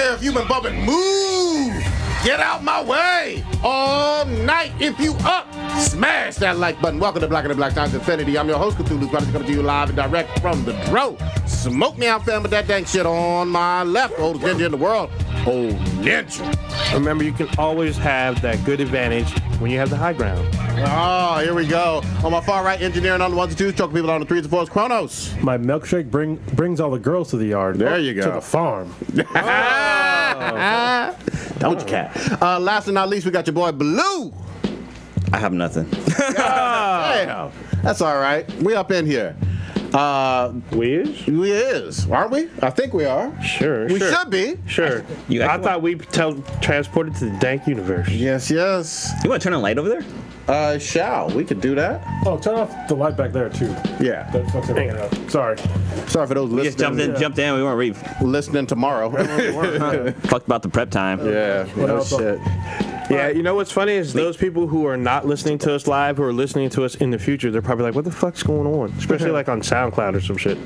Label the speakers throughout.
Speaker 1: there if you've been bumping. Move! Get out my way! All night if you up! Smash that like button. Welcome to Black and the Black Times Infinity. I'm your host, Cthulhu Brothers, coming to you live and direct from the Dro. Smoke me out, fam, with that dang shit on my left. Oldest ninja in the world. Old ninja.
Speaker 2: Remember, you can always have that good advantage when you have the high ground.
Speaker 1: Oh, here we go. On my far right, engineering on the ones and twos, choking people on the threes and fours, Chronos.
Speaker 3: My milkshake brings all the girls to the yard.
Speaker 1: There you go.
Speaker 3: To the farm.
Speaker 4: Doja Cat.
Speaker 1: Last but not least, we got your boy Blue.
Speaker 4: I have nothing.
Speaker 1: Damn. That's all right. We up in here.
Speaker 2: We is?
Speaker 1: Aren't we? I think we are.
Speaker 2: Sure.
Speaker 1: We should be.
Speaker 2: Sure. I thought we transported to the dank universe.
Speaker 1: Yes.
Speaker 4: You want to turn a light over there?
Speaker 1: We could do that.
Speaker 3: Oh, turn off the light back there, too.
Speaker 1: Yeah.
Speaker 3: That fucks everything up. Sorry.
Speaker 1: Sorry for those
Speaker 4: We just
Speaker 1: listening.
Speaker 4: jumped in. We weren't
Speaker 1: Listening tomorrow.
Speaker 4: fucked about the prep time.
Speaker 1: Yeah.
Speaker 3: What
Speaker 1: No
Speaker 3: else?
Speaker 1: shit.
Speaker 2: Yeah, you know what's funny is those people who are not listening to us live, who are listening to us in the future, they're probably like, what the fuck's going on? Especially like on SoundCloud or some shit.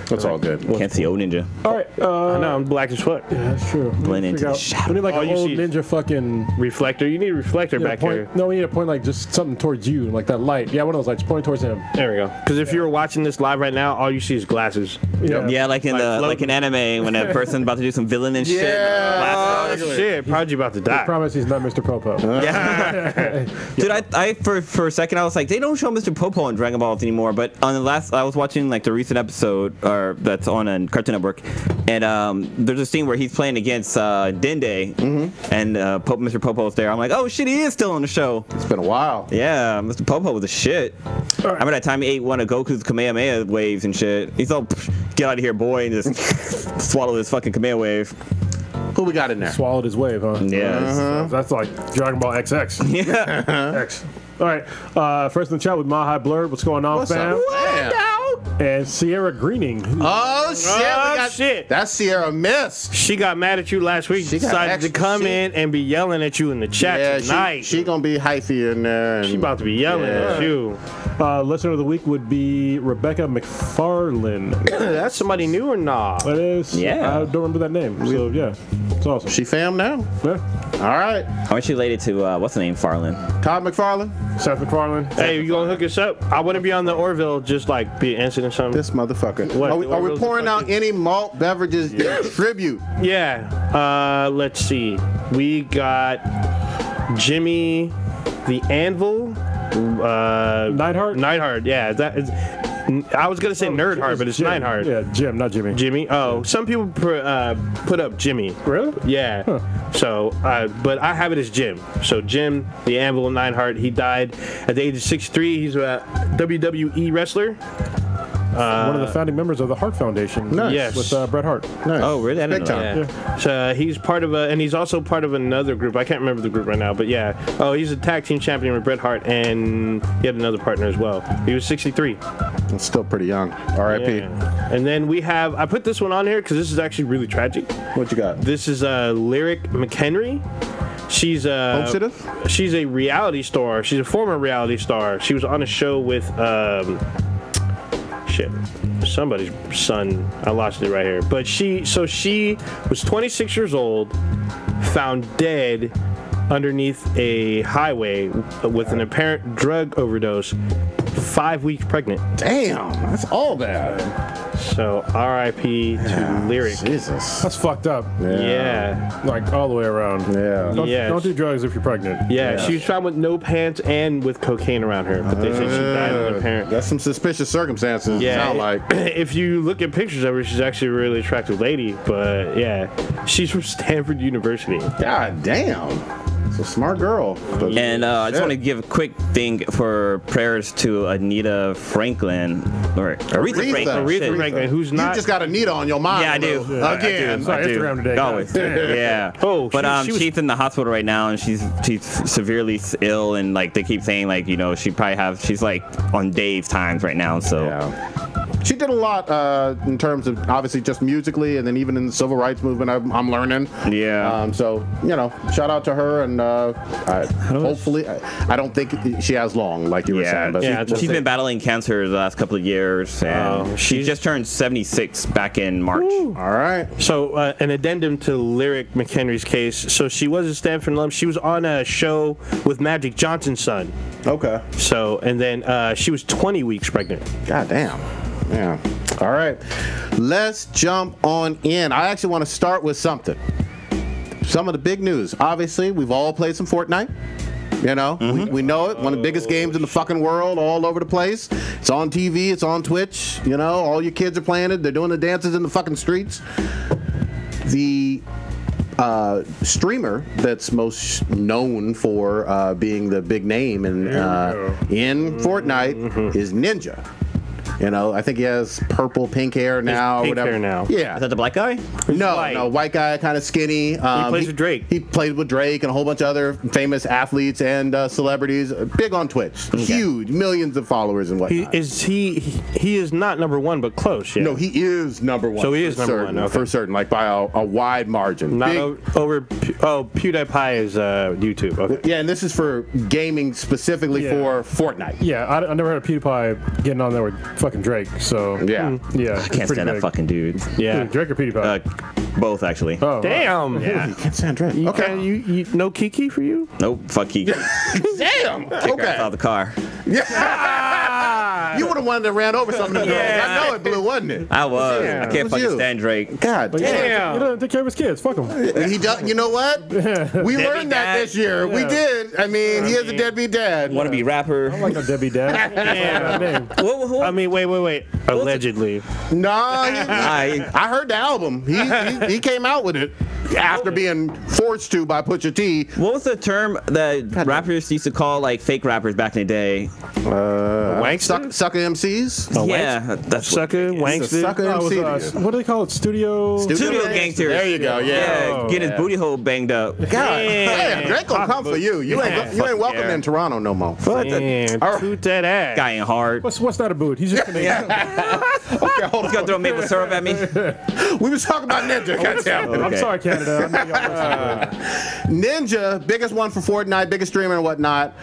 Speaker 1: That's all good.
Speaker 4: Can't see old ninja.
Speaker 3: All right.
Speaker 2: I know, I'm black as fuck.
Speaker 3: Yeah, that's true.
Speaker 4: Blend into
Speaker 3: Figure
Speaker 4: the
Speaker 3: out-
Speaker 4: shadow.
Speaker 3: We need like
Speaker 2: All
Speaker 3: an
Speaker 2: you
Speaker 3: old
Speaker 2: see-
Speaker 3: ninja fucking...
Speaker 2: Reflector. You need a reflector back here.
Speaker 3: No, we need to point like just something towards you, like that light. Yeah, one of those lights. Point towards him.
Speaker 2: There we go. Because if you're watching this live right now, all you see is glasses.
Speaker 4: Yeah, like in
Speaker 2: Like
Speaker 4: in anime when a person's about to do some villain and shit.
Speaker 1: Yeah.
Speaker 2: Oh, shit. Prodigy about to
Speaker 3: I
Speaker 2: die.
Speaker 3: promise he's not Mr. Popo.
Speaker 4: Yeah. Dude, I for a second I was like, they don't show Mr. Popo in Dragon Balls anymore. But on the last, I was watching like the recent episode, or that's on a Cartoon Network, and there's a scene where he's playing against Dende, and Mr. Popo's there. I'm like, oh shit, he is still on the show.
Speaker 1: It's been a while.
Speaker 4: Yeah, Mr. Popo was a shit. I remember that time he ate one of Goku's Kamehameha waves and shit. He's all, get out of here, boy, and just swallow his fucking Kamehameha wave.
Speaker 1: Who we got in there?
Speaker 3: Swallowed his wave, huh?
Speaker 4: Yeah.
Speaker 3: That's like Dragon Ball XX.
Speaker 4: Yeah.
Speaker 3: X. All right. First in the chat with Mahai Blurred. What's going on,
Speaker 1: What's
Speaker 3: fam?
Speaker 1: up?
Speaker 3: And Sierra Greening.
Speaker 1: Oh shit!
Speaker 2: Shit.
Speaker 1: That's Sierra Mist.
Speaker 2: She got mad at you last week.
Speaker 1: She got
Speaker 2: Decided to
Speaker 1: extra
Speaker 2: come
Speaker 1: shit.
Speaker 2: in and be yelling at you in the chat
Speaker 1: Yeah,
Speaker 2: tonight.
Speaker 1: she gonna be hyphy in there. And
Speaker 2: She about to be yelling at you.
Speaker 3: Listener of the week would be Rebecca McFarlane.
Speaker 2: That's somebody new or not?
Speaker 3: That is.
Speaker 4: Yeah.
Speaker 3: I don't remember that name. So yeah, it's awesome.
Speaker 1: She fam now.
Speaker 3: Yeah.
Speaker 1: All right,
Speaker 4: How much related to what's the name, Farland?
Speaker 1: Todd McFarlane.
Speaker 3: Seth McFarlane.
Speaker 2: Hey, you gonna hook us up? I wouldn't be on the Orville just like be answering something.
Speaker 1: This motherfucker.
Speaker 2: What?
Speaker 1: Are we
Speaker 2: Orville's
Speaker 1: pouring
Speaker 2: the
Speaker 1: out
Speaker 2: fucking-
Speaker 1: any malt beverages in tribute?
Speaker 2: Yeah. Let's see. We got Jimmy the Anvil.
Speaker 3: Neidhart?
Speaker 2: Neidhart. Yeah. That is. I was gonna say Nerdheart, but it's
Speaker 3: Jim.
Speaker 2: Neidhart.
Speaker 3: Yeah, Jim, not Jimmy.
Speaker 2: Jimmy. Oh, some people put up Jimmy.
Speaker 3: Really?
Speaker 2: Yeah. So, but I have it as Jim. So Jim, the Anvil Neidhart, he died at the age of 63. He's a WWE wrestler.
Speaker 3: One of the founding members of the Hart Foundation.
Speaker 1: Nice.
Speaker 2: Yes.
Speaker 3: With Bret Hart.
Speaker 1: Nice.
Speaker 4: Oh, really? I didn't
Speaker 1: Big
Speaker 4: know
Speaker 1: time.
Speaker 4: that.
Speaker 2: Yeah. So he's part of and he's also part of another group. I can't remember the group right now, but yeah. Oh, he's a tag team champion with Bret Hart, and he had another partner as well. He was 63.
Speaker 1: It's still pretty young. R.I.P.
Speaker 2: Yeah. And then we have, I put this one on here because this is actually really tragic.
Speaker 1: What you got?
Speaker 2: This is Lyric McHenry. She's she's a reality star. She's a former reality star. She was on a show with somebody's son. I lost it right here. But she was 26 years old, found dead underneath a highway with an apparent drug overdose, 5 weeks pregnant.
Speaker 1: Damn, that's all bad.
Speaker 2: So R.I.P. to Lyric.
Speaker 1: Jesus.
Speaker 3: That's fucked up.
Speaker 2: Yeah.
Speaker 3: Like all the way around.
Speaker 1: Yeah.
Speaker 2: Yes.
Speaker 3: Don't do drugs if you're pregnant.
Speaker 2: Yeah, she was found with no pants and with cocaine around her, but they said she died of apparent.
Speaker 1: That's some suspicious circumstances.
Speaker 2: Yeah,
Speaker 1: Sound like.
Speaker 2: if you look at pictures of her, she's actually a really attractive lady. But yeah, she's from Stanford University.
Speaker 1: God damn. It's a smart girl. But
Speaker 4: And I just
Speaker 1: shit.
Speaker 4: want to give a quick thing for prayers to Anita Franklin, or Aretha Franklin.
Speaker 2: Aretha
Speaker 4: shit.
Speaker 2: Franklin, who's
Speaker 1: You
Speaker 2: not.
Speaker 1: just got a needle on your mind.
Speaker 4: Yeah, I do.
Speaker 1: Lil. Again.
Speaker 3: Sorry,
Speaker 4: I do.
Speaker 3: Instagram today,
Speaker 4: Always.
Speaker 3: guys.
Speaker 4: Yeah.
Speaker 2: Oh,
Speaker 4: but
Speaker 2: she was-
Speaker 4: she's in the hospital right now, and she's severely ill, and like they keep saying, like, you know, she's like on Dave's times right now. So
Speaker 1: Yeah. She did a lot in terms of obviously just musically, and then even in the civil rights movement. I'm learning.
Speaker 4: Yeah.
Speaker 1: So shout out to her, and hopefully, I don't think she has long, like you were saying. But
Speaker 4: she's been battling cancer the last couple of years, and she just turned 76 back in March.
Speaker 1: All right.
Speaker 2: So an addendum to Lyric McHenry's case. So she was a Stanford alum. She was on a show with Magic Johnson's son.
Speaker 1: Okay.
Speaker 2: So, and then she was 20 weeks pregnant.
Speaker 1: God damn. Yeah. All right. Let's jump on in. I actually want to start with something. Some of the big news. Obviously, we've all played some Fortnite. We know it. One of the biggest games in the fucking world, all over the place. It's on TV. It's on Twitch. All your kids are playing it. They're doing the dances in the fucking streets. The streamer that's most known for being the big name in Fortnite is Ninja. I think he has purple, pink hair now.
Speaker 2: Pink
Speaker 1: whatever.
Speaker 2: hair now.
Speaker 1: Yeah.
Speaker 4: Is that the black guy?
Speaker 1: No, white guy, kind of skinny.
Speaker 2: He plays with Drake.
Speaker 1: He plays with Drake and a whole bunch of other famous athletes and celebrities. Big on Twitch. Okay. Huge, millions of followers and whatnot.
Speaker 2: He is not number one, but close. Yeah.
Speaker 1: No, he is number one.
Speaker 2: So he is number one. Okay.
Speaker 1: For certain, like by a wide margin.
Speaker 2: Not over. PewDiePie is YouTube. Okay.
Speaker 1: Yeah, and this is for gaming specifically for Fortnite.
Speaker 3: Yeah, I never heard of PewDiePie getting on there with fucking Drake. So
Speaker 1: yeah.
Speaker 4: I can't stand that fucking dude.
Speaker 2: Yeah,
Speaker 3: Drake or PewDiePie?
Speaker 4: Both actually.
Speaker 3: Oh,
Speaker 2: damn.
Speaker 1: Yeah, you can't stand Drake.
Speaker 2: You no Kiki for you?
Speaker 4: Nope. Fuck Kiki.
Speaker 1: Damn.
Speaker 4: Kick her out of the car.
Speaker 1: Yeah. You would have wanted to ran over something. I know it blew, wasn't it?
Speaker 4: I was.
Speaker 1: Yeah,
Speaker 4: I can't fucking stand Drake.
Speaker 1: God damn.
Speaker 3: He doesn't take care of his kids. Fuck him.
Speaker 1: He does. You know what? We learned that this year. Yeah. We did. I mean, he is a deadbeat dad.
Speaker 4: Want to be rapper?
Speaker 3: I don't like no deadbeat dad.
Speaker 2: I mean, wait. Allegedly.
Speaker 1: No, I heard the album. He came out with it after being forced to by Pusha T.
Speaker 4: What was the term that rappers used to call like fake rappers back in the day?
Speaker 1: Sucker MCs.
Speaker 4: Yeah, that's
Speaker 2: sucker wankster.
Speaker 1: Sucker MC.
Speaker 3: What do they call it? Studio
Speaker 4: gangsters.
Speaker 1: There you go. Yeah.
Speaker 4: Get his booty hole banged up.
Speaker 1: God damn, Drake gonna come for you. You ain't welcome in Toronto no more.
Speaker 2: Toot that ass.
Speaker 4: Guy ain't hard.
Speaker 3: What's that a boot? He's just
Speaker 1: Okay, hold on.
Speaker 4: He's gonna throw maple syrup at me.
Speaker 1: We was talking about Ninja. Goddamn.
Speaker 3: Okay. I'm sorry, Canada.
Speaker 1: Ninja, biggest one for Fortnite, biggest streamer and whatnot,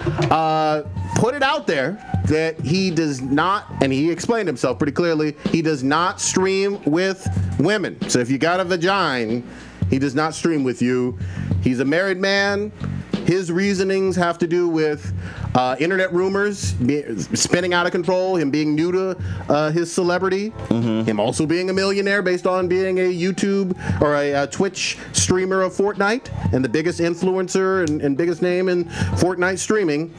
Speaker 1: put it out there that he does not, and he explained himself pretty clearly, he does not stream with women. So if you got a vagina, he does not stream with you. He's a married man. His reasonings have to do with internet rumors spinning out of control, him being new to his celebrity, him also being a millionaire based on being a YouTube or a Twitch streamer of Fortnite and the biggest influencer and biggest name in Fortnite streaming.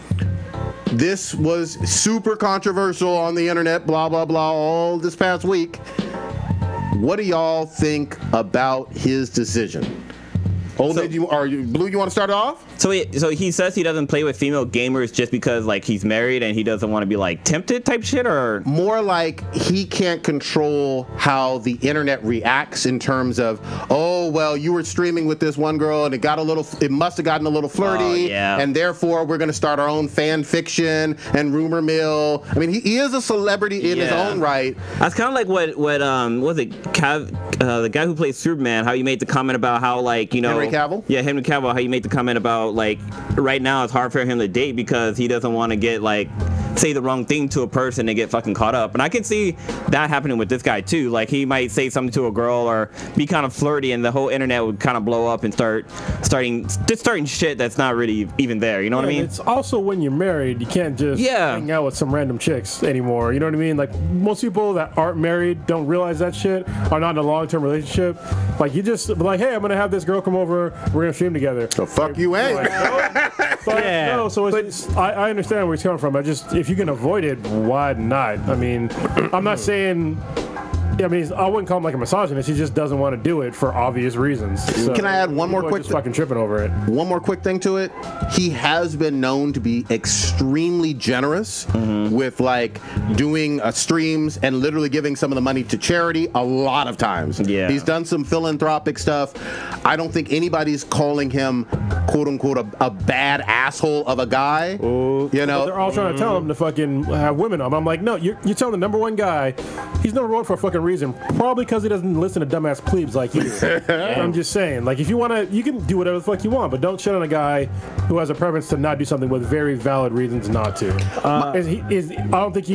Speaker 1: This was super controversial on the internet, blah, blah, blah, all this past week. What do y'all think about his decision? Blue, you want to start off?
Speaker 4: So he says he doesn't play with female gamers just because like he's married and he doesn't want to be like tempted type shit, or
Speaker 1: more like he can't control how the internet reacts in terms of, oh well, you were streaming with this one girl and it must have gotten a little flirty, and therefore we're going to start our own fan fiction and rumor mill. I mean, he is a celebrity in his own right.
Speaker 4: That's kind of like what was it the guy who plays Superman, how he made the comment about how like
Speaker 1: Henry Cavill?
Speaker 4: Yeah, Henry Cavill, how you made the comment about like right now it's hard for him to date because he doesn't want to get like say the wrong thing to a person and get fucking caught up. And I can see that happening with this guy too. Like he might say something to a girl or be kind of flirty and the whole internet would kind of blow up and starting shit that's not really even there. You know what I mean?
Speaker 3: It's also when you're married, you can't just hang out with some random chicks anymore. You know what I mean? Like most people that aren't married don't realize that shit, are not in a long-term relationship. Like you just like, hey, I'm gonna have this girl come over, we're gonna stream together.
Speaker 1: So fuck you ain't.
Speaker 3: I understand where he's coming from. If you can avoid it, why not? I mean, I'm not saying. I mean, I wouldn't call him like a misogynist. He just doesn't want to do it for obvious reasons. So
Speaker 1: can I add one more quick?
Speaker 3: Just fucking tripping over it.
Speaker 1: One more quick thing to it. He has been known to be extremely generous with like doing streams and literally giving some of the money to charity a lot of times.
Speaker 4: Yeah,
Speaker 1: he's done some philanthropic stuff. I don't think anybody's calling him quote unquote a bad asshole of a guy.
Speaker 2: Ooh.
Speaker 1: You know,
Speaker 3: But they're all trying to tell him to fucking have women on. I'm like, no, you're telling the number one guy, he's number one for a fucking reason. Probably because he doesn't listen to dumbass plebes like you. I'm just saying, like, if you want to, you can do whatever the fuck you want, but don't shit on a guy who has a preference to not do something with very valid reasons not to. I don't think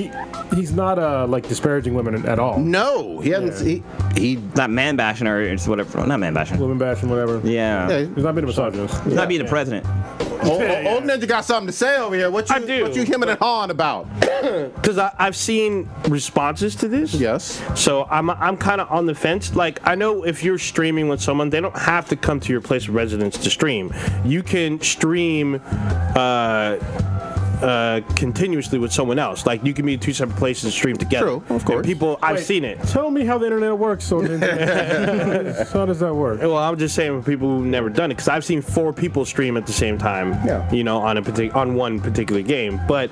Speaker 3: he's not like disparaging women at all.
Speaker 1: no, he hasn't. He
Speaker 4: Not man bashing or it's whatever. Not man bashing.
Speaker 3: Women bashing, whatever.
Speaker 4: Yeah.
Speaker 3: He's not being a misogynist.
Speaker 4: He's not being the president.
Speaker 1: Old Ninja got something to say over here. What
Speaker 2: I do.
Speaker 1: you hemming and hawing about?
Speaker 2: Because I've seen responses to this.
Speaker 1: Yes.
Speaker 2: So I'm kind of on the fence. Like, I know if you're streaming with someone, they don't have to come to your place of residence to stream. You can stream continuously with someone else. Like, you can be in two separate places and stream together.
Speaker 1: True, of course.
Speaker 2: And people, I've
Speaker 3: Wait,
Speaker 2: seen it.
Speaker 3: Tell me how the internet works. So how does that work?
Speaker 2: Well, I'm just saying for people who've never done it, because I've seen 4 people stream at the same time.
Speaker 1: Yeah.
Speaker 2: You know, on one particular game. But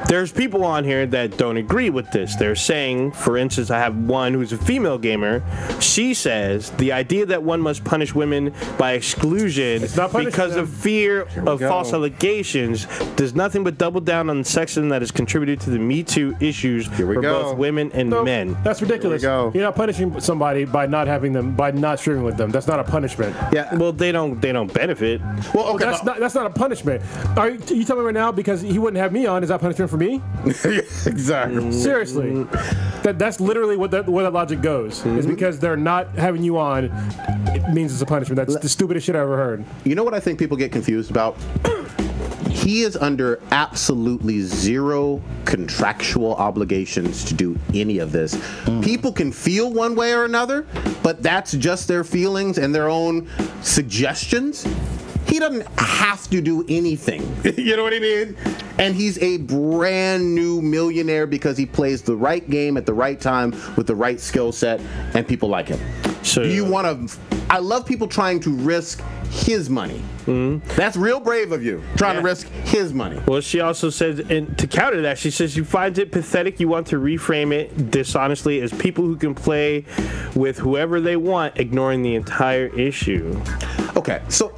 Speaker 2: there's people on here that don't agree with this. They're saying, for instance, I have one who's a female gamer. She says the idea that one must punish women by exclusion
Speaker 3: not punishing
Speaker 2: because
Speaker 3: them.
Speaker 2: of fear of
Speaker 1: go.
Speaker 2: false allegations does nothing but double down on the sexism that has contributed to the Me Too issues
Speaker 1: we
Speaker 2: for
Speaker 1: go.
Speaker 2: both women and
Speaker 3: No,
Speaker 2: men.
Speaker 3: That's ridiculous.
Speaker 1: Here we go.
Speaker 3: You're not punishing somebody by not streaming with them. That's not a punishment.
Speaker 1: Yeah.
Speaker 2: Well, they don't benefit.
Speaker 1: Well, okay.
Speaker 3: That's not a punishment. Are you telling me right now because he wouldn't have me on? Is that punishment for me?
Speaker 1: exactly.
Speaker 3: Seriously, that's literally where that logic goes. Is because they're not having you on, it means it's a punishment. That's the stupidest shit I ever heard.
Speaker 1: You know what I think people get confused about? He is under absolutely zero contractual obligations to do any of this. People can feel one way or another, but that's just their feelings and their own suggestions. He doesn't have to do anything. You know what I mean? And he's a brand new millionaire because he plays the right game at the right time with the right skill set, and people like him.
Speaker 2: So
Speaker 1: Do you want to? I love people trying to risk his money. That's real brave of you, trying to risk his money.
Speaker 2: Well, she also says, and to counter that, she says, you find it pathetic, you want to reframe it dishonestly as people who can play with whoever they want, ignoring the entire issue.
Speaker 1: Okay, so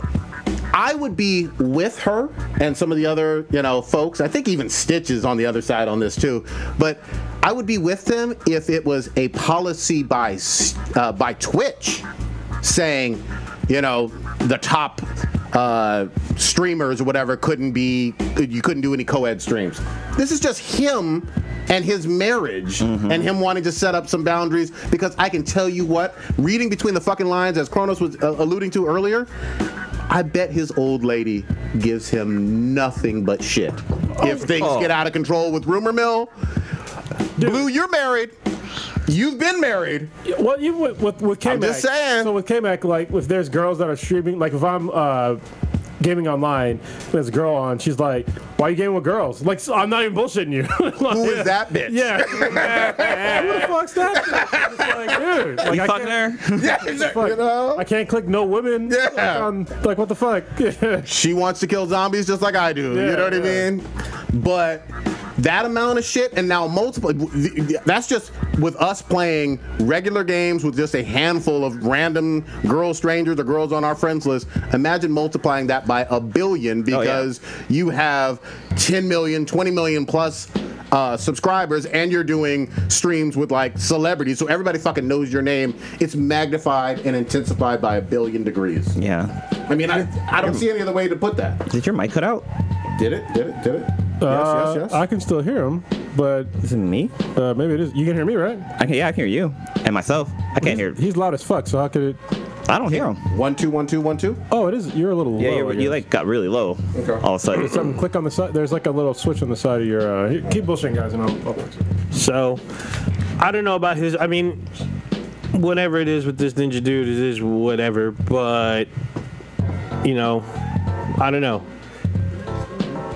Speaker 1: I would be with her and some of the other, folks. I think even Stitch is on the other side on this too. But I would be with them if it was a policy by Twitch saying, the top streamers or whatever you couldn't do any co-ed streams. This is just him and his marriage and him wanting to set up some boundaries, because I can tell you what, reading between the fucking lines, as Kronos was alluding to earlier, I bet his old lady gives him nothing but shit. If things get out of control with Rumor Mill. Blue, you're married. You've been married.
Speaker 3: Well, even with K-Mac.
Speaker 1: I'm just saying.
Speaker 3: So with K-Mac, like, if there's girls that are streaming, like if I'm gaming online, there's a girl on, she's like, why are you gaming with girls? Like, so I'm not even bullshitting you. Like,
Speaker 1: Who is that bitch?
Speaker 3: Yeah. Who the fuck's that? It's like, dude. Like,
Speaker 4: You
Speaker 3: I
Speaker 4: fucking
Speaker 3: can't,
Speaker 4: her?
Speaker 1: Yeah,
Speaker 3: fuck, I can't click no women.
Speaker 1: Yeah.
Speaker 3: Like, what the fuck?
Speaker 1: She wants to kill zombies just like I do. You
Speaker 3: Yeah,
Speaker 1: know what I mean? But that amount of shit, and now multiple, that's just with us playing regular games with just a handful of random girl strangers or girls on our friends list. Imagine multiplying that by 1 billion, because you have 10 million, 20 million plus subscribers, and you're doing streams with like celebrities, so everybody fucking knows your name. It's magnified and intensified by 1 billion degrees.
Speaker 4: Yeah.
Speaker 1: I mean, I don't see any other way to put that.
Speaker 4: Did your mic cut out?
Speaker 1: Did it? Yes.
Speaker 3: I can still hear him, but
Speaker 4: Is it me?
Speaker 3: maybe it is. You can hear me, right?
Speaker 4: I can hear you and myself. I can't hear.
Speaker 3: He's loud as fuck, so how could it?
Speaker 4: I don't hear him.
Speaker 1: 1 2 1 2 1 2.
Speaker 3: Oh, it is. You're a little
Speaker 4: Yeah,
Speaker 3: low.
Speaker 4: you like got really low all of a sudden.
Speaker 3: Something. Click on the side. There's like a little switch on the side of your. Keep bullshitting, guys, and I'll fix it.
Speaker 2: So, I don't know about his. I mean, whatever it is with this ninja dude, it is whatever. But, I don't know.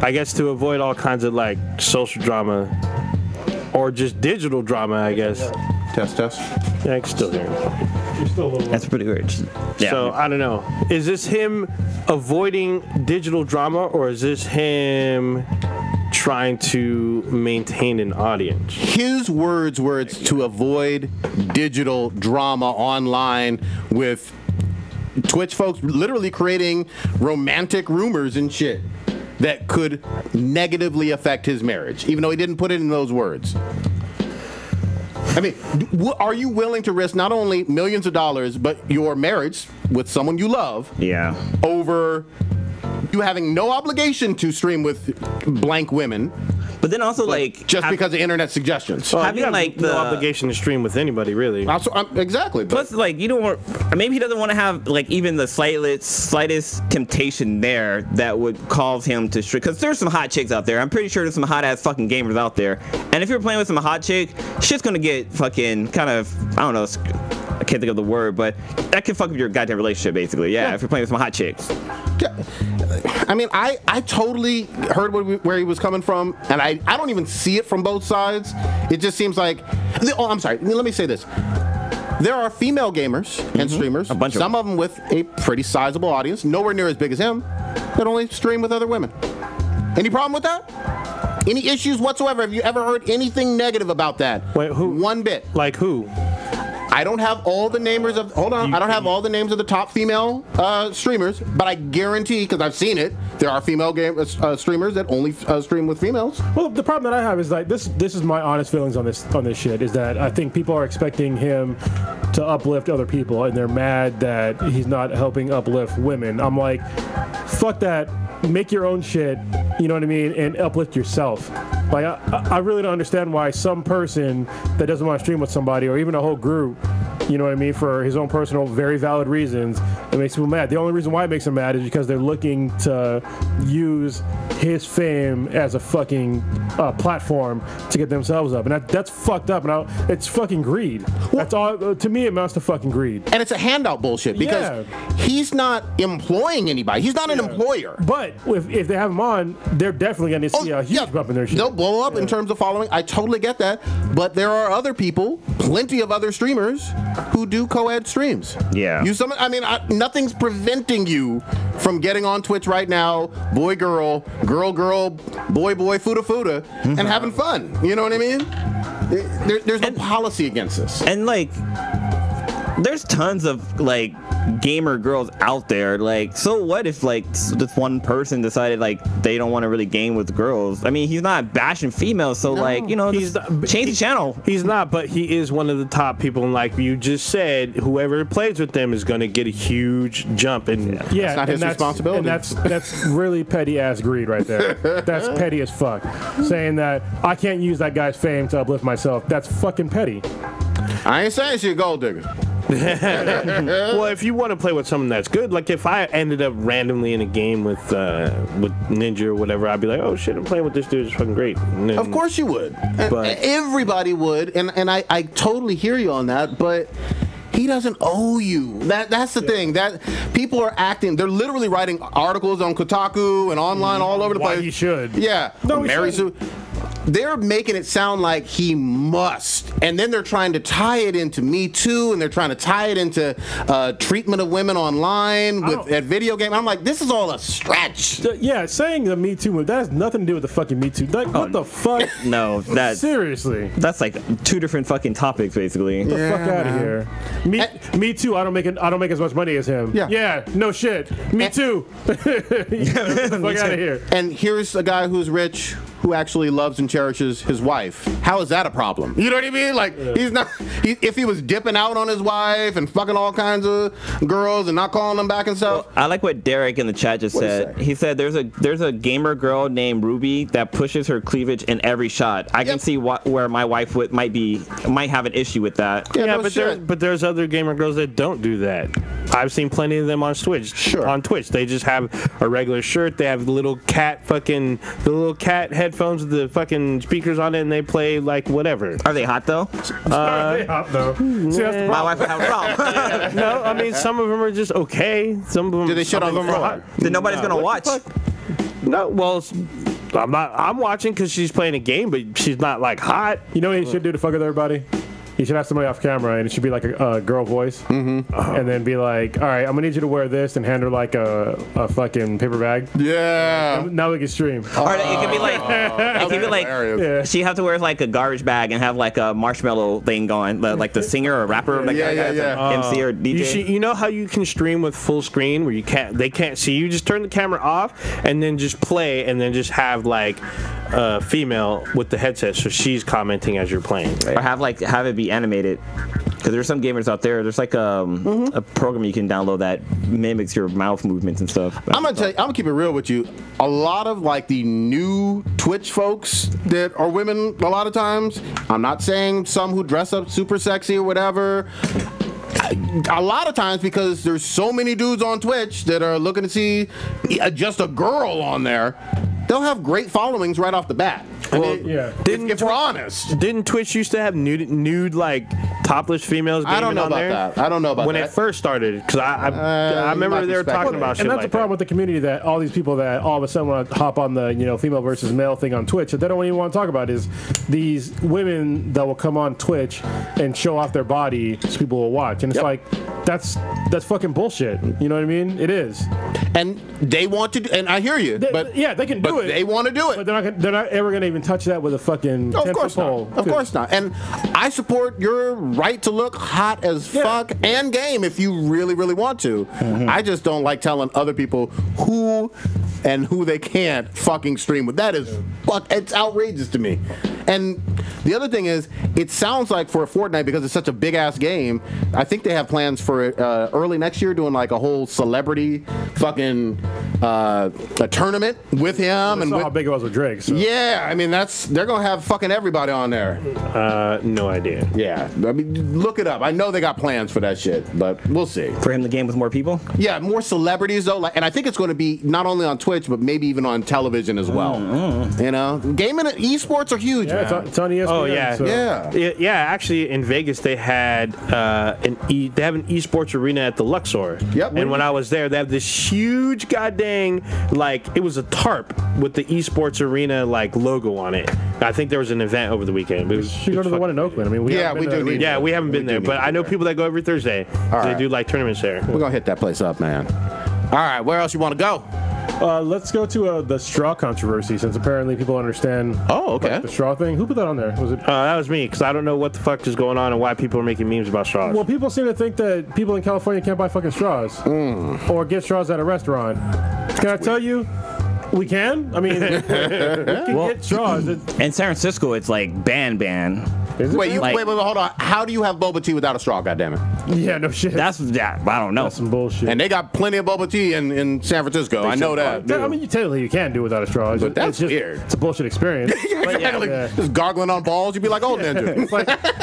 Speaker 2: I guess to avoid all kinds of like social drama or just digital drama, I guess.
Speaker 1: Test.
Speaker 2: Yeah, I can still hear him.
Speaker 3: You're still a little.
Speaker 4: That's pretty weird. Yeah.
Speaker 2: So I don't know. Is this him avoiding digital drama, or is this him trying to maintain an audience?
Speaker 1: His words were it's to avoid digital drama online with Twitch folks literally creating romantic rumors and shit that could negatively affect his marriage, even though he didn't put it in those words. I mean, are you willing to risk not only millions of dollars, but your marriage with someone you love over you having no obligation to stream with blank women?
Speaker 4: But then also, like,
Speaker 1: just because of internet suggestions.
Speaker 2: Well, having like no obligation to stream with anybody, really.
Speaker 1: Also, exactly.
Speaker 4: Plus, like, you don't want. Maybe he doesn't want to have like even the slightest temptation there that would cause him to stream. Because there's some hot chicks out there. I'm pretty sure there's some hot ass fucking gamers out there. And if you're playing with some hot chick, shit's gonna get fucking kind of, I don't know. I can't think of the word, but that can fuck up your goddamn relationship, basically. Yeah, if you're playing with some hot chicks.
Speaker 1: I mean, I totally heard where he was coming from, and I don't even see it from both sides. It just seems like... Oh, I'm sorry. Let me say this. There are female gamers and streamers, some of them with a pretty sizable audience, nowhere near as big as him, that only stream with other women. Any problem with that? Any issues whatsoever? Have you ever heard anything negative about that?
Speaker 2: Wait, who?
Speaker 1: One bit.
Speaker 2: Like who?
Speaker 1: I don't have all the names of. Hold on, I don't have all the names of the top female streamers, but I guarantee, because I've seen it, there are female streamers that only stream with females.
Speaker 3: Well, the problem that I have is like this is my honest feelings on this shit. Is that I think people are expecting him to uplift other people, and they're mad that he's not helping uplift women. I'm like, fuck that. Make your own shit. You know what I mean, and uplift yourself. Like, I really don't understand why some person that doesn't want to stream with somebody, or even a whole group, you know what I mean, for his own personal, very valid reasons, it makes people mad. The only reason why it makes them mad is because they're looking to use his fame as a fucking platform to get themselves up. And that's fucked up. And it's fucking greed. That's all. To me, it amounts to fucking greed.
Speaker 1: And it's a handout bullshit because he's not employing anybody. He's not an employer.
Speaker 3: But if they have him on, they're definitely going to see a huge bump in their shit.
Speaker 1: They'll blow up in terms of following. I totally get that. But there are other people, plenty of other streamers, who do co-ed streams.
Speaker 4: Yeah.
Speaker 1: Nothing's preventing you from getting on Twitch right now, boy, girl, boy, fuda, and having fun. You know what I mean? There's no policy against this.
Speaker 4: And, like, there's tons of, like, gamer girls out there. Like, so what if, like, this one person decided, like, they don't want to really game with girls? I mean, he's not bashing females, so, like, you know, change the channel.
Speaker 2: He's not, but he is one of the top people, and like you just said, whoever plays with them is going to get a huge jump. And
Speaker 1: that's not his responsibility.
Speaker 3: And that's really petty ass greed right there. That's petty as fuck. Saying that I can't use that guy's fame to uplift myself, that's fucking petty.
Speaker 1: I ain't saying she's a gold digger.
Speaker 2: Well, if you want to play with someone that's good, like if I ended up randomly in a game with Ninja or whatever, I'd be like, oh shit, I'm playing with this dude, it's fucking great. Then,
Speaker 1: of course you would. But everybody would, and I totally hear you on that, but he doesn't owe you. That's the thing. That people are acting. They're literally writing articles on Kotaku and online all over the place.
Speaker 3: He should.
Speaker 1: Yeah.
Speaker 3: No,
Speaker 1: Mary Sue. They're making it sound like he must, and then they're trying to tie it into Me Too, and they're trying to tie it into treatment of women online at video game. I'm like, this is all a stretch.
Speaker 3: Yeah, saying the Me Too, that has nothing to do with the fucking Me Too. What the fuck?
Speaker 4: No,
Speaker 3: seriously.
Speaker 4: That's like two different fucking topics, basically.
Speaker 3: Get the fuck out of here. Me Too. I don't make as much money as him. Yeah. No shit. Me Too. Get the fuck out of here.
Speaker 1: And here's a guy who's rich, who actually loves and cherishes his wife. How is that a problem? You know what I mean? Like, he's not. If he was dipping out on his wife and fucking all kinds of girls and not calling them back and stuff.
Speaker 4: Well, I like what Derek in the chat just said. He said there's a gamer girl named Ruby that pushes her cleavage in every shot. I can see where my wife might have an issue with that.
Speaker 2: Yeah, but there's other gamer girls that don't do that. I've seen plenty of them on Twitch.
Speaker 1: Sure.
Speaker 2: On Twitch, they just have a regular shirt. They have the little cat headphones with the fucking speakers on it, and they play like whatever.
Speaker 4: Are they hot though?
Speaker 3: Are they hot though? See, that's the
Speaker 4: my wife would have a problem.
Speaker 2: No, I mean some of them are just okay. Some of them.
Speaker 1: Do they shut on the floor?
Speaker 4: Then nobody's gonna watch.
Speaker 2: No, well. I'm watching because she's playing a game, but she's not like hot.
Speaker 3: You know what he should do to fuck with everybody? you should have somebody off camera, and it should be like a girl voice, and then be like, all right, I'm gonna need you to wear this, and hand her like a fucking paper bag.
Speaker 1: Yeah.
Speaker 3: Now we can stream.
Speaker 4: Or it could be like, she have to wear like a garbage bag and have like a marshmallow thing going, like the singer or rapper, like MC or DJ.
Speaker 2: You know how you can stream with full screen where they can't see you? Just turn the camera off and then just play, and then just have like a female with the headset, so she's commenting as you're playing. Right?
Speaker 4: Or have it be animated. Because there's some gamers out there. There's like a program you can download that mimics your mouth movements and stuff.
Speaker 1: I'm gonna keep it real with you. A lot of like the new Twitch folks that are women, a lot of times. I'm not saying some who dress up super sexy or whatever. A lot of times, because there's so many dudes on Twitch that are looking to see just a girl on there, they'll have great followings right off the bat. If we're honest.
Speaker 2: Didn't Twitch used to have nude like topless females gaming
Speaker 1: I don't know
Speaker 2: on
Speaker 1: about
Speaker 2: there?
Speaker 1: that. I don't know about
Speaker 2: when
Speaker 1: that.
Speaker 2: it first started, because I remember they were talking about shit
Speaker 3: and that's
Speaker 2: like
Speaker 3: the problem with the community, that all these people that all of a sudden want to hop on the female versus male thing on Twitch that they don't even want to talk about is these women that will come on Twitch and show off their body so people will watch, and it's like that's fucking bullshit. You know what I mean? It is.
Speaker 1: And they want to, and I hear you, but
Speaker 3: they can do it.
Speaker 1: They want to do it,
Speaker 3: but they're not ever going to even touch that with a fucking 10-foot pole.
Speaker 1: Of course not. And I support your right to look hot as fuck and game if you really, really want to. I just don't like telling other people who they can't fucking stream with. That is it's outrageous to me. And the other thing is, it sounds like for Fortnite, because it's such a big ass game, I think they have plans for early next year doing like a whole celebrity fucking a tournament with him. And
Speaker 3: how big it was with Drake. So.
Speaker 1: Yeah, I mean they're gonna have fucking everybody on there.
Speaker 2: No idea.
Speaker 1: Yeah, I mean look it up. I know they got plans for that shit, but we'll see.
Speaker 4: For him to game with more people?
Speaker 1: Yeah, more celebrities though, and I think it's going to be not only on Twitch but maybe even on television as well. You know, gaming and esports are huge.
Speaker 3: Yeah, it's on ESPN.
Speaker 2: Oh yeah,
Speaker 3: so.
Speaker 2: yeah. Actually, in Vegas they had an esports arena at the Luxor.
Speaker 1: Yep.
Speaker 2: And when I was there, they have this huge goddamn it was a tarp with the esports arena logo on it. I think there was an event over the weekend.
Speaker 3: We should go to the one in Oakland. I mean, we
Speaker 2: haven't been there, but I know people that go every Thursday. They do tournaments there.
Speaker 1: We're gonna hit that place up, man. All right, where else you want to go?
Speaker 3: Let's go to the straw controversy, since apparently people understand.
Speaker 1: Oh, okay.
Speaker 3: The straw thing. Who put that on there? Was it?
Speaker 2: That was me, because I don't know what the fuck is going on and why people are making memes about straws.
Speaker 3: Well, people seem to think that people in California can't buy fucking straws or get straws at a restaurant. Can I tell you? We can. I mean, we can get straws.
Speaker 4: In San Francisco, it's like ban.
Speaker 1: Wait, hold on. How do you have boba tea without a straw? Goddammit.
Speaker 3: Yeah, no shit.
Speaker 4: I don't know.
Speaker 3: That's some bullshit.
Speaker 1: And they got plenty of boba tea in San Francisco. I know that.
Speaker 3: I mean, technically you can do without a straw.
Speaker 1: But that's weird.
Speaker 3: It's a bullshit experience.
Speaker 1: Just gargling on balls. You'd be like, old ninja.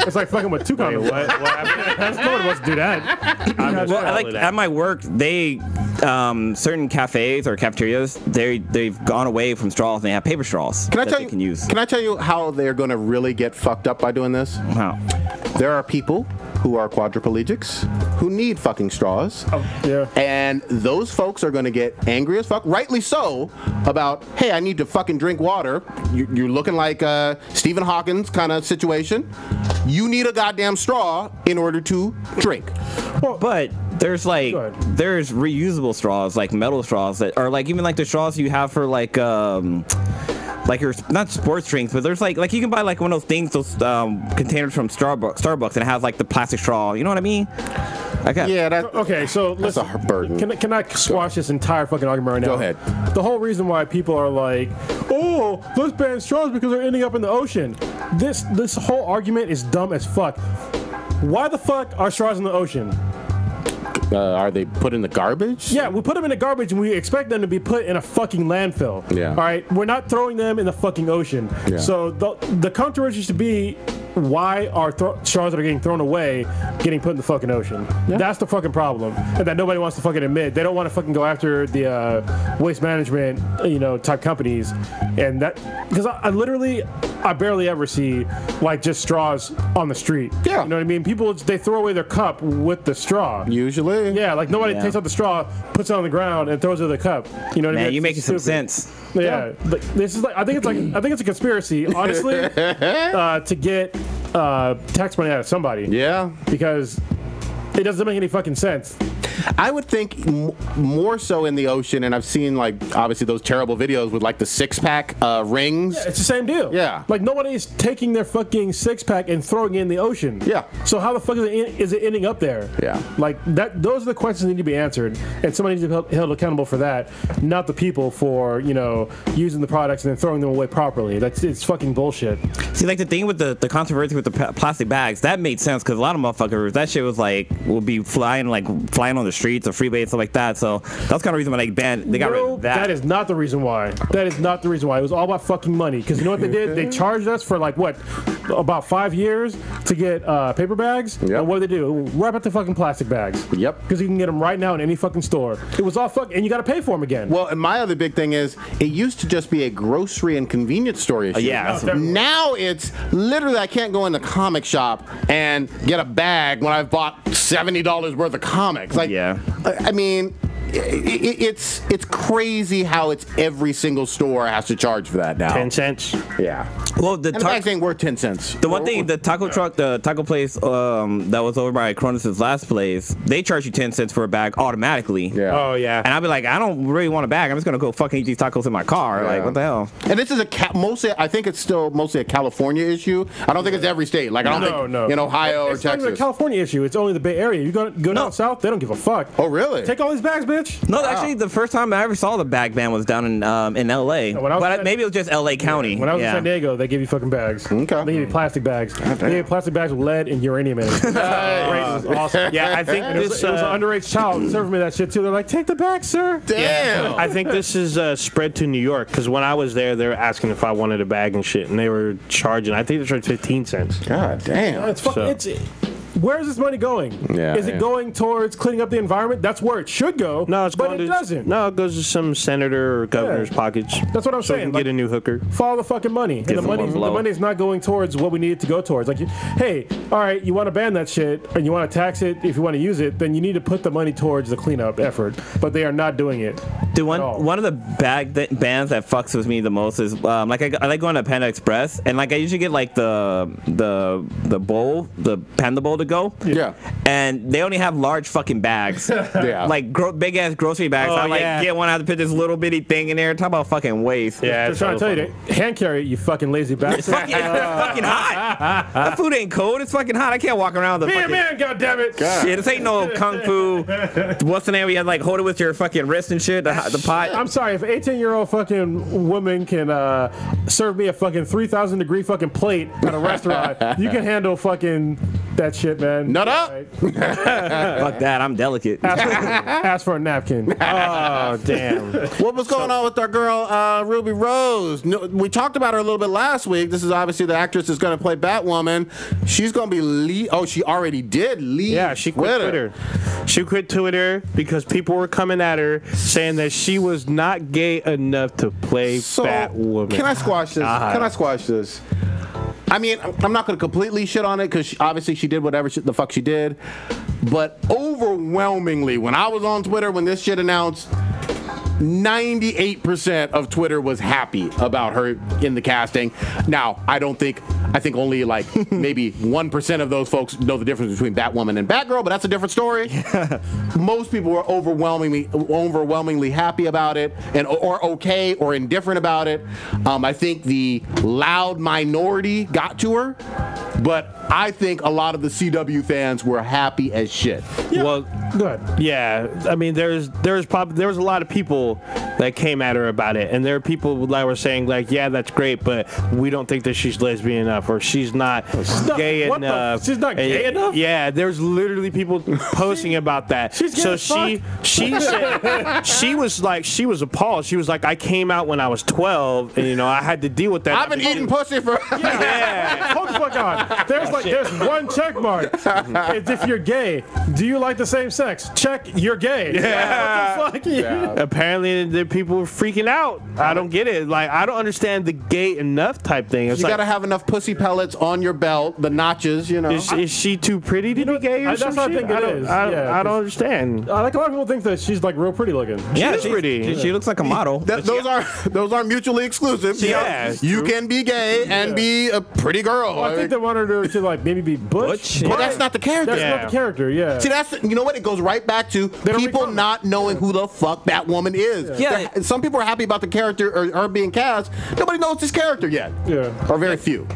Speaker 3: it's like fucking with two condoms. That's nobody wants to do that.
Speaker 4: At my work, they certain cafes or cafeterias, they've gone away from straws and they have paper straws. Can
Speaker 1: I tell you how they're going to really get fucked up by doing this?
Speaker 4: How?
Speaker 1: There are people who are quadriplegics who need fucking straws. And those folks are going to get angry as fuck, rightly so, about, hey, I need to fucking drink water. You're looking like Stephen Hawkins kind of situation. You need a goddamn straw in order to drink.
Speaker 4: Well, but there's reusable straws, like metal straws that are even the straws you have for your not sports drinks, but there's like you can buy one of those things, those containers from Starbucks, and it has the plastic straw. You know what I mean?
Speaker 3: Okay, so
Speaker 1: that's a burden.
Speaker 3: Can I squash this entire fucking argument right now?
Speaker 1: Go ahead.
Speaker 3: The whole reason why people are like, oh, let's ban straws because they're ending up in the ocean. This whole argument is dumb as fuck. Why the fuck are straws in the ocean?
Speaker 1: Are they put in the garbage?
Speaker 3: Yeah, we put them in the garbage and we expect them to be put in a fucking landfill.
Speaker 1: Yeah.
Speaker 3: All right, we're not throwing them in the fucking ocean. Yeah. So the controversy should be, why are straws that are getting thrown away getting put in the fucking ocean? Yeah. That's the fucking problem, and that nobody wants to fucking admit. They don't want to fucking go after the waste management, type companies, and that because I barely ever see just straws on the street.
Speaker 1: Yeah,
Speaker 3: you know what I mean. People they throw away their cup with the straw.
Speaker 1: Usually,
Speaker 3: yeah, nobody takes out the straw, puts it on the ground, and throws it in the cup. You know what I mean?
Speaker 4: You're making some sense.
Speaker 3: Yeah, this is I think it's a conspiracy, honestly, to get tax money out of somebody.
Speaker 1: Yeah.
Speaker 3: Because it doesn't make any fucking sense.
Speaker 1: I would think more so in the ocean, and I've seen like obviously those terrible videos with like the 6-pack rings.
Speaker 3: Yeah, it's the same deal.
Speaker 1: Yeah.
Speaker 3: Like nobody's taking their fucking 6-pack and throwing it in the ocean.
Speaker 1: Yeah.
Speaker 3: So how the fuck is it ending up there?
Speaker 1: Yeah.
Speaker 3: Like that. Those are the questions that need to be answered, and somebody needs to be held accountable for that, not the people for using the products and then throwing them away properly. It's fucking bullshit.
Speaker 4: See, like the thing with the controversy with the plastic bags, that made sense because a lot of motherfuckers, that shit was like will be flying on the streets or freeway and stuff like that. So that's kind of reason why they got rid of that.
Speaker 3: That is not the reason why. That is not the reason why. It was all about fucking money. Because you know what they did? They charged us for about 5 years to get paper bags.
Speaker 1: Yep.
Speaker 3: And what did they do? Wrap up the fucking plastic bags.
Speaker 1: Yep.
Speaker 3: Because you can get them right now in any fucking store. It was all and you got to pay for them again.
Speaker 1: Well, and my other big thing is it used to just be a grocery and convenience store issue.
Speaker 4: Yeah.
Speaker 1: Now it's literally I can't go in the comic shop and get a bag when I've bought $70 worth of comics. Like,
Speaker 4: yeah.
Speaker 1: I mean, it's crazy how it's every single store has to charge for that now.
Speaker 2: 10 cents.
Speaker 1: Yeah.
Speaker 4: Well,
Speaker 1: And the bags ain't worth 10 cents.
Speaker 4: The one thing, the taco truck, the taco place that was over by Cronus' last place, they charge you 10 cents for a bag automatically.
Speaker 1: Yeah.
Speaker 2: Oh, yeah.
Speaker 4: And I'd be like, I don't really want a bag. I'm just gonna go fucking eat these tacos in my car.
Speaker 1: Yeah.
Speaker 4: Like, what the hell?
Speaker 1: And this is I think it's still mostly a California issue. I don't think it's every state. Like, I don't think in Ohio or
Speaker 3: it's not even a
Speaker 1: Texas.
Speaker 3: California issue. It's only the Bay Area. You go down south, they don't give a fuck.
Speaker 1: Oh, really?
Speaker 3: Take all these bags, bitch.
Speaker 4: No, actually, the first time I ever saw the bag ban was down in L.A. But maybe it was just L.A. County.
Speaker 3: When I was in San Diego, they give you fucking bags.
Speaker 1: Okay.
Speaker 3: They give you plastic bags. They give you plastic bags with lead and uranium in it. It was awesome.
Speaker 2: Yeah, I think
Speaker 3: It was an underage child serving me that shit too. They're like, take the bag, sir.
Speaker 1: Damn.
Speaker 2: I think this is spread to New York because when I was there, they were asking if I wanted a bag and shit, and they were charging. I think they charged 15 cents.
Speaker 1: God damn.
Speaker 3: It's fucking. Where is this money going? Is it going towards cleaning up the environment? That's where it should go.
Speaker 2: No, it's
Speaker 3: but
Speaker 2: going
Speaker 3: it doesn't.
Speaker 2: No, it goes to some senator or governor's pockets.
Speaker 3: That's what I'm
Speaker 2: so
Speaker 3: saying.
Speaker 2: Can get a new hooker.
Speaker 3: Follow the fucking money. And the money's not going towards what we need it to go towards. Like, hey, all right, you want to ban that shit and you want to tax it if you want to use it, then you need to put the money towards the cleanup effort. But they are not doing it.
Speaker 4: Dude, one of the bands that fucks with me the most is I like going to Panda Express and like I usually get like the bowl, the Panda bowl to go.
Speaker 1: Yeah.
Speaker 4: And they only have large fucking bags.
Speaker 1: Yeah.
Speaker 4: Like big ass grocery bags. I get one, I have to put this little bitty thing in there. Talk about fucking waste.
Speaker 3: Yeah, they're trying to tell you to hand carry it, you fucking lazy bastard.
Speaker 4: It's fucking hot. That food ain't cold. It's fucking hot. I can't walk around with the fucking...
Speaker 3: man, goddammit.
Speaker 4: Shit, this ain't no kung fu. What's the name? You had like hold it with your fucking wrist and shit. The pot.
Speaker 3: I'm sorry, if an 18-year-old fucking woman can serve me a fucking 3,000 degree fucking plate at a restaurant, you can handle fucking that shit, man.
Speaker 1: Nut up.
Speaker 3: Right.
Speaker 4: Fuck that. I'm delicate.
Speaker 3: Ask for a napkin.
Speaker 2: Oh, damn.
Speaker 1: What was going on with our girl Ruby Rose? We talked about her a little bit last week. This is obviously the actress that's going to play Batwoman. She's going to be she already did leave.
Speaker 2: Yeah, she quit Twitter. She quit Twitter because people were coming at her saying that she was not gay enough to play Batwoman.
Speaker 1: Can I squash this? I mean, I'm not going to completely shit on it because obviously she did whatever the fuck she did. But overwhelmingly, when I was on Twitter, when this shit announced, 98% of Twitter was happy about her in the casting. Now, I think only like maybe 1% of those folks know the difference between Batwoman and Batgirl, but that's a different story. Most people were overwhelmingly happy about it or okay or indifferent about it. I think the loud minority got to her, but I think a lot of the CW fans were happy as shit.
Speaker 3: Yeah.
Speaker 2: Well,
Speaker 3: good.
Speaker 2: Yeah, I mean, there was a lot of people that came at her about it, and there are people that were saying like, yeah, that's great, but we don't think that she's lesbian enough or she's not gay enough.
Speaker 3: She's not gay enough?
Speaker 2: Yeah, there's literally people posting about that. So she said she was appalled. She was like, I came out when I was 12, and I had to deal with that.
Speaker 1: I've been eating pussy for
Speaker 3: Hold the fuck on. There's one check mark. It's if you're gay. Do you like the same sex? sex. Check, you're gay.
Speaker 2: Yeah.
Speaker 3: What the fuck?
Speaker 2: Yeah. Apparently, the people were freaking out. I don't get it. Like, I don't understand the gay enough type thing. It's
Speaker 1: you gotta have enough pussy pellets on your belt, the notches, you know.
Speaker 2: Is she too pretty to be gay or
Speaker 3: that's
Speaker 2: some
Speaker 3: what I
Speaker 2: shit?
Speaker 3: think it is.
Speaker 2: I don't understand.
Speaker 3: Like a lot of people think that she's like real pretty looking.
Speaker 4: Yeah,
Speaker 2: She's pretty.
Speaker 4: She looks like a model.
Speaker 1: Those are mutually exclusive.
Speaker 2: Yeah,
Speaker 1: you can be gay and be a pretty girl.
Speaker 3: Well, I think they wanted her to like maybe be butch.
Speaker 1: but that's not the character.
Speaker 3: That's not the character. Yeah.
Speaker 1: See, you know what? It goes right back to people not knowing who the fuck that woman is.
Speaker 4: Yeah.
Speaker 1: Some people are happy about the character or her being cast. Nobody knows this character yet.
Speaker 3: Yeah.
Speaker 1: Or very few.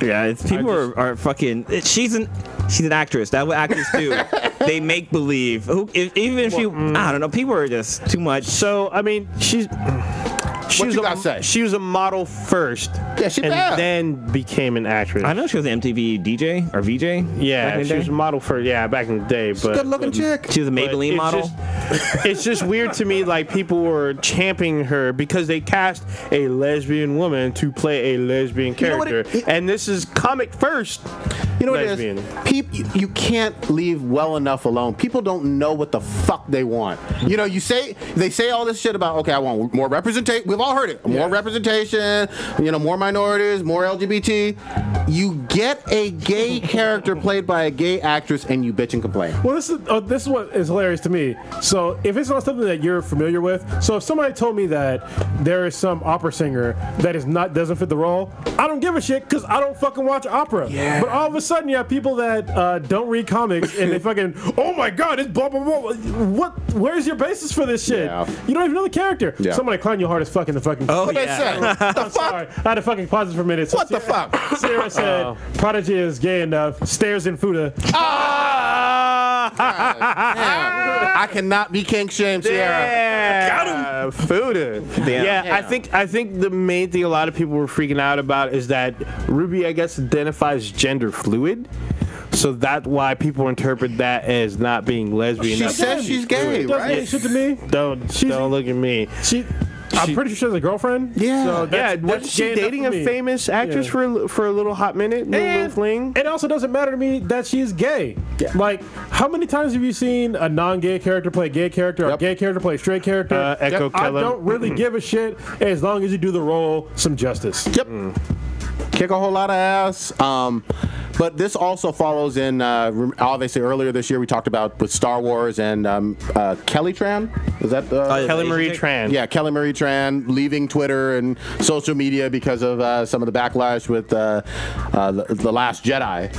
Speaker 4: Yeah, people are fucking. She's an actress. That's what actors do. They make believe. Even if I don't know. People are just too much.
Speaker 2: So I mean, she was a model first.
Speaker 1: Yeah, she
Speaker 2: and
Speaker 1: bad.
Speaker 2: then became an actress.
Speaker 4: I know she was an MTV DJ or VJ.
Speaker 2: Yeah, she was a model for back in the day. But
Speaker 1: good looking chick.
Speaker 4: She was a Maybelline model.
Speaker 2: It's just weird to me. Like people were championing her because they cast a lesbian woman to play a lesbian character, and this is comic first.
Speaker 1: You know what
Speaker 2: lesbian.
Speaker 1: it is? You can't leave well enough alone. People don't know what the fuck they want. You know, they say all this shit about, okay, I want more representation. We've all heard it. More representation, more minorities, more LGBT. You get a gay character played by a gay actress and you bitch and complain.
Speaker 3: Well, this is what is hilarious to me. So if it's not something that you're familiar with, so if somebody told me that there is some opera singer that doesn't fit the role, I don't give a shit because I don't fucking watch opera. Yeah. But all of a sudden you have people that don't read comics and they fucking, oh my god, it's blah blah blah. Where's your basis for this shit? Yeah. You don't even know the character. Yeah. Somebody clown you hard as fucking the fucking.
Speaker 1: Oh, what they say? What the fuck?
Speaker 3: Sorry, I had to fucking pause it for a minute. So
Speaker 1: what the fuck?
Speaker 3: Sarah said, Prodigy is gay enough. Stares in Fuda.
Speaker 1: I cannot be king shame, Sierra.
Speaker 2: Got him. Fuda. Yeah. I think the main thing a lot of people were freaking out about is that Ruby, I guess, identifies gender fluid. So that's why people interpret that as not being lesbian.
Speaker 1: She says she's gay, right?
Speaker 3: Shit to me.
Speaker 2: Don't look at me.
Speaker 3: I'm pretty sure she has a girlfriend.
Speaker 1: Yeah.
Speaker 3: So
Speaker 2: wasn't she dating a famous actress for a little hot minute? Little fling?
Speaker 3: It also doesn't matter to me that she's gay. Yeah. Like, how many times have you seen a non-gay character play a gay character or a gay character play a straight character?
Speaker 2: Echo Kellum.
Speaker 3: I don't really give a shit as long as you do the role some justice.
Speaker 1: Yep. Kick a whole lot of ass. But this also follows in, obviously, earlier this year we talked about with Star Wars and Kelly Tran. Is that
Speaker 2: Kelly Marie Tran?
Speaker 1: Yeah, Kelly Marie Tran leaving Twitter and social media because of some of the backlash with the Last Jedi.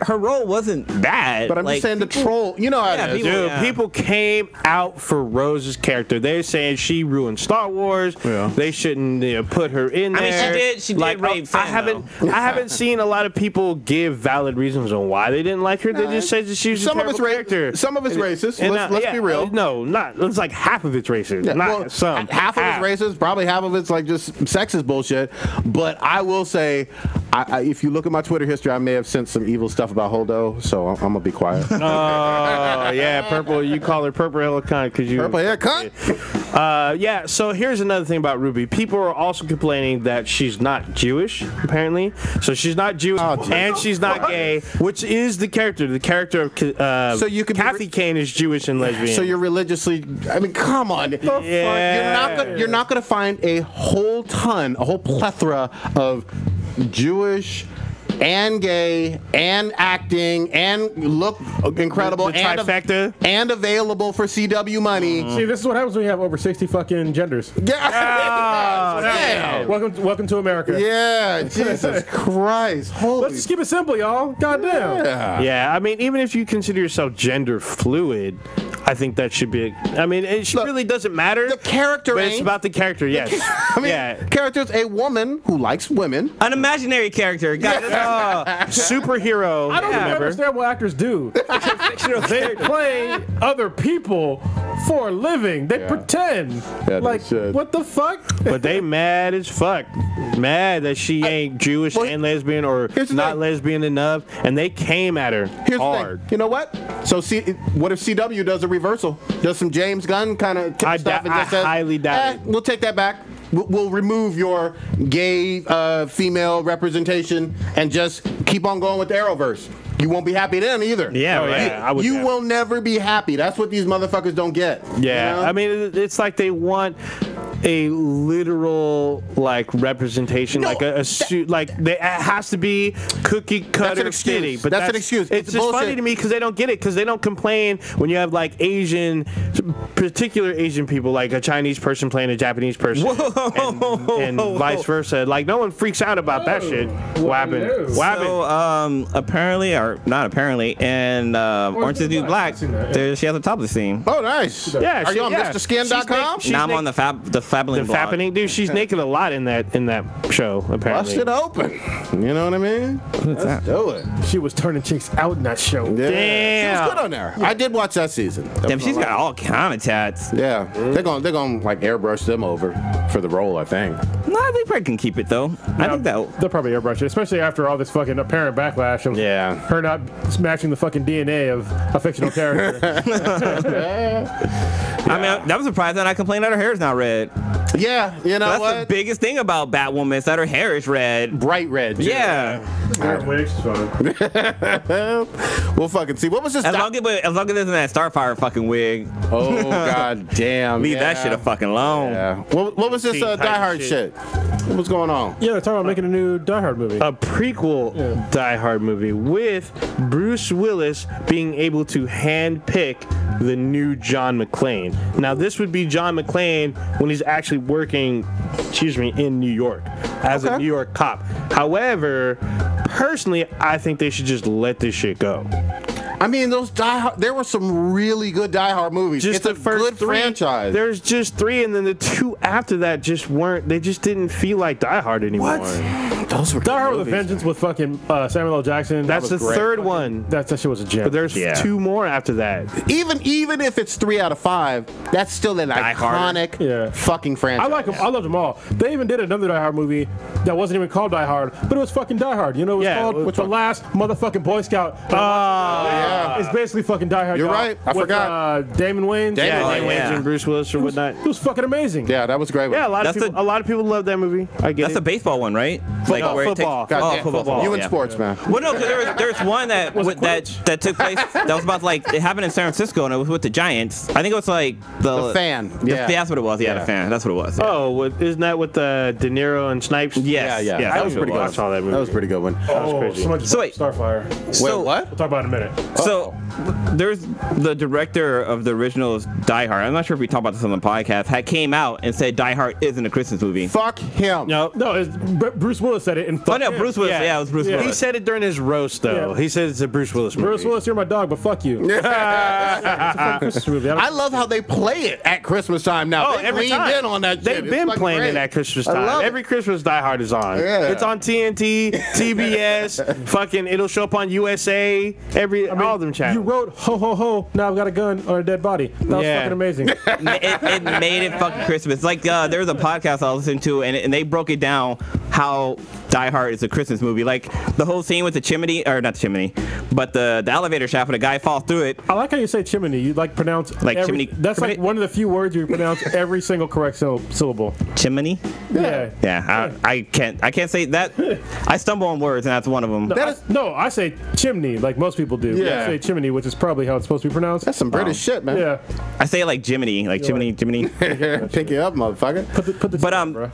Speaker 4: Her role wasn't bad.
Speaker 1: But I'm just saying the troll. You know how it is.
Speaker 2: People came out for Rose's character. They're saying she ruined Star Wars. Yeah. They shouldn't put her in there.
Speaker 4: I mean, she did rape Finn,
Speaker 2: I haven't seen a lot of people give valid reasons on why they didn't like her. They just said that she was a terrible character.
Speaker 1: Some of it's racist. Let's be real.
Speaker 2: No, not. It's like half of it's racist.
Speaker 1: Yeah,
Speaker 2: not some.
Speaker 1: Half of it's racist. Probably half of it's like just sexist bullshit. But I will say, if you look at my Twitter history, I may have sent some evil stuff about Holdo, so I'm gonna be quiet.
Speaker 2: Oh yeah, purple. You call her purple hair cunt because you
Speaker 1: purple hair cunt.
Speaker 2: Yeah. So here's another thing about Ruby. People are also complaining that she's not Jewish. Apparently, so she's not Jewish and she's not gay, which is the character. The character of
Speaker 1: so you could
Speaker 2: Kathy Kane is Jewish and lesbian.
Speaker 1: So you're religiously. I mean, come on.
Speaker 2: Yeah.
Speaker 1: You're not gonna find a whole plethora of Jewish and gay and acting and look incredible
Speaker 2: the trifecta.
Speaker 1: And available for CW money.
Speaker 3: See, this is what happens when you have over 60 fucking genders.
Speaker 1: Yeah.
Speaker 3: Welcome to America.
Speaker 1: Yeah, Jesus Christ. Holy.
Speaker 3: Let's just keep it simple, y'all. Goddamn.
Speaker 2: Yeah, I mean, even if you consider yourself gender fluid, I think that should be. It really doesn't matter.
Speaker 1: The character,
Speaker 2: but it's about the character. Yes.
Speaker 1: Character's a woman who likes women.
Speaker 4: An imaginary character.
Speaker 2: Superhero.
Speaker 3: I don't understand what actors do. They play other people for a living. They pretend.
Speaker 1: Yeah,
Speaker 3: what the fuck?
Speaker 2: But they mad as fuck. Mad that she ain't Jewish and lesbian or not lesbian enough, and they came at her hard.
Speaker 1: You know what? So what if CW does a reversal? Does some James Gunn kind of stuff and just says,
Speaker 2: highly doubt it.
Speaker 1: We'll take that back. We'll remove your gay female representation and just keep on going with the Arrowverse. you won't be happy then either.
Speaker 4: Yeah, right.
Speaker 2: yeah, I would
Speaker 1: You
Speaker 2: never.
Speaker 1: will never be happy. That's what these motherfuckers don't get.
Speaker 2: Yeah,
Speaker 1: You know?
Speaker 2: I mean, it's like they want a literal like representation,
Speaker 1: No,
Speaker 2: like a suit, like it has to be cookie cutter
Speaker 1: excuse.
Speaker 2: city. But
Speaker 1: That's an excuse.
Speaker 2: It's
Speaker 1: It's
Speaker 2: just
Speaker 1: bullshit.
Speaker 2: funny to me because they don't get it because they don't complain when you have like particular Asian people, like a Chinese person playing a Japanese person, and vice versa. Like no one freaks out about that shit. What happened? What happened?
Speaker 4: So apparently, or not apparently, and Orange is the New Black,
Speaker 3: I've seen that, yeah.
Speaker 4: she has a topless scene.
Speaker 1: Oh, nice.
Speaker 2: Yeah,
Speaker 1: Are you on
Speaker 2: yeah.
Speaker 1: MrSkin.com?
Speaker 2: She's
Speaker 4: Now I'm
Speaker 2: naked.
Speaker 4: on the Fabbling
Speaker 2: The
Speaker 4: blog.
Speaker 2: Fappening, dude. She's naked a lot in that show. Apparently.
Speaker 1: Bust it open. You know what I mean? Let's do it.
Speaker 3: She was turning chicks out in that show.
Speaker 1: Yeah. She
Speaker 2: Damn.
Speaker 1: was good on there. I did watch that season.
Speaker 4: Damn, she's got all kind of tats.
Speaker 1: Yeah. They're gonna like airbrush them over for the role, I think.
Speaker 4: No, they probably can keep it though. I think that.
Speaker 3: They'll probably airbrush it, especially after all this fucking apparent backlash of
Speaker 1: Yeah.
Speaker 3: her not matching the fucking DNA of a fictional character.
Speaker 4: I mean, that was surprising that I complained that her hair is not red.
Speaker 1: Yeah, you know
Speaker 4: That's
Speaker 1: what?
Speaker 4: the biggest thing about Batwoman is that her hair is red.
Speaker 1: Bright red. too.
Speaker 4: Yeah.
Speaker 3: Her wig's fun.
Speaker 1: We'll fucking see. What was this?
Speaker 4: As long as it isn't that Starfire fucking wig,
Speaker 1: Oh god damn.
Speaker 4: leave that
Speaker 1: yeah.
Speaker 4: shit fucking alone.
Speaker 1: Yeah. What was this
Speaker 2: Teen
Speaker 1: Die
Speaker 2: Titan
Speaker 1: Hard shit? What was going on?
Speaker 3: Yeah, they're talking about making a new Die Hard movie.
Speaker 2: A prequel Die Hard movie with Bruce Willis being able to handpick the new John McClane. Now, this would be John McClane when he's actually working, in New York as a New York cop. However, personally, I think they should just let this shit go.
Speaker 1: I mean, those Die Hard. There were some really good Die Hard movies.
Speaker 2: Just
Speaker 1: It's
Speaker 2: the
Speaker 1: a
Speaker 2: first
Speaker 1: good
Speaker 2: three,
Speaker 1: franchise.
Speaker 2: There's just three, and then the two after that just weren't. They just didn't feel like Die Hard anymore.
Speaker 1: Those were
Speaker 3: Die Hard
Speaker 1: good
Speaker 3: with a
Speaker 1: movies.
Speaker 3: Vengeance with fucking Samuel L. Jackson.
Speaker 2: That's the
Speaker 1: was great.
Speaker 2: third one.
Speaker 3: That shit was a gem.
Speaker 2: But there's
Speaker 4: Yeah.
Speaker 2: two more after that.
Speaker 1: Even if it's 3 out of 5, that's still an
Speaker 4: Harder.
Speaker 1: iconic fucking franchise.
Speaker 3: I like them. I loved them all. They even did another Die Hard movie that wasn't even called Die Hard, but it was fucking Die Hard. You know what it was
Speaker 2: Yeah,
Speaker 3: called?
Speaker 2: which
Speaker 3: The
Speaker 2: one?
Speaker 3: Last Motherfucking Boy Scout.
Speaker 1: yeah.
Speaker 3: It's basically fucking Die Hard.
Speaker 1: You're
Speaker 3: y'all,
Speaker 1: right. I
Speaker 3: with,
Speaker 1: forgot.
Speaker 3: Damon Wayans.
Speaker 1: Damon
Speaker 2: Yeah,
Speaker 1: Oh,
Speaker 2: Dwayne
Speaker 4: yeah.
Speaker 2: Wayans and Bruce Willis or whatnot.
Speaker 3: It was fucking amazing.
Speaker 1: Yeah, that was a great one.
Speaker 2: Yeah, a
Speaker 4: That's
Speaker 2: lot of people love that movie. I get
Speaker 4: That's
Speaker 2: it.
Speaker 4: the baseball one, right?
Speaker 2: No,
Speaker 4: where it takes-
Speaker 2: football.
Speaker 1: God
Speaker 4: Oh,
Speaker 1: damn.
Speaker 4: football.
Speaker 1: You in
Speaker 4: yeah.
Speaker 1: sports, man.
Speaker 4: Well, no, because there's one that that took place that was about like it happened in San Francisco and it was with the Giants. I think it was like
Speaker 1: The Fan. Yeah.
Speaker 4: that's what it was. Yeah,
Speaker 1: Yeah.
Speaker 4: the fan. That's what it was. Yeah.
Speaker 2: Oh, isn't that with De Niro and Snipes?
Speaker 4: Yes.
Speaker 1: Yeah,
Speaker 4: Yeah,
Speaker 1: that was pretty good.
Speaker 2: I saw that movie.
Speaker 1: That was a pretty good one.
Speaker 3: Oh,
Speaker 2: crazy.
Speaker 3: so much
Speaker 4: So wait.
Speaker 3: Starfire.
Speaker 4: So,
Speaker 1: Wait, what?
Speaker 3: We'll talk about it in a minute.
Speaker 4: So there's the director of the original Die Hard. I'm not sure if we talked about this on the podcast. Had came out and said Die Hard isn't a Christmas movie.
Speaker 1: Fuck him.
Speaker 2: No,
Speaker 3: No, Bruce Willis said it. And
Speaker 4: Oh no, Bruce Willis. Yeah, it was Bruce
Speaker 3: Yeah.
Speaker 2: he
Speaker 4: Willis.
Speaker 2: said it during his roast, though.
Speaker 3: Yeah.
Speaker 2: He said it's a Bruce Willis movie.
Speaker 3: Bruce Willis, you're my dog, but fuck you. It's a fucking Christmas movie.
Speaker 1: I love how they play it at Christmas time now.
Speaker 2: Oh,
Speaker 1: They
Speaker 2: every
Speaker 1: leaned
Speaker 2: time.
Speaker 1: in on that shit.
Speaker 2: They've
Speaker 1: It's
Speaker 2: been
Speaker 1: fucking
Speaker 2: playing
Speaker 1: great.
Speaker 2: it at Christmas
Speaker 1: I love
Speaker 2: time.
Speaker 1: it.
Speaker 2: Every Christmas Die Hard is on.
Speaker 1: Yeah.
Speaker 2: It's on TNT, TBS, fucking, it'll show up on USA, all of them
Speaker 3: You
Speaker 2: channels.
Speaker 3: wrote ho ho ho. Now I've got a gun on a dead body. That was
Speaker 2: Yeah.
Speaker 3: fucking amazing.
Speaker 4: it made it fucking Christmas. Like there was a podcast I listened to, and they broke it down how Die Hard is a Christmas movie. Like the whole scene with the chimney, or not the chimney, but the elevator shaft when the guy falls through it.
Speaker 3: I like how you say chimney. You like pronounce
Speaker 4: Like
Speaker 3: every,
Speaker 4: chimney-
Speaker 3: That's like
Speaker 4: chimney?
Speaker 3: one of the few words you pronounce every single correct syllable.
Speaker 4: Chimney?
Speaker 3: Yeah.
Speaker 4: Yeah, I can't say that. I stumble on words, and that's one of them.
Speaker 3: No, I say chimney like most people do.
Speaker 1: Yeah.
Speaker 3: I say chimney, which is probably how it's supposed to be pronounced.
Speaker 1: That's some British shit, man.
Speaker 3: Yeah.
Speaker 4: I say it like Jiminy, like Jiminy.
Speaker 1: Pick you up, motherfucker.
Speaker 3: Put the
Speaker 4: But
Speaker 3: bro.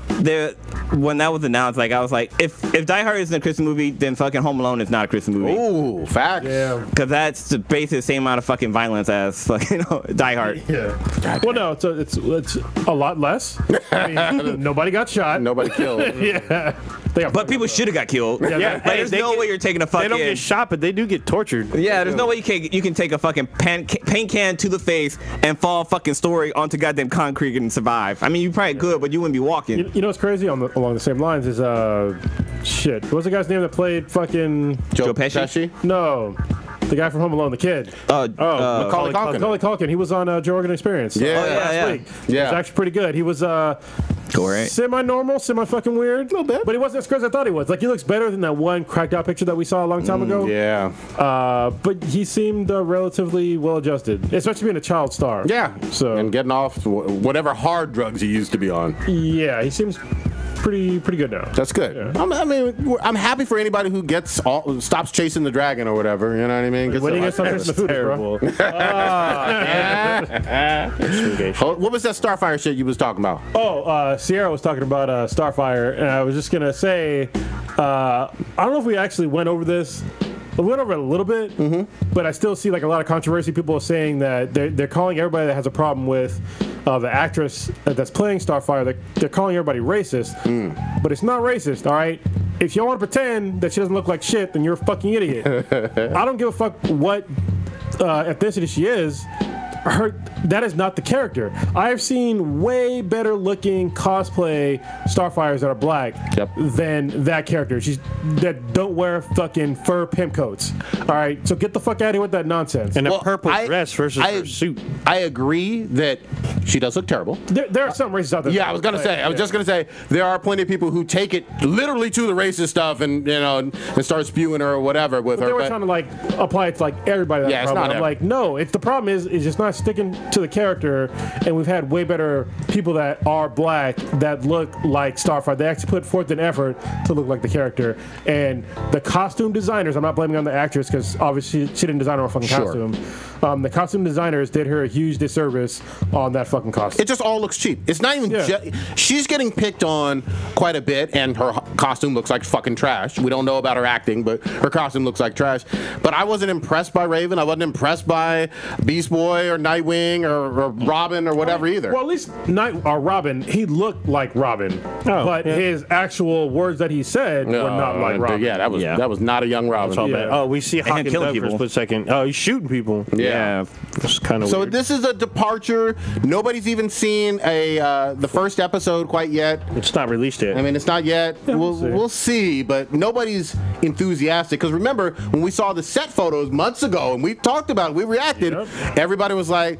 Speaker 4: when that was announced, like I was like, if Die Hard isn't a Christmas movie, then fucking Home Alone is not a Christmas movie.
Speaker 1: Ooh, facts.
Speaker 3: Yeah.
Speaker 4: Because that's basically the same amount of fucking violence as fucking Die Hard.
Speaker 3: Yeah. Well, no, it's a lot less. I mean, nobody got shot.
Speaker 1: Nobody killed.
Speaker 3: Yeah. They got
Speaker 4: But people should have got killed.
Speaker 2: Yeah,
Speaker 4: Like, there's
Speaker 2: they
Speaker 4: no
Speaker 2: get-
Speaker 4: way you're taking a
Speaker 2: They
Speaker 4: fucking.
Speaker 2: don't get shot, but they do get tortured.
Speaker 4: Yeah, there's no way you can take a fucking paint can to the face and fall fucking story onto goddamn concrete and survive. I mean, you probably could, but you wouldn't be walking.
Speaker 3: You know what's crazy along the same lines is shit. What's the guy's name that played fucking
Speaker 4: Joe Pesci?
Speaker 3: No. The guy from Home Alone, the kid.
Speaker 1: Macaulay Culkin.
Speaker 3: Macaulay Culkin. He was on Joe Rogan Experience.
Speaker 1: Yeah.
Speaker 4: Oh, yeah,
Speaker 3: last
Speaker 4: yeah.
Speaker 3: week.
Speaker 1: Yeah.
Speaker 3: It was actually pretty good. He was
Speaker 4: Go right.
Speaker 3: semi-normal, semi-fucking weird. A
Speaker 1: little bit.
Speaker 3: But he wasn't as good as I thought he was. Like, he looks better than that one cracked out picture that we saw a long time ago.
Speaker 1: Yeah.
Speaker 3: But he seemed relatively well-adjusted, especially being a child star.
Speaker 1: Yeah.
Speaker 3: So,
Speaker 1: And getting off whatever hard drugs he used to be on.
Speaker 3: yeah, he seems pretty good now.
Speaker 1: That's good.
Speaker 3: Yeah.
Speaker 1: I'm happy for anybody who stops chasing the dragon or whatever. You know what I mean?
Speaker 3: When do you get stop chasing the food, bro?
Speaker 1: What was that Starfire shit you was talking about?
Speaker 3: Sierra was talking about Starfire, and I was just gonna say, I don't know if we actually went over this. We went over it a little bit, but I still see like a lot of controversy. People are saying that they're calling everybody that has a problem with the actress that's playing Starfire. They're calling everybody racist, but it's not racist. All right. If you want to pretend that she doesn't look like shit, then you're a fucking idiot. I don't give a fuck what ethnicity she is. That is not the character. I have seen way better looking cosplay Starfires that are black than that character. That don't wear fucking fur pimp coats. All right, so get the fuck out of here with that nonsense.
Speaker 2: And a purple dress versus her suit.
Speaker 1: I agree that she does look terrible.
Speaker 3: There are some racists out there.
Speaker 1: Yeah, I was just gonna say there are plenty of people who take it literally to the racist stuff and and start spewing her or whatever with her.
Speaker 3: They were trying to like apply it to like everybody.
Speaker 1: Yeah, it's not.
Speaker 3: I'm like, no. It's the problem is just not sticking to the character, and we've had way better people that are black that look like Starfire. They actually put forth an effort to look like the character, and the costume designers. I'm not blaming on the actress because obviously she didn't design her fucking costume. The costume designers did her a huge disservice on that fucking costume.
Speaker 1: It just all looks cheap. It's not even. She's getting picked on quite a bit, and her costume looks like fucking trash. We don't know about her acting, but her costume looks like trash. But I wasn't impressed by Raven. I wasn't impressed by Beast Boy or Nightwing or Robin or whatever either.
Speaker 3: Well, at least Robin, he looked like Robin, but his actual words that he said were not like Robin.
Speaker 1: Yeah, that was not a young Robin.
Speaker 2: Oh, we see Hawk and Doug for a split second. Oh, he's shooting people.
Speaker 4: Yeah,
Speaker 2: it's kind of
Speaker 1: so
Speaker 2: weird.
Speaker 1: This is a departure. Nobody's even seen the first episode quite yet.
Speaker 2: It's not released yet.
Speaker 1: I mean, it's not yet.
Speaker 3: Yeah,
Speaker 1: we'll see, but nobody's enthusiastic because remember when we saw the set photos months ago and we talked about it, we reacted. Everybody was like,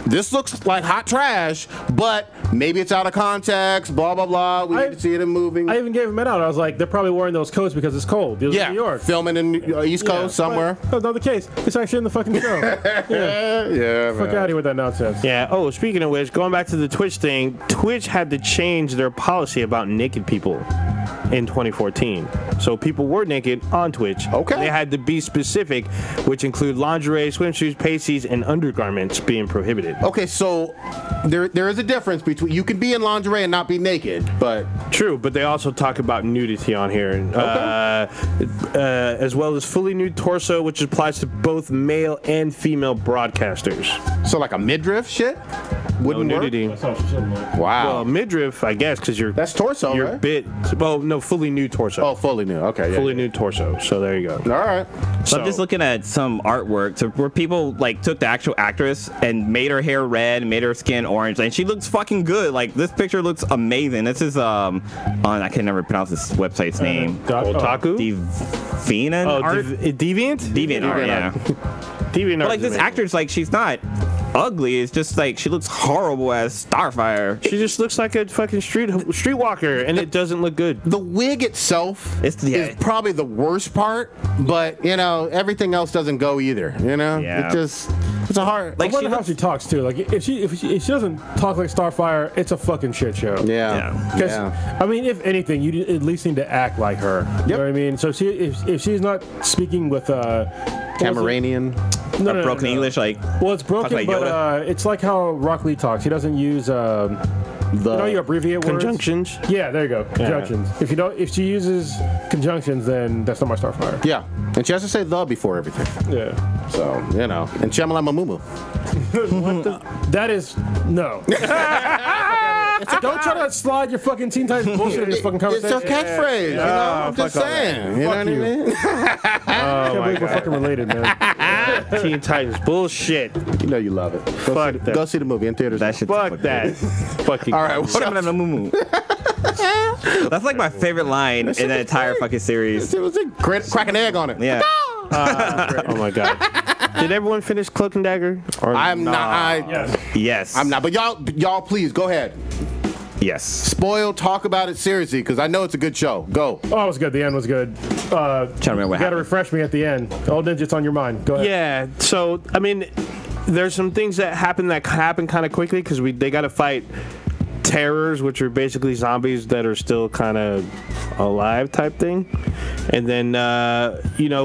Speaker 1: "This looks like hot trash," but maybe it's out of context. Blah blah blah. We need to see it in moving.
Speaker 3: I even gave him it out. I was like, they're probably wearing those coats because it's cold. It was in New York,
Speaker 1: filming in East Coast somewhere.
Speaker 3: That's not the case. It's actually in the fucking show. Fuck out of here with that nonsense.
Speaker 2: Yeah. Oh, speaking of which, going back to the Twitch thing, Twitch had to change their policy about naked people in 2014. So people were naked on Twitch.
Speaker 1: Okay.
Speaker 2: They had to be specific, which include lingerie, swimsuits, pasties, and undergarments being prohibited.
Speaker 1: Okay, so there is a difference between you can be in lingerie and not be naked, but
Speaker 2: true. But they also talk about nudity on here, as well as fully nude torso, which applies to both male and female broadcasters.
Speaker 1: So like a midriff shit wouldn't
Speaker 2: no nudity.
Speaker 3: That's how she should look.
Speaker 1: Wow.
Speaker 2: Well, midriff, I guess, because
Speaker 1: that's torso.
Speaker 2: You're
Speaker 1: right?
Speaker 2: bit. Well, no, fully nude torso.
Speaker 1: Oh, fully nude. Okay, yeah,
Speaker 2: fully nude torso. So there you go.
Speaker 1: All right.
Speaker 4: So I'm just looking at some artwork where people like took the actual actress and made her hair red, made her skin orange, and she looks fucking good. Like this picture looks amazing. This is I can never pronounce this website's name.
Speaker 2: Otaku?
Speaker 4: Deviant art?
Speaker 2: Deviant?
Speaker 4: Deviant art, yeah.
Speaker 2: Deviant art.
Speaker 4: But like this actress, like she's not ugly. It's just like she looks horrible as Starfire.
Speaker 2: She just looks like a fucking streetwalker, and it doesn't look good.
Speaker 1: The wig itself is probably the worst part, but everything else doesn't go either. It's a hard.
Speaker 3: Like I wonder how she talks too. Like if she doesn't talk like Starfire, it's a fucking shit show. Because I mean, if anything, you at least need to act like her. You know what I mean? So if she's not speaking with
Speaker 1: Cameranian.
Speaker 4: Broken English, like
Speaker 3: it's broken,
Speaker 4: like
Speaker 3: but it's like how Rock Lee talks. He doesn't use you abbreviate
Speaker 2: conjunctions.
Speaker 3: Words. Yeah, there you go. Conjunctions. Yeah. If she uses conjunctions, then that's not my Starfire.
Speaker 1: Yeah, and she has to say the before everything.
Speaker 3: Yeah.
Speaker 1: So and Shamalama Mumu.
Speaker 3: That is no. Don't try to slide your fucking Teen Titans bullshit in this fucking conversation.
Speaker 1: It's a catchphrase. I'm just saying. You know what I mean?
Speaker 3: I can't believe we're fucking related, man.
Speaker 2: Teen Titans bullshit.
Speaker 1: You know you love it. Go see the movie in theaters.
Speaker 4: That shit.
Speaker 2: Fuck that. Fucking.
Speaker 1: All right.
Speaker 4: That's like my favorite line in the entire fucking series.
Speaker 1: It was crack an egg on it.
Speaker 4: Yeah.
Speaker 2: Oh my god. Did everyone finish Cloak and Dagger?
Speaker 1: I'm not.
Speaker 4: Yes.
Speaker 1: I'm not. But y'all, please go ahead.
Speaker 4: Yes.
Speaker 1: Spoil. Talk about it seriously because I know it's a good show. Go.
Speaker 3: Oh, it was good. The end was good.
Speaker 4: Trying to remember what
Speaker 3: you got to refresh me at the end. Old Ninja's on your mind. Go ahead.
Speaker 2: Yeah. So I mean, there's some things that happen kind of quickly because they got to fight terrors, which are basically zombies that are still kind of alive type thing. And then,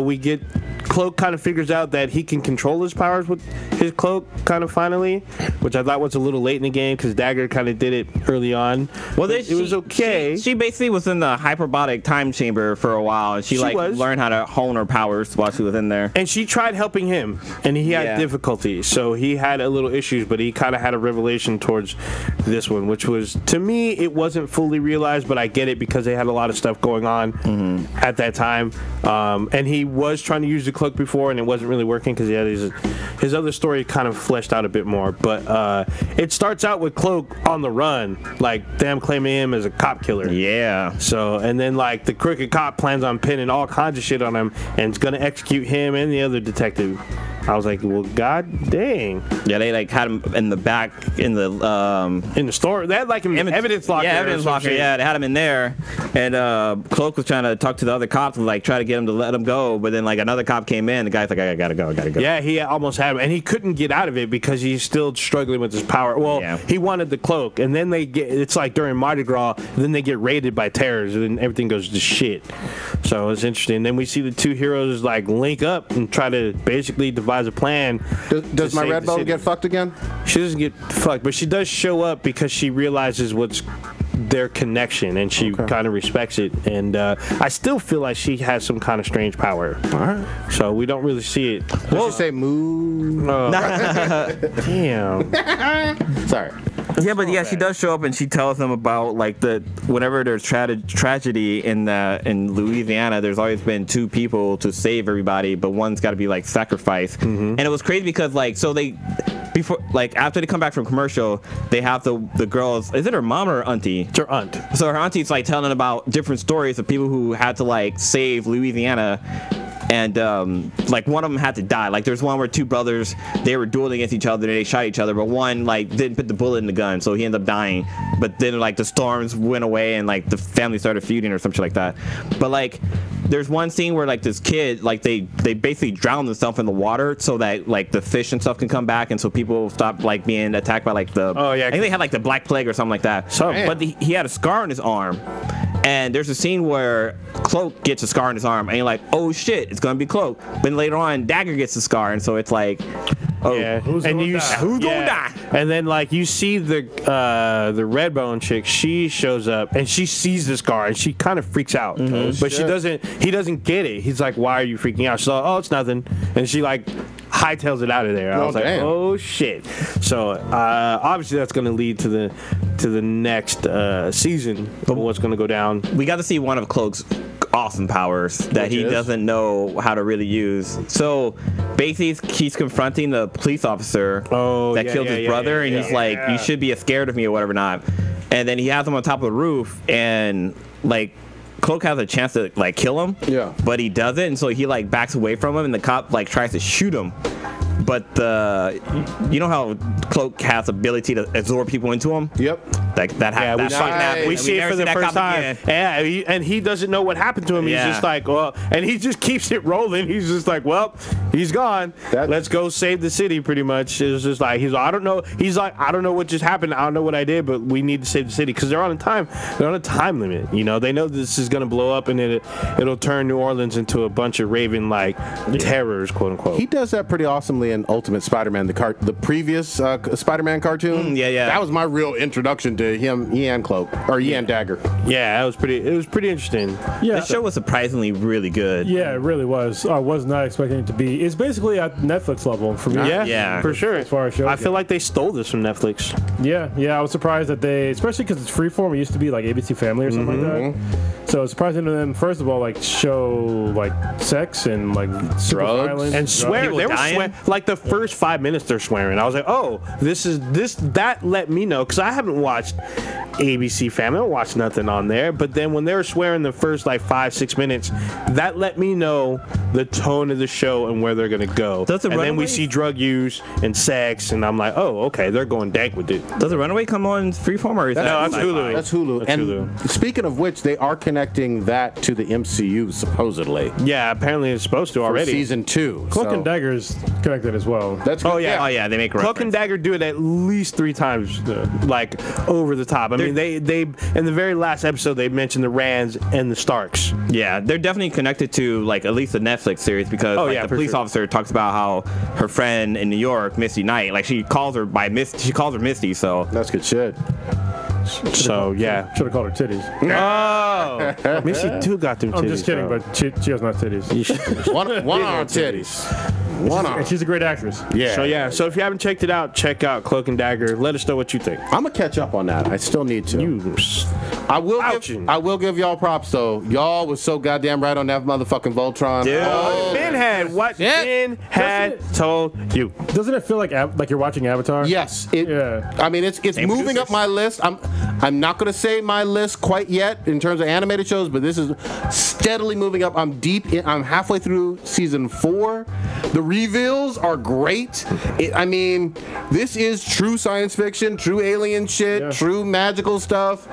Speaker 2: we get Cloak kind of figures out that he can control his powers with his cloak kind of finally, which I thought was a little late in the game because Dagger kind of did it early on. Well, it was okay.
Speaker 4: She basically was in the hyperbolic time chamber for a while, and she learned how to hone her powers while she was in there.
Speaker 2: And she tried helping him, and he had difficulty, so he had a little issues, but he kind of had a revelation towards this one, which was, to me, it wasn't fully realized, but I get it because they had a lot of stuff going on at that time. And he was trying to use the cloak before, and it wasn't really working because he had his other story kind of fleshed out a bit more. But it starts out with Cloak on the run, like them claiming him as a cop killer.
Speaker 4: Yeah.
Speaker 2: So, and then like the crooked cop plans on pinning all kinds of shit on him and is gonna execute him and the other detective. I was like, well, god dang.
Speaker 4: Yeah, they like had him in the back in the
Speaker 2: store. They had like him evidence locker.
Speaker 4: Yeah, evidence locker. Yeah, they had him in there, and Cloak was trying to talk to the other cops and like try to get him to let him go, but then like another cop came in. The guy's like, I gotta go.
Speaker 2: Yeah, he almost had him, and he couldn't get out of it because he's still struggling with his power. Well, he wanted the cloak, and then it's like during Mardi Gras, then they get raided by terrorists, and then everything goes to shit. So it's interesting. Then we see the two heroes like link up and try to basically devise a plan.
Speaker 1: Does my red bone get fucked again?
Speaker 2: She doesn't get fucked, but she does show up because she realizes what's their connection, and she kind of respects it. And I still feel like she has some kind of strange power.
Speaker 1: All right.
Speaker 2: So we don't really see it.
Speaker 1: Well, say moo.
Speaker 2: Damn.
Speaker 1: Sorry.
Speaker 4: Yeah, but she does show up and she tells them about like whenever there's tragedy in Louisiana, there's always been two people to save everybody, but one's got to be like sacrificed. And it was crazy because after they come back from commercial, they have the girls. Is it her mom or her auntie?
Speaker 2: It's her aunt.
Speaker 4: So her auntie's like telling about different stories of people who had to like save Louisiana. And like one of them had to die. Like there's one where two brothers, they were dueling against each other and they shot each other, but one like didn't put the bullet in the gun, so he ended up dying. But then like the storms went away and like the family started feuding or something like that. But like there's one scene where like this kid, like they basically drown themselves in the water so that like the fish and stuff can come back, and so people stop like being attacked by like the I think they had like the Black Plague or something like that. But he had a scar on his arm. And there's a scene where Cloak gets a scar on his arm, and you're like, oh shit, it's gonna be Cloak. But later on, Dagger gets the scar, and so it's like, who's gonna die?
Speaker 2: And then like you see the Redbone chick, she shows up and she sees the scar and she kind of freaks out, but he doesn't get it. He's like, why are you freaking out? She's like, oh, it's nothing, and she like hightails it out of there. I was like, oh shit. So obviously that's going to lead to the next season of what's going to go down.
Speaker 4: We got to see one of Cloak's awesome powers that he doesn't know how to really use. So basically he's confronting the police officer that killed his brother, and he's like, you should be scared of me or whatever not. And then he has him on top of the roof, and like Cloak has a chance to like kill him, but he doesn't, and so he like backs away from him, and the cop like tries to shoot him. But you know how Cloak has the ability to absorb people into him?
Speaker 1: Yep.
Speaker 4: Like that happens.
Speaker 2: We see it for the first time. Yeah, and he doesn't know what happened to him. He's just like, well, and he just keeps it rolling. He's just like, well, he's gone. Let's go save the city. Pretty much. It's just like I don't know. He's like, I don't know what just happened. I don't know what I did, but we need to save the city because they're on a time limit. You know, they know this is gonna blow up, and it'll turn New Orleans into a bunch of Raven like terrors, quote unquote.
Speaker 1: He does that pretty awesomely in Ultimate Spider-Man, the previous Spider-Man cartoon. That was my real introduction to him and Cloak, or and Dagger.
Speaker 2: Yeah, it was pretty interesting.
Speaker 4: Yeah, the show was surprisingly really good.
Speaker 3: Yeah, it really was. I was not expecting it to be. It's basically at Netflix level for me.
Speaker 2: Yeah, for sure.
Speaker 3: As far as shows,
Speaker 2: I feel like they stole this from Netflix.
Speaker 3: Yeah, I was surprised that they, especially because it's freeform. It used to be like ABC Family or something like that. So it's surprising to them, first of all, like show like sex and like super violence
Speaker 2: and swear. They were swearing like the first 5 minutes. They're swearing. I was like, oh, that let me know, because I haven't watched ABC Family. I don't watch nothing on there. But then when they were swearing the first like 5-6 minutes, that let me know the tone of the show and where they're gonna go. And then we see drug use and sex, and I'm like, oh, okay, they're going dank with it.
Speaker 4: Does the Runaway come on Freeform, or is
Speaker 2: that's Hulu?
Speaker 1: That's Hulu. And speaking of which, they are connecting that to the MCU supposedly.
Speaker 2: Yeah, apparently it's supposed to already.
Speaker 1: For season 2.
Speaker 3: Cloak and Dagger is connected it as well.
Speaker 1: That's good.
Speaker 4: Oh yeah, they make a
Speaker 2: Cloak and
Speaker 4: reference.
Speaker 2: Dagger do it at least 3 times, like over the top. I mean, they in the very last episode they mentioned the Rands and the Starks.
Speaker 4: Yeah, they're definitely connected to like at least the Netflix series because the
Speaker 2: for
Speaker 4: police
Speaker 2: sure.
Speaker 4: officer talks about how her friend in New York, Misty Knight, like she calls her Misty. So
Speaker 1: That's good shit.
Speaker 2: So yeah.
Speaker 3: Should have called her titties.
Speaker 2: Oh, Missy too got them titties.
Speaker 3: I'm just kidding,
Speaker 2: bro.
Speaker 3: but she has not titties.
Speaker 1: One arm titties. One arm.
Speaker 3: And she's a great actress.
Speaker 1: Yeah.
Speaker 2: So if you haven't checked it out, check out Cloak and Dagger. Let us know what you think.
Speaker 1: I'm gonna catch up on that. I still need to. I will give y'all props though. Y'all was so goddamn right on that motherfucking Voltron.
Speaker 4: Dude.
Speaker 2: Ben had what Ben had told you.
Speaker 3: Doesn't it feel like you're watching Avatar?
Speaker 1: Yes.
Speaker 3: Yeah.
Speaker 1: I mean, it's
Speaker 4: Same
Speaker 1: moving
Speaker 4: producers.
Speaker 1: up my list. I'm not gonna say my list quite yet in terms of animated shows, but this is steadily moving up. I'm halfway through season 4. The reveals are great. I mean, this is true science fiction, true alien shit, true magical stuff.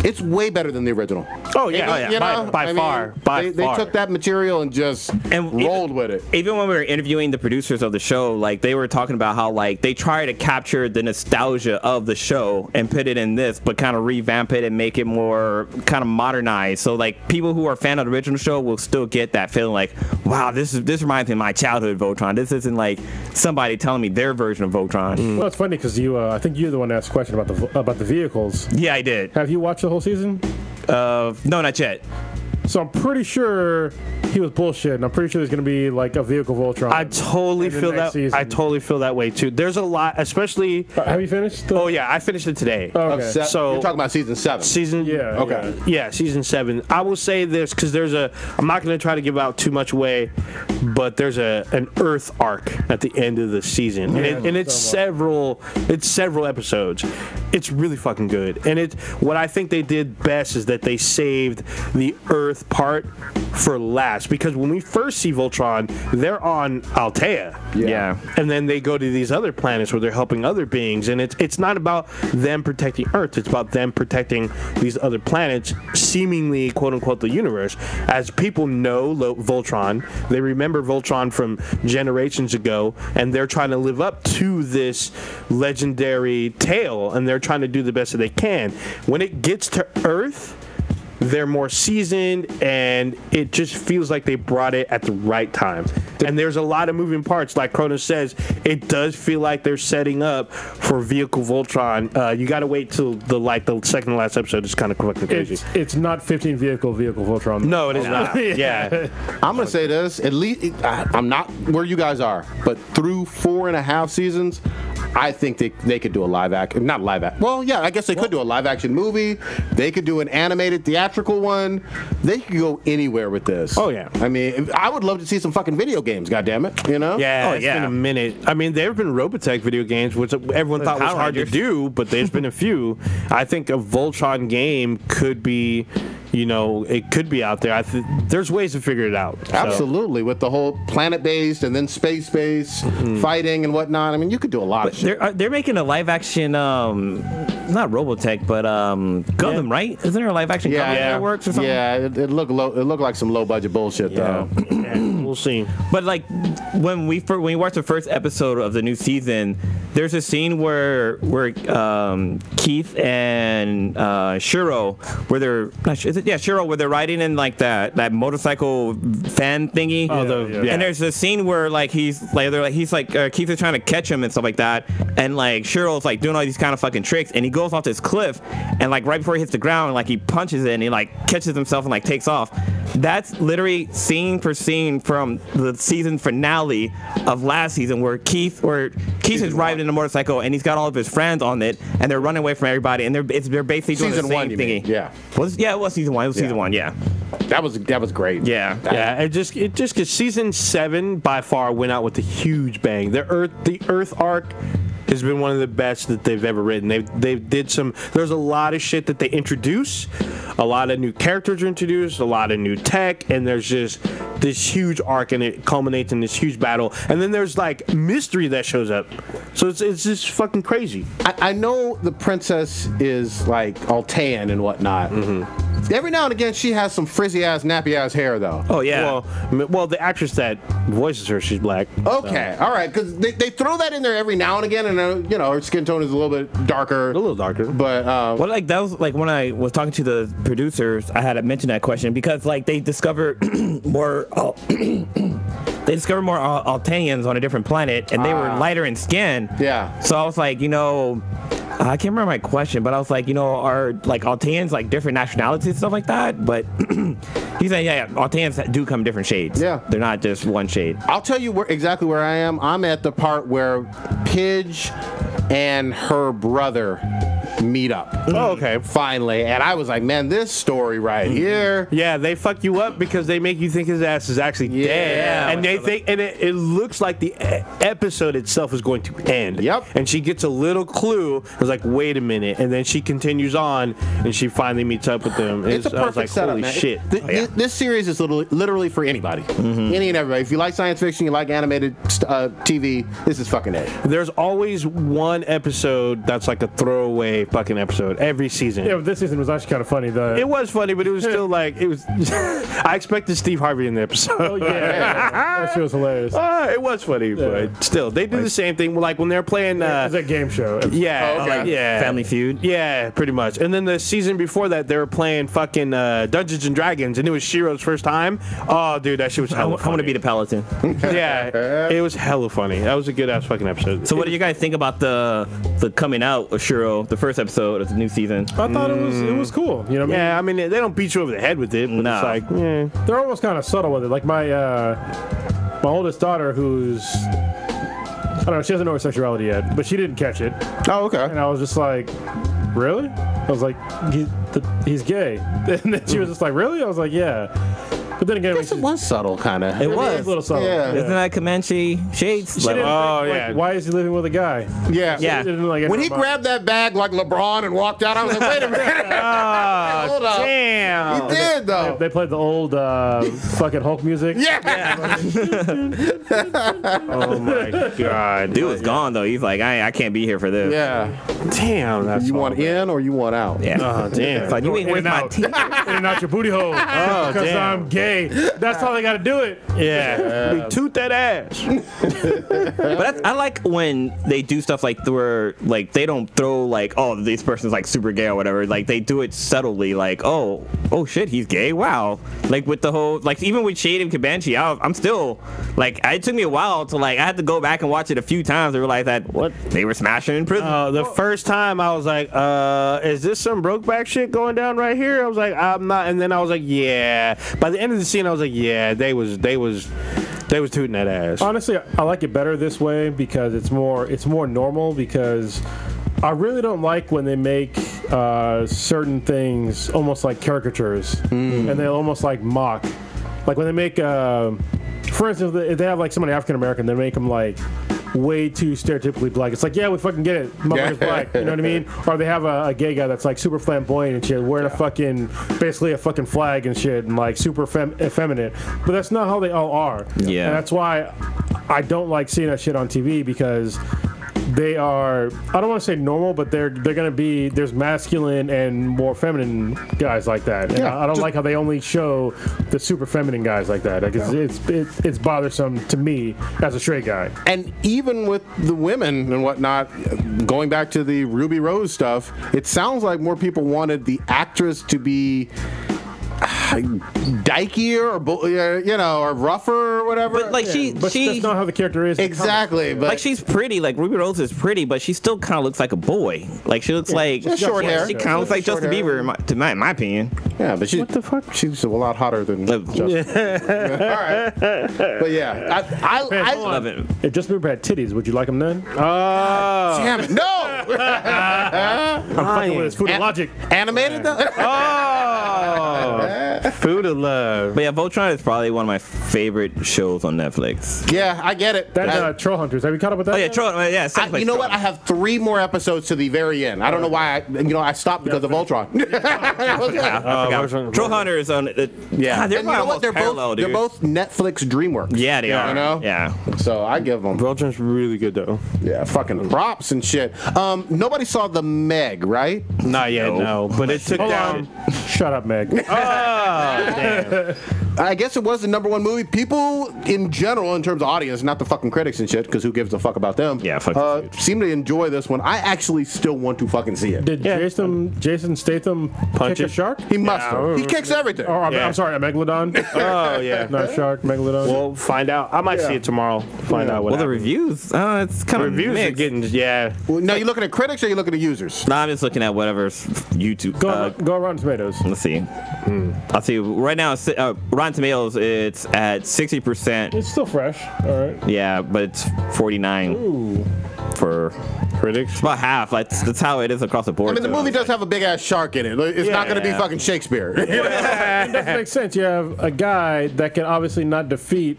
Speaker 1: It's way better than the original.
Speaker 2: Oh yeah,
Speaker 1: You know?
Speaker 2: by far.
Speaker 1: They took that material and just rolled with it.
Speaker 4: Even when we were interviewing the producers of the show, like they were talking about how like they try to capture the nostalgia of the show and put it in this, but kind of revamp it and make it more kind of modernized. So like people who are a fan of the original show will still get that feeling like, wow, this reminds me of my childhood Voltron. This isn't like somebody telling me their version of Voltron.
Speaker 3: Well, it's funny because I think you're the one that asked a question about the vehicles.
Speaker 4: Yeah, I did.
Speaker 3: Have you watched the whole season?
Speaker 4: No, not yet.
Speaker 3: So I'm pretty sure he was bullshit. I'm pretty sure there's going to be like a vehicle Voltron.
Speaker 2: I totally
Speaker 3: in the
Speaker 2: feel
Speaker 3: next
Speaker 2: that.
Speaker 3: season.
Speaker 2: I totally feel that way too. There's a lot, especially.
Speaker 3: Have you finished?
Speaker 2: Oh yeah, I finished it today.
Speaker 3: Oh, okay.
Speaker 2: So-
Speaker 1: you're talking about season 7.
Speaker 2: Season.
Speaker 3: Yeah.
Speaker 1: Okay.
Speaker 2: Yeah, season 7. I will say this because I'm not going to try to give out too much away, but there's an Earth arc at the end of the season, and it's several episodes. It's really fucking good, and what I think they did best is that they saved the Earth part for last, because when we first see Voltron, they're on Altea.
Speaker 4: Yeah.
Speaker 2: And then they go to these other planets where they're helping other beings, and it's not about them protecting Earth, it's about them protecting these other planets, seemingly quote unquote the universe. As people know Voltron, they remember Voltron from generations ago, and they're trying to live up to this legendary tale, and they're trying to do the best that they can. When it gets to Earth, they're more seasoned, and it just feels like they brought it at the right time. And there's a lot of moving parts. Like Cronus says, it does feel like they're setting up for Vehicle Voltron. You got to wait till the second to last episode is kind of fucking crazy.
Speaker 3: It's not 15 vehicle Voltron.
Speaker 2: No, it is not. Yeah.
Speaker 1: I'm gonna say this. At least I'm not where you guys are, but through 4.5 seasons, I think they could do a live action. Not live action. Well, yeah, I guess they could do a live action movie. They could do an animated theatrical one. They could go anywhere with this.
Speaker 2: Oh, yeah.
Speaker 1: I mean, I would love to see some fucking video games. God damn it, you know?
Speaker 2: Yeah,
Speaker 4: Oh,
Speaker 2: been a minute. I mean, there have been Robotech video games, which everyone thought was
Speaker 4: Power
Speaker 2: hard to
Speaker 4: Rangers.
Speaker 2: do, but there's been a few. I think a Voltron game could be, it could be out there. There's ways to figure it out. So.
Speaker 1: Absolutely, with the whole planet-based and then space-based fighting and whatnot. I mean, you could do a lot of shit.
Speaker 4: They're making a live action, not Robotech, but Gundam, right? Isn't there a live action Gundam that works or something?
Speaker 1: Yeah, it looked like some low-budget bullshit though.
Speaker 2: We'll see.
Speaker 4: But like when we watched the first episode of the new season, there's a scene where Keith and Shiro, where they're riding in like that motorcycle fan thingy. And there's a scene where Keith is trying to catch him and stuff like that, and like Shiro's like doing all these kind of fucking tricks, and he goes off this cliff, and like right before he hits the ground, like he punches it and he like catches himself and like takes off. That's literally scene for scene from the season finale of last season, where Keith is riding in a motorcycle and he's got all of his friends on it, and they're running away from everybody, and they're basically doing
Speaker 1: Season
Speaker 4: the same
Speaker 1: 1, you
Speaker 4: thingy.
Speaker 1: mean? Yeah.
Speaker 4: It was season 1. It was season 1. Yeah.
Speaker 1: That was great.
Speaker 4: Yeah.
Speaker 2: Yeah, it just because season 7 by far went out with a huge bang. The Earth arc has been one of the best that they've ever written. They did there's a lot of shit that they introduce, a lot of new characters are introduced, a lot of new tech, and there's just this huge arc, and it culminates in this huge battle, and then there's like mystery that shows up. So it's just fucking crazy.
Speaker 1: I know the princess is like Altean and whatnot, Every now and again, she has some frizzy ass, nappy ass hair, though.
Speaker 4: Oh yeah.
Speaker 2: Well, the actress that voices her, she's black.
Speaker 1: Okay, all right, because they throw that in there every now and again, and her skin tone is a little bit darker.
Speaker 2: A little darker.
Speaker 1: But
Speaker 4: well, like that was like when I was talking to the producers, I had to mention that question because like they discovered more. They discovered more Altanians on a different planet, and they were lighter in skin.
Speaker 1: Yeah.
Speaker 4: So I was like, I can't remember my question, but I was like, are like Altanians like different nationalities and stuff like that? But he's saying, yeah, Altanians do come in different shades.
Speaker 1: Yeah.
Speaker 4: They're not just one shade.
Speaker 1: I'll tell you exactly where I am. I'm at the part where Pidge and her brother meet up.
Speaker 2: Oh, okay.
Speaker 1: Finally. And I was like, man, this story right here.
Speaker 2: Yeah, they fuck you up because they make you think his ass is actually dead. And they think, and it looks like the episode itself is going to end.
Speaker 1: Yep.
Speaker 2: And she gets a little clue. It's like, wait a minute. And then she continues on and she finally meets up with them.
Speaker 1: It's a perfect
Speaker 2: I was like,
Speaker 1: setup,
Speaker 2: holy
Speaker 1: man.
Speaker 2: shit.
Speaker 1: This series is literally for anybody. Any and everybody. If you like science fiction, you like animated TV, this is fucking it.
Speaker 2: There's always one episode that's like a throwaway fucking episode every season.
Speaker 3: Yeah, but this season was actually kind of funny.
Speaker 2: It was funny, but it was still like, it was. I expected Steve Harvey in the episode.
Speaker 3: Oh, yeah. That shit was hilarious.
Speaker 2: It was funny, but still, they do the same thing. Like when they're playing.
Speaker 3: It's a game show.
Speaker 2: Yeah,
Speaker 1: Oh, okay.
Speaker 2: like, yeah,
Speaker 4: Family Feud.
Speaker 2: Yeah, pretty much. And then the season before that, they were playing fucking Dungeons and Dragons, and it was Shiro's first time. Oh, dude, that shit was hella funny.
Speaker 4: I want to be the Paladin.
Speaker 2: Yeah, it was hella funny. That was a good ass fucking episode.
Speaker 4: So what do you guys think about the coming out of Shiro, the first episode of the new season?
Speaker 3: I thought it was cool. You know what I mean?
Speaker 2: Yeah, I mean, they don't beat you over the head with it, but
Speaker 4: No.
Speaker 2: it's like, yeah.
Speaker 3: They're almost kind of subtle with it. Like my oldest daughter, who's I don't know, she doesn't know her sexuality yet, but she didn't catch it,
Speaker 1: Oh, okay.
Speaker 3: and I was just like, really? I was like, he's gay, and then she was just like, really? I was like, yeah. But then again,
Speaker 1: It was subtle, kind of.
Speaker 4: It
Speaker 3: it was
Speaker 4: was.
Speaker 3: a little subtle.
Speaker 1: Yeah.
Speaker 4: Isn't that Comanche shades?
Speaker 3: She didn't
Speaker 2: Oh,
Speaker 3: think,
Speaker 2: yeah.
Speaker 3: like, why is he living with a guy?
Speaker 1: Yeah.
Speaker 4: Yeah.
Speaker 3: She didn't, like,
Speaker 1: When he
Speaker 3: enter my-
Speaker 1: grabbed that bag like LeBron and walked out, I was like, wait a minute.
Speaker 2: Oh,
Speaker 1: Hold up.
Speaker 2: damn.
Speaker 1: He did, though.
Speaker 3: They played the old fucking Hulk music.
Speaker 1: Yeah.
Speaker 2: Oh my god.
Speaker 4: Dude was gone though. He's like, I can't be here for this.
Speaker 1: Yeah.
Speaker 2: Damn, that's
Speaker 1: You want in or you want out?
Speaker 4: Yeah.
Speaker 2: Oh, damn.
Speaker 4: It's like, you ain't
Speaker 3: In
Speaker 4: worth
Speaker 3: and
Speaker 4: my
Speaker 3: out.
Speaker 4: teeth.
Speaker 3: In and out your booty hole. Because
Speaker 2: damn.
Speaker 3: I'm gay. That's how they got to do it.
Speaker 2: Yeah. We toot that ass.
Speaker 4: But I like when they do stuff like where like they don't throw like, oh, this person's like super gay or whatever. Like they do it subtly, like, oh shit, he's gay. Wow. Like with the whole, like even with Shade and Comanche, I'm still like, it took me a while to like, I had to go back and watch it a few times to realize that
Speaker 2: What?
Speaker 4: they were smashing in prison.
Speaker 2: The first time I was like, is this some Brokeback shit going down right here? I was like, I'm not. And then I was like, yeah. By the end of the scene, I was like, yeah, they was tooting that ass.
Speaker 3: Honestly, I like it better this way because it's more normal, because I really don't like when they make certain things almost like caricatures and they almost like mock. Like when they make, for instance, if they have like somebody African American, they make them like way too stereotypically black. It's like, yeah, we fucking get it. Motherfucker's black. You know what I mean? Or they have a gay guy that's like super flamboyant and shit, wearing a fucking, basically a fucking flag and shit, and like super effeminate. But that's not how they all are.
Speaker 4: Yeah.
Speaker 3: And that's why I don't like seeing that shit on TV, because they are, I don't want to say normal, but they're gonna be, there's masculine and more feminine guys like that. And
Speaker 1: Yeah,
Speaker 3: I don't like how they only show the super feminine guys like that. Like it's bothersome to me as a straight guy.
Speaker 1: And even with the women and whatnot, going back to the Ruby Rose stuff, it sounds like more people wanted the actress to be dykier or rougher or whatever.
Speaker 4: But like
Speaker 3: But that's not how the character is.
Speaker 1: Exactly, but
Speaker 4: like she's pretty, like Ruby Rose is pretty, but she still kind of looks like a boy. Like she looks like
Speaker 1: just short hair.
Speaker 4: She kind of looks like
Speaker 1: Short
Speaker 4: Justin
Speaker 1: hair.
Speaker 4: Bieber, in my opinion.
Speaker 1: yeah, but
Speaker 2: What the fuck?
Speaker 1: she's a lot hotter than Justin. All right, but yeah, I
Speaker 4: Love it.
Speaker 3: If Justin Bieber had titties, would you like him then?
Speaker 2: Oh.
Speaker 1: damn it, no.
Speaker 3: I'm fucking with his food and logic.
Speaker 1: Animated though.
Speaker 2: Oh. Food of Love.
Speaker 4: But yeah, Voltron is probably one of my favorite shows on Netflix.
Speaker 1: Yeah, I get it.
Speaker 3: That Troll Hunters. Have you caught up with that?
Speaker 4: Oh yeah,
Speaker 3: yet?
Speaker 4: Troll. Yeah,
Speaker 1: You know what? I have 3 more episodes to the very end. I don't know why. I stopped because of Voltron.
Speaker 4: Troll Hunters on.
Speaker 1: Yeah,
Speaker 4: they're
Speaker 1: and you know what? They're
Speaker 4: parallel,
Speaker 1: both Netflix DreamWorks.
Speaker 4: Yeah, they are.
Speaker 1: You know?
Speaker 4: Yeah.
Speaker 1: So I give them.
Speaker 2: Voltron's really good though.
Speaker 1: Yeah, fucking props and shit. Nobody saw the Meg, right?
Speaker 2: Not yet, no. But it took down.
Speaker 3: Shut up, Meg.
Speaker 2: Oh, damn.
Speaker 1: I guess it was the #1 movie. People in general, in terms of audience, not the fucking critics and shit, because who gives a fuck about them?
Speaker 4: Yeah, fuck
Speaker 1: seem to enjoy this one. I actually still want to fucking see it.
Speaker 3: Did Jason Statham
Speaker 2: Punch
Speaker 3: kick
Speaker 2: it?
Speaker 3: a shark?
Speaker 1: He must have. He kicks everything.
Speaker 3: Oh,
Speaker 2: Yeah.
Speaker 3: I'm sorry, a megalodon.
Speaker 2: Oh, yeah.
Speaker 3: Not a shark, megalodon.
Speaker 2: We'll find out. I might see it tomorrow. Find out what
Speaker 4: Well, the
Speaker 2: happens.
Speaker 4: reviews. It's kind of
Speaker 2: Reviews are
Speaker 4: mixed.
Speaker 2: getting, yeah.
Speaker 1: Now, you looking at critics or you looking at users?
Speaker 4: No, I'm just looking at whatever's YouTube.
Speaker 3: Go Rotten Tomatoes.
Speaker 4: Let's see. I'll see. Right now, Rotten Tomatoes, it's at 60%.
Speaker 3: It's still fresh. All right.
Speaker 4: Yeah, but it's 49
Speaker 3: Ooh.
Speaker 4: for
Speaker 2: Critics.
Speaker 4: about half. Like, that's how it is across the board.
Speaker 1: I mean, the
Speaker 4: so
Speaker 1: movie
Speaker 4: it's
Speaker 1: does have a big ass shark in it. It's not going to be
Speaker 4: Yeah.
Speaker 1: fucking Shakespeare.
Speaker 3: It doesn't make sense. You have a guy that can obviously not defeat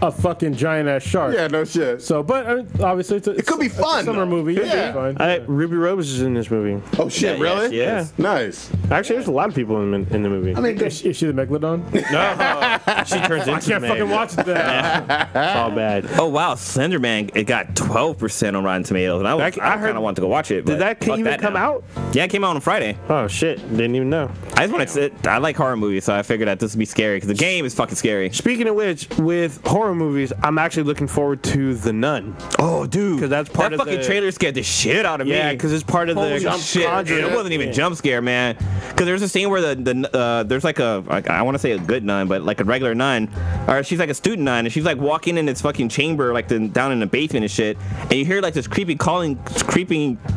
Speaker 3: a fucking giant ass shark.
Speaker 1: Yeah, no shit.
Speaker 3: So, but I mean, obviously, it
Speaker 1: could be
Speaker 3: It's
Speaker 1: fun,
Speaker 3: a summer
Speaker 1: though.
Speaker 3: movie.
Speaker 1: Yeah.
Speaker 3: It'll be fine.
Speaker 2: Ruby Rose is in this movie.
Speaker 1: Oh shit,
Speaker 4: Yeah,
Speaker 1: really?
Speaker 4: yeah, she is.
Speaker 1: Nice.
Speaker 2: Actually, there's a lot of people in the movie.
Speaker 1: I mean,
Speaker 3: Is she the megalodon?
Speaker 2: No, she turns into
Speaker 3: I can't
Speaker 2: the
Speaker 3: fucking
Speaker 2: man.
Speaker 3: watch that.
Speaker 2: It's all bad.
Speaker 4: Oh wow, Slenderman! It got 12% on Rotten Tomatoes, and I
Speaker 2: I heard-
Speaker 4: kind of want to go watch it.
Speaker 2: Did
Speaker 4: but
Speaker 2: that
Speaker 4: fuck
Speaker 2: even come
Speaker 4: now.
Speaker 2: out?
Speaker 4: Yeah, it came out on Friday.
Speaker 2: Oh shit! Didn't even know.
Speaker 4: I just want to sit. I like horror movies, so I figured that this would be scary because the game is fucking scary.
Speaker 2: Speaking of which, with horror movies, I'm actually looking forward to The Nun.
Speaker 4: Oh, dude,
Speaker 2: 'Cause that's part
Speaker 4: that
Speaker 2: of
Speaker 4: fucking
Speaker 2: the-
Speaker 4: trailer scared the shit out of me.
Speaker 2: Yeah, because it's part of the
Speaker 4: Holy shit!
Speaker 2: Conjuring.
Speaker 4: It wasn't even jump scare, man. Because there's a scene where there's like I want to say a good nun, but like a regular nun, or she's like a student nun, and she's like walking in this fucking chamber, like down in the basement and shit, and you hear like this creepy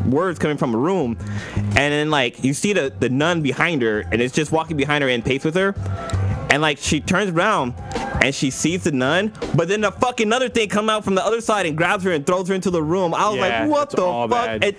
Speaker 4: words coming from a room, and then like you see the nun behind her, and it's just walking behind her in pace with her, and like she turns around. And she sees the nun, but then the fucking other thing come out from the other side and grabs her and throws her into the room. I was
Speaker 2: Yeah,
Speaker 4: like, what
Speaker 2: it's
Speaker 4: the
Speaker 2: all
Speaker 4: fuck?
Speaker 2: bad.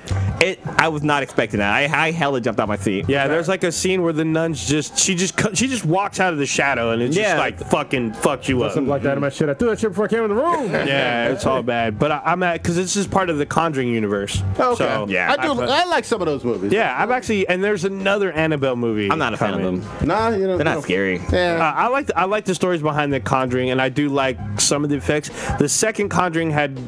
Speaker 4: I was not expecting that. I hella jumped out my seat.
Speaker 2: Yeah, there's like a scene where the nun's she just walks out of the shadow and it's
Speaker 4: Yeah.
Speaker 2: just like fucking fucks you up.
Speaker 3: Something like that in my shit. I threw that shit before I came in the room.
Speaker 2: Yeah, it's all bad. But I'm at because this is part of the Conjuring universe.
Speaker 1: Okay.
Speaker 2: So,
Speaker 4: Yeah.
Speaker 1: I like some of those movies.
Speaker 2: Yeah, I'm actually, and there's another Annabelle movie.
Speaker 4: I'm not a fan of
Speaker 2: coming.
Speaker 4: them.
Speaker 1: Nah, you know.
Speaker 4: They're not scary.
Speaker 1: Yeah.
Speaker 2: I like the stories behind the Conjuring, and I do like some of the effects. The second Conjuring had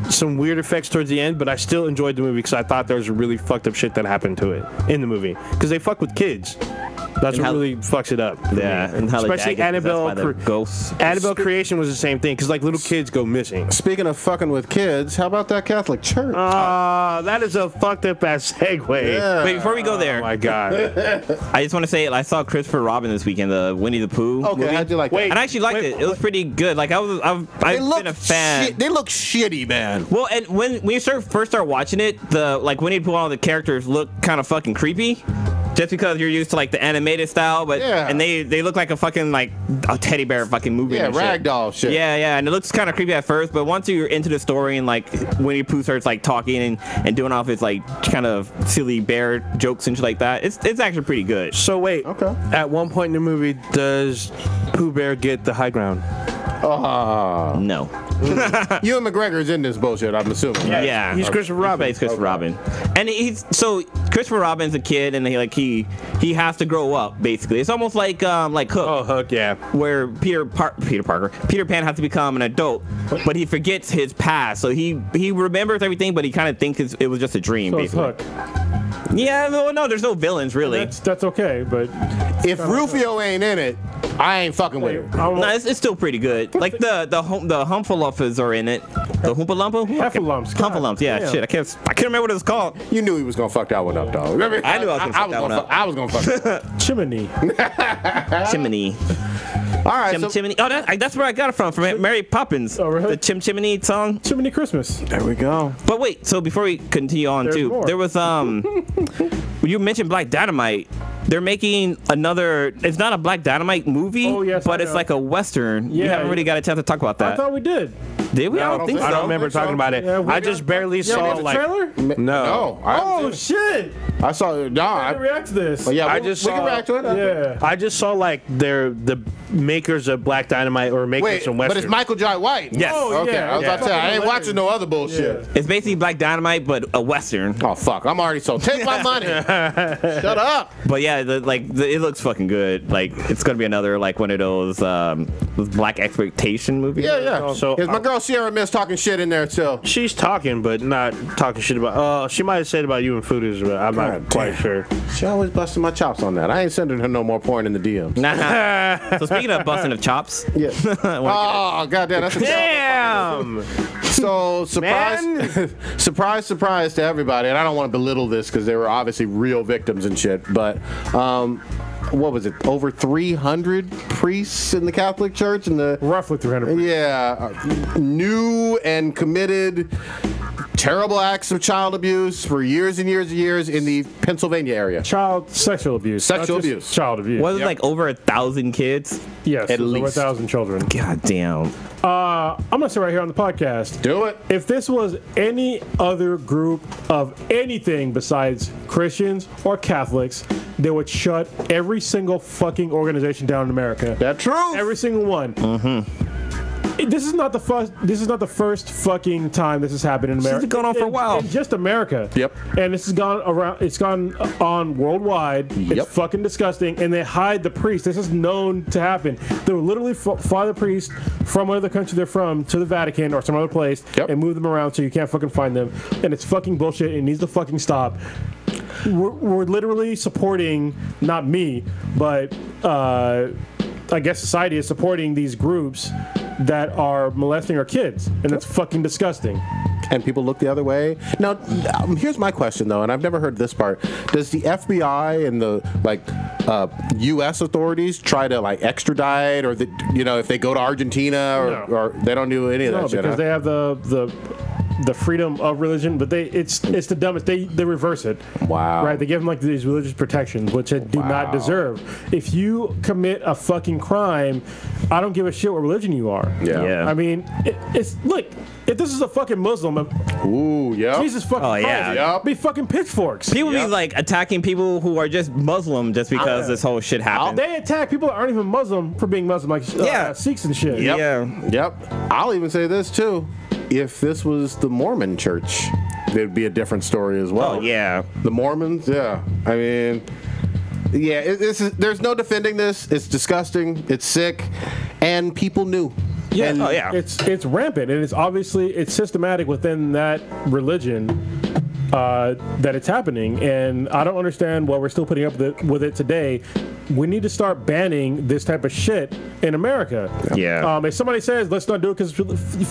Speaker 2: some weird effects towards the end, but I still enjoyed the movie because I thought there was really fucked up shit that happened to it in the movie because they fuck with kids. That's
Speaker 4: And
Speaker 2: what
Speaker 4: how-
Speaker 2: really fucks it up. for
Speaker 4: Yeah,
Speaker 2: me.
Speaker 4: and how like
Speaker 2: especially
Speaker 4: that gets possessed
Speaker 2: Annabelle.
Speaker 4: by the ghosts.
Speaker 2: Annabelle Creation was the same thing because like little kids go missing.
Speaker 1: Speaking of fucking with kids, how about that Catholic church?
Speaker 2: That is a fucked up ass segue.
Speaker 1: Yeah.
Speaker 4: Wait, before we go
Speaker 2: Oh
Speaker 4: there,
Speaker 2: my god.
Speaker 4: I just want to say I saw Christopher Robin this weekend, the Winnie the Pooh
Speaker 1: Okay,
Speaker 4: movie.
Speaker 1: how'd you like
Speaker 2: Wait.
Speaker 1: that?
Speaker 4: And I actually liked it. It was pretty good. Like I've been a fan.
Speaker 1: They look shitty, man.
Speaker 4: Well, and when you first start watching it, the like Winnie the Pooh, all the characters look kind of fucking creepy. Just because you're used to like the animated style, but
Speaker 1: Yeah.
Speaker 4: and they look like a fucking like a teddy bear fucking movie.
Speaker 1: Yeah,
Speaker 4: and shit.
Speaker 1: ragdoll shit.
Speaker 4: Yeah, and it looks kind of creepy at first, but once you're into the story and like Winnie the Pooh starts like talking and doing all his like kind of silly bear jokes and shit like that, it's actually pretty good.
Speaker 2: So wait.
Speaker 1: Okay.
Speaker 2: At one point in the movie, does Pooh Bear get the high ground?
Speaker 4: No.
Speaker 1: Ewan McGregor's in this bullshit, I'm assuming. right?
Speaker 4: Yeah,
Speaker 2: He's Christopher Robin.
Speaker 4: He's Christopher Robin, and Christopher Robin's a kid, and he has to grow up. Basically, it's almost like Hook.
Speaker 2: Oh, Hook, yeah.
Speaker 4: Where Peter Pan has to become an adult, but he forgets his past. So he remembers everything, but he kind of thinks it was just a dream.
Speaker 3: So it's
Speaker 4: basically.
Speaker 3: Hook.
Speaker 4: Yeah, no, there's no villains really.
Speaker 3: That's okay, but
Speaker 1: If Rufio ain't in it, I ain't fucking with him.
Speaker 4: No, it's still pretty good. Like the Humpalumpas are in it. The Hoompa Lumpa?
Speaker 3: Heffalumps, God.
Speaker 4: Humpalumps, yeah,
Speaker 3: Damn.
Speaker 4: shit. I can't remember what it was called.
Speaker 1: You knew he was gonna fuck that one up, dog.
Speaker 4: I knew I was gonna fuck that one up.
Speaker 1: I was gonna fuck it up.
Speaker 3: Chimney.
Speaker 4: Chimney.
Speaker 1: All right, so
Speaker 4: Chimney. Oh, that's where I got it from Mary Poppins.
Speaker 3: Oh, really?
Speaker 4: The Chimney song.
Speaker 3: Chimney Christmas.
Speaker 1: there we go.
Speaker 4: But wait, so before we continue on
Speaker 3: There's
Speaker 4: too,
Speaker 3: more.
Speaker 4: there was you mentioned Black Dynamite. They're making another. It's not a Black Dynamite movie.
Speaker 3: Oh, yes,
Speaker 4: but
Speaker 3: I
Speaker 4: it's
Speaker 3: know.
Speaker 4: like a Western.
Speaker 3: Yeah,
Speaker 4: we haven't really got a chance to talk about that.
Speaker 3: I thought we did.
Speaker 4: Did we? I don't think so.
Speaker 2: I don't remember talking about it.
Speaker 3: Yeah, we
Speaker 2: I
Speaker 3: got-
Speaker 2: just barely
Speaker 3: Yeah,
Speaker 2: saw
Speaker 3: the
Speaker 2: like
Speaker 3: trailer?
Speaker 2: no.
Speaker 1: No. I haven't
Speaker 3: Oh
Speaker 1: seen it.
Speaker 3: shit!
Speaker 1: I saw it. No,
Speaker 3: I didn't react to this.
Speaker 1: yeah,
Speaker 2: I
Speaker 1: we
Speaker 2: just
Speaker 1: can
Speaker 2: saw-
Speaker 1: react to it.
Speaker 3: Yeah.
Speaker 2: I just saw like the makers of Black Dynamite or makers
Speaker 1: Wait,
Speaker 2: from
Speaker 1: but
Speaker 2: Western.
Speaker 1: it's Michael Jai White.
Speaker 4: Yes.
Speaker 3: Oh,
Speaker 1: Okay,
Speaker 3: yeah.
Speaker 1: I was about to say, I ain't
Speaker 3: Fucking
Speaker 1: watching no other bullshit.
Speaker 3: Yeah.
Speaker 4: It's basically Black Dynamite, but a Western.
Speaker 1: Oh, fuck. I'm already sold. Take my money. Shut up.
Speaker 4: But yeah, it looks fucking good. Like it's gonna be another like one of those Black exploitation movies.
Speaker 1: Yeah, yeah.
Speaker 2: So,
Speaker 1: Is my girl Sierra Miss talking shit in there, too?
Speaker 2: She's talking, but not talking shit about. She might have said about you and Foodies, but I'm
Speaker 1: God
Speaker 2: not quite
Speaker 1: damn.
Speaker 2: sure.
Speaker 1: She always busting my chops on that. I ain't sending her no more porn in the DMs.
Speaker 4: Nah. So speaking of busting of chops,
Speaker 1: Yeah. Oh, goddamn. That's a
Speaker 2: Damn.
Speaker 1: So, surprise, surprise to everybody. And I don't want to belittle this because they were obviously real victims and shit. But, what was it? Over 300 priests in the Catholic Church?
Speaker 3: Roughly 300.
Speaker 1: Yeah. New and committed terrible acts of child abuse for years and years and years in the Pennsylvania area.
Speaker 3: Child sexual abuse.
Speaker 1: Sexual
Speaker 3: not just
Speaker 1: abuse.
Speaker 3: Child abuse.
Speaker 4: was it like over 1,000 kids?
Speaker 3: Yes.
Speaker 1: At
Speaker 3: over
Speaker 1: least.
Speaker 3: 1,000 children.
Speaker 4: God damn.
Speaker 3: I'm gonna say right here on the podcast.
Speaker 1: Do it.
Speaker 3: If this was any other group of anything besides Christians or Catholics, they would shut every single fucking organization down in America.
Speaker 1: That's true.
Speaker 3: Every single one. This is not the first. This is not the first fucking time this has happened in America.
Speaker 4: has been going on for a while.
Speaker 3: In just America.
Speaker 1: Yep.
Speaker 3: And this has gone around. It's gone on worldwide.
Speaker 1: Yep.
Speaker 3: It's fucking disgusting. And they hide the priest. This is known to happen. They will literally fly the priest from whatever country they're from to the Vatican or some other place
Speaker 1: Yep.
Speaker 3: and move them around so you can't fucking find them. And it's fucking bullshit. It needs to fucking stop. We're literally supporting, not me, but I guess society is supporting these groups that are molesting our kids, and that's fucking disgusting.
Speaker 1: And people look the other way. Now, here's my question though, and I've never heard this part. Does the FBI and the U.S. authorities try to like extradite, or if they go to Argentina, or they don't do any of that
Speaker 3: No,
Speaker 1: shit?
Speaker 3: because they have the freedom of religion, but it's the dumbest. They reverse it.
Speaker 1: Wow.
Speaker 3: Right? They give them like these religious protections, which they do not deserve. If you commit a fucking crime, I don't give a shit what religion you are.
Speaker 1: Yeah.
Speaker 3: I mean, it's look. If this is a fucking Muslim,
Speaker 1: Ooh, yeah.
Speaker 3: Jesus fucking
Speaker 4: Oh,
Speaker 3: Christ,
Speaker 4: yeah.
Speaker 1: Yep.
Speaker 3: be fucking pitchforks.
Speaker 4: People be like attacking people who are just Muslim just because this whole shit happened.
Speaker 3: They attack people that aren't even Muslim for being Muslim, like
Speaker 4: Yeah.
Speaker 3: Sikhs and shit.
Speaker 1: Yep.
Speaker 4: Yeah.
Speaker 1: Yep. I'll even say this too. If this was the Mormon church, it'd be a different story as well.
Speaker 4: Oh yeah.
Speaker 1: The Mormons, yeah. I mean, yeah, there's no defending this. It's disgusting. It's sick. And people knew.
Speaker 3: Yeah,
Speaker 1: And
Speaker 4: Oh yeah.
Speaker 3: It's rampant, and it's systematic within that religion that it's happening, and I don't understand why we're still putting up with it today. We need to start banning this type of shit in America.
Speaker 4: Yeah.
Speaker 3: If somebody says let's not do it because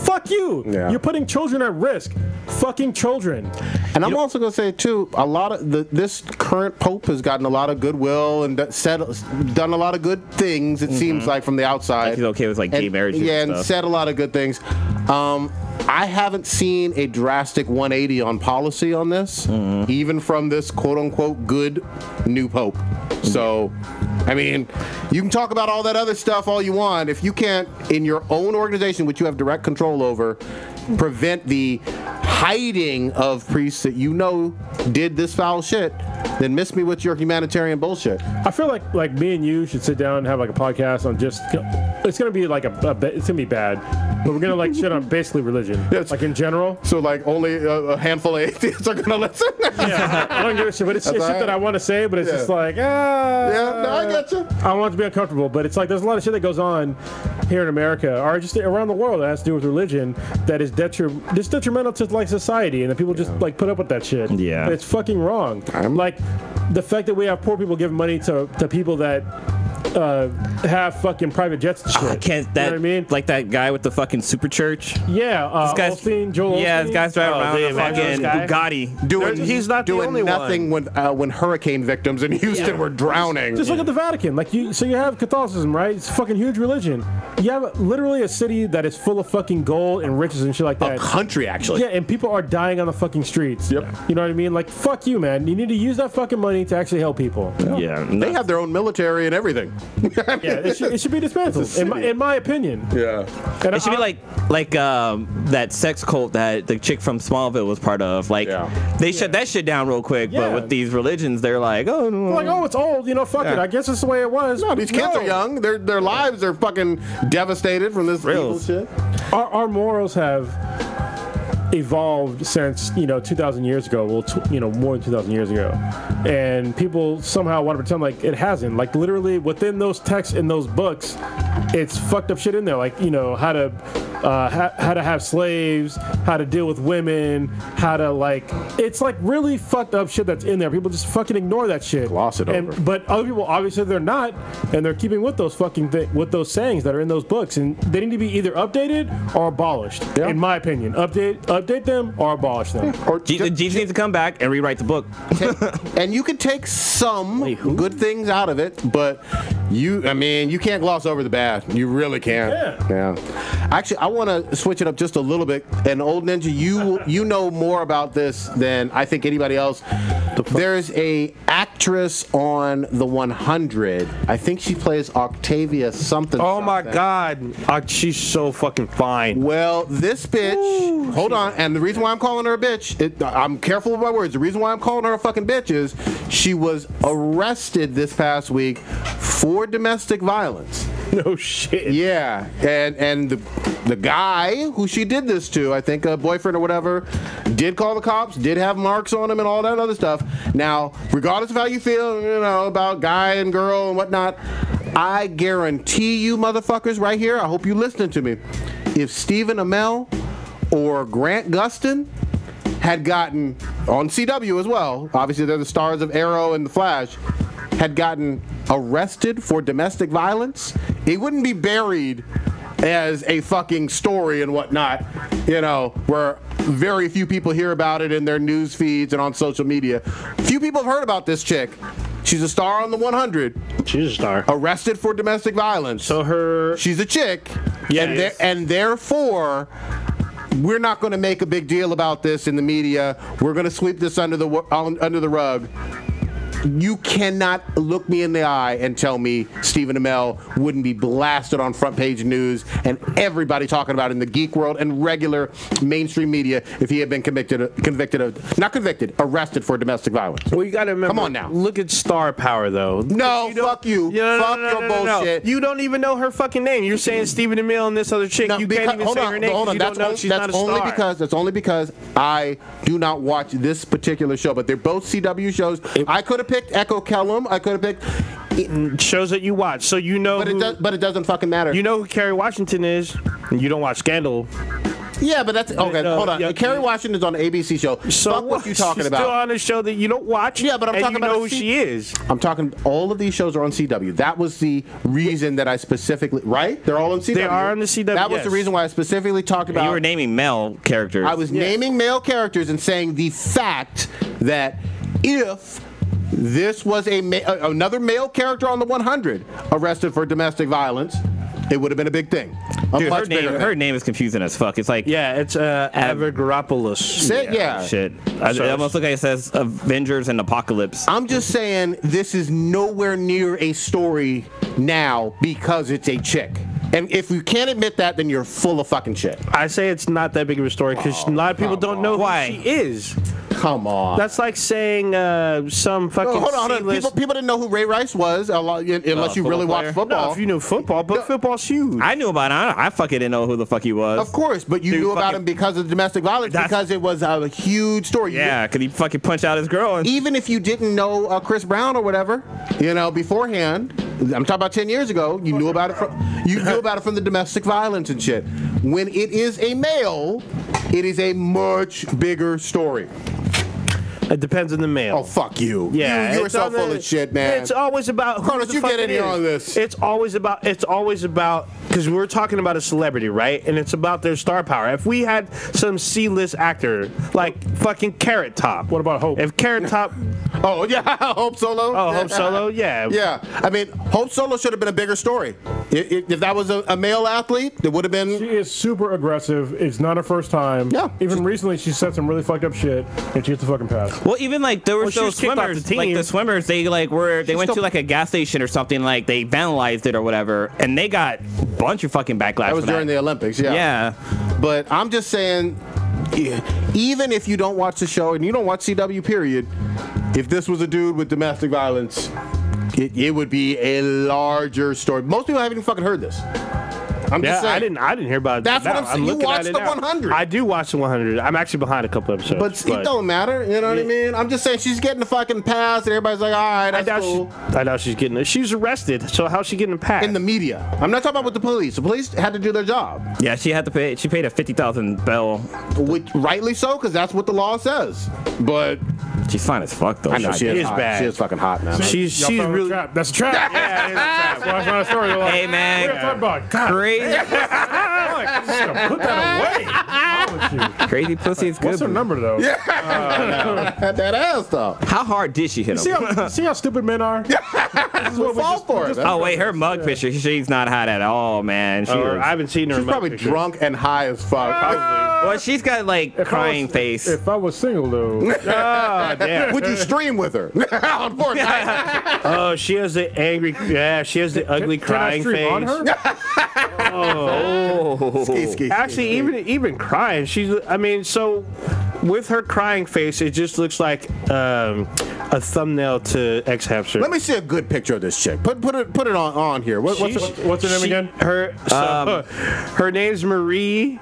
Speaker 3: fuck you,
Speaker 1: Yeah.
Speaker 3: you're putting children at risk. Fucking children.
Speaker 1: And I'm also going to say, too, a lot of this current pope has gotten a lot of goodwill and done a lot of good things, it seems like, from the outside.
Speaker 4: Like he's okay with like gay marriages.
Speaker 1: Yeah,
Speaker 4: and
Speaker 1: and
Speaker 4: stuff.
Speaker 1: said a lot of good things. I haven't seen a drastic 180 on policy on this, even from this quote-unquote good new pope. So, I mean, you can talk about all that other stuff all you want. If you can't, in your own organization, which you have direct control over, prevent the hiding of priests that you know did this foul shit, then miss me with your humanitarian bullshit.
Speaker 3: I feel like me and you should sit down and have like a podcast on just. It's gonna be like it's gonna be bad, but we're gonna like shit on basically religion,
Speaker 1: Yes.
Speaker 3: like in general.
Speaker 1: So, like, only a handful of atheists are going to listen?
Speaker 3: Yeah, I don't give a shit, but it's shit
Speaker 1: all right.
Speaker 3: that I want to say, but it's
Speaker 1: Yeah.
Speaker 3: just like,
Speaker 1: Yeah, no, I get you.
Speaker 3: I want it to be uncomfortable, but it's like there's a lot of shit that goes on here in America or just around the world that has to do with religion that is detrimental to like society, and that people just like put up with that shit.
Speaker 4: Yeah.
Speaker 3: But it's fucking wrong. Like the fact that we have poor people giving money to people that have fucking private jets and shit.
Speaker 4: I can't. That,
Speaker 3: you know what I mean?
Speaker 4: Like that guy with the fucking super church.
Speaker 3: Yeah, Joel Osteen.
Speaker 4: This guy's driving around in a fucking Bugatti.
Speaker 2: He's not the only
Speaker 1: nothing
Speaker 2: one.
Speaker 1: when hurricane victims in Houston were drowning.
Speaker 3: Just look at the Vatican. Like so you have Catholicism, right? It's a fucking huge religion. You have literally a city that is full of fucking gold and riches and shit like that.
Speaker 1: A country, actually.
Speaker 3: Yeah, and people are dying on the fucking streets.
Speaker 1: Yep.
Speaker 3: You know what I mean? Like, fuck you, man. You need to use that fucking money to actually help people.
Speaker 4: Yeah.
Speaker 1: They have their own military and everything.
Speaker 3: Yeah, it should be dismantled, in my opinion.
Speaker 1: Yeah.
Speaker 3: And
Speaker 4: It should be like that sex cult that the chick from Smallville was part of. Like, they shut that shit down real quick.
Speaker 3: Yeah.
Speaker 4: But with these religions, they're like, oh, no.
Speaker 3: Like, oh, it's old. You know, fuck it. I guess it's the way it was.
Speaker 1: No, these kids are young. Their lives are fucking devastated from this evil shit.
Speaker 3: Our morals have evolved since 2,000 years ago. Well, more than 2,000 years ago, and people somehow want to pretend like it hasn't. Like literally within those texts in those books, it's fucked up shit in there. Like how to have slaves, how to deal with women, how to it's like really fucked up shit that's in there. People just fucking ignore that shit.
Speaker 1: Gloss it over.
Speaker 3: But other people obviously they're not, and they're keeping with those with those sayings that are in those books, and they need to be either updated or abolished.
Speaker 1: Yeah.
Speaker 3: In my opinion, update them or abolish them.
Speaker 1: Or
Speaker 4: Jesus needs to come back and rewrite the book.
Speaker 1: And you can take some good things out of it, but you can't gloss over the bad. You really can't. Yeah. Actually, I want to switch it up just a little bit. And Old Ninja, you know more about this than I think anybody else. There's a actress on the 100. I think she plays Octavia something.
Speaker 2: Oh my God, she's so fucking fine.
Speaker 1: Well, this bitch. Hold on. And the reason why I'm calling her a bitch, I'm careful with my words. The reason why I'm calling her a fucking bitch is she was arrested this past week for domestic violence.
Speaker 2: No shit.
Speaker 1: Yeah, and the guy who she did this to, I think a boyfriend or whatever, did call the cops, did have marks on him and all that other stuff. Now, regardless of how you feel, about guy and girl and whatnot, I guarantee you motherfuckers right here, I hope you listening to me, if Stephen Amell or Grant Gustin had gotten, on CW as well, obviously they're the stars of Arrow and The Flash, had gotten arrested for domestic violence, it wouldn't be buried as a fucking story and whatnot, where very few people hear about it in their news feeds and on social media. Few people have heard about this chick. She's a star on the 100.
Speaker 2: She's a star.
Speaker 1: Arrested for domestic violence.
Speaker 2: So
Speaker 1: she's a chick.
Speaker 2: Yeah.
Speaker 1: And therefore, we're not going to make a big deal about this in the media. We're going to sweep this under the rug. You cannot look me in the eye and tell me Stephen Amell wouldn't be blasted on front page news and everybody talking about it in the geek world and regular mainstream media if he had been arrested for domestic violence.
Speaker 2: Well, you got to remember.
Speaker 1: Come on now.
Speaker 2: Look at star power, though.
Speaker 1: No, fuck you. Fuck your bullshit.
Speaker 2: You don't even know her fucking name. You're saying Stephen Amell and this other chick. You can't even say her name.
Speaker 1: Hold on. That's only because I do not watch this particular show, but they're both CW shows. I could have picked Echo Kellum. I could have picked
Speaker 2: shows that you watch, so you know.
Speaker 1: But it doesn't fucking matter.
Speaker 2: You know who Kerry Washington is. You don't watch Scandal.
Speaker 1: Yeah, but that's okay. Hold on. Kerry Washington's on the ABC show.
Speaker 2: So
Speaker 1: fuck what you talking
Speaker 2: she's
Speaker 1: about?
Speaker 2: Still on a show that you don't watch.
Speaker 1: Yeah, but I'm talking about
Speaker 2: who she is.
Speaker 1: I'm talking. All of these shows are on CW. That was the reason that I specifically. Right? They're all on CW.
Speaker 2: They are on the CW.
Speaker 1: That was the reason why I specifically talked about.
Speaker 4: You were naming male characters.
Speaker 1: I was naming male characters and saying the fact that if this was another male character on the 100 arrested for domestic violence, it would have been a big thing.
Speaker 4: Dude, her name is confusing as fuck. It's like
Speaker 2: it's Avgeropoulos.
Speaker 1: Yeah.
Speaker 4: Shit. It almost looks like it says Avengers and Apocalypse.
Speaker 1: I'm just saying this is nowhere near a story now because it's a chick. And if you can't admit that, then you're full of fucking shit.
Speaker 2: I say it's not that big of a story because a lot of people don't know who she is.
Speaker 1: Come on.
Speaker 2: That's like saying some fucking.
Speaker 1: Hold on. People didn't know who Ray Rice was unless you really watched football.
Speaker 2: No, if you knew football, but football's huge.
Speaker 4: I knew about him. I fucking didn't know who the fuck he was.
Speaker 1: Of course, but you knew about him because of the domestic violence, because it was a huge story.
Speaker 4: Yeah, because he fucking punched out his girl.
Speaker 1: Even if you didn't know Chris Brown or whatever, beforehand, I'm talking about 10 years ago, you knew about it from the domestic violence and shit. When it is a male, it is a much bigger story.
Speaker 2: It depends on the male.
Speaker 1: Oh, fuck you.
Speaker 2: Yeah,
Speaker 1: you are
Speaker 2: it's
Speaker 1: so
Speaker 2: on the-
Speaker 1: full of shit, man.
Speaker 2: It's always about who
Speaker 1: Carlos,
Speaker 2: the
Speaker 1: you
Speaker 2: fuck
Speaker 1: get in
Speaker 2: it
Speaker 1: here
Speaker 2: is.
Speaker 1: on this.
Speaker 2: It's always about because we're talking about a celebrity, right? And it's about their star power. If we had some C-list actor like fucking Carrot Top.
Speaker 3: What about Hope?
Speaker 2: If Carrot Top,
Speaker 1: Oh, yeah, Hope Solo.
Speaker 2: oh Hope Solo, yeah,
Speaker 1: Yeah, I mean, Hope Solo should have been a bigger story. If that was a male athlete, it would have been.
Speaker 3: She is super aggressive. It's not her first time.
Speaker 1: Yeah.
Speaker 3: Even recently, she said some really fucked up shit, and she gets the fucking pass.
Speaker 4: Well, even like there were
Speaker 2: Well, she
Speaker 4: those
Speaker 2: was kicked off
Speaker 4: swimmers,
Speaker 2: the
Speaker 4: like
Speaker 2: team.
Speaker 4: the swimmers, they went to like a gas station or something, like they vandalized it or whatever, and they got a bunch of fucking backlash.
Speaker 1: That was
Speaker 4: for
Speaker 1: during the Olympics, yeah.
Speaker 4: Yeah.
Speaker 1: But I'm just saying, even if you don't watch the show and you don't watch CW, period, if this was a dude with domestic violence, it would be a larger story. Most people haven't even fucking heard this. I'm just saying.
Speaker 2: I didn't hear about it.
Speaker 1: That's what
Speaker 2: now.
Speaker 1: I'm saying. You
Speaker 2: looking
Speaker 1: watched
Speaker 2: at it
Speaker 1: the
Speaker 2: now.
Speaker 1: 100.
Speaker 2: I do watch the 100. I'm actually behind a couple episodes.
Speaker 1: But it don't matter, you know what I mean? I'm just saying she's getting the fucking pass, and everybody's like, all right,
Speaker 2: I
Speaker 1: that's cool.
Speaker 2: doubt she's getting it. She's arrested, so how's she getting a pass?
Speaker 1: In the media. I'm not talking about with the police. The police had to do their job.
Speaker 4: Yeah, she had to pay. She paid a $50,000 bail.
Speaker 1: Which, rightly so, because that's what the law says. But
Speaker 4: She's fine as fuck though.
Speaker 1: I know she is
Speaker 2: is
Speaker 1: hot.
Speaker 2: bad.
Speaker 1: She is fucking hot now.
Speaker 2: she's
Speaker 3: Y'all found a
Speaker 2: really
Speaker 3: trap. That's a trap.
Speaker 2: yeah, it is a trap.
Speaker 3: That's not a story. You're like,
Speaker 4: Hey man,
Speaker 3: what are you talking about? God,
Speaker 4: crazy,
Speaker 3: fuck, just gonna put that away. What's wrong with you?
Speaker 4: crazy pussy is good.
Speaker 3: What's her number though?
Speaker 1: That ass though.
Speaker 4: How hard did she hit him?
Speaker 3: See how stupid men are? This is what we
Speaker 1: Fall
Speaker 3: just-
Speaker 1: for
Speaker 3: we
Speaker 1: it.
Speaker 3: just-
Speaker 4: Oh wait, her mug picture. She's not hot at all, man. She
Speaker 2: Or
Speaker 4: was-
Speaker 2: I haven't seen her.
Speaker 1: She's
Speaker 2: in my
Speaker 1: probably
Speaker 2: picture.
Speaker 1: drunk and high as fuck.
Speaker 4: well, she's got like
Speaker 3: If I
Speaker 4: crying
Speaker 3: was-
Speaker 4: face.
Speaker 3: If I was single though,
Speaker 2: Oh damn.
Speaker 1: Would you stream with her on Fortnite?
Speaker 2: Oh, she has the angry. Yeah, she has the ugly
Speaker 3: can I
Speaker 2: crying
Speaker 3: stream
Speaker 2: face.
Speaker 3: on her?
Speaker 2: Actually, even crying, she's. I mean, so with her crying face, it just looks like a thumbnail to X Hamster.
Speaker 1: Let me see a good picture of this chick. Put it on here. What's
Speaker 3: What's her name again?
Speaker 2: Her name's Marie.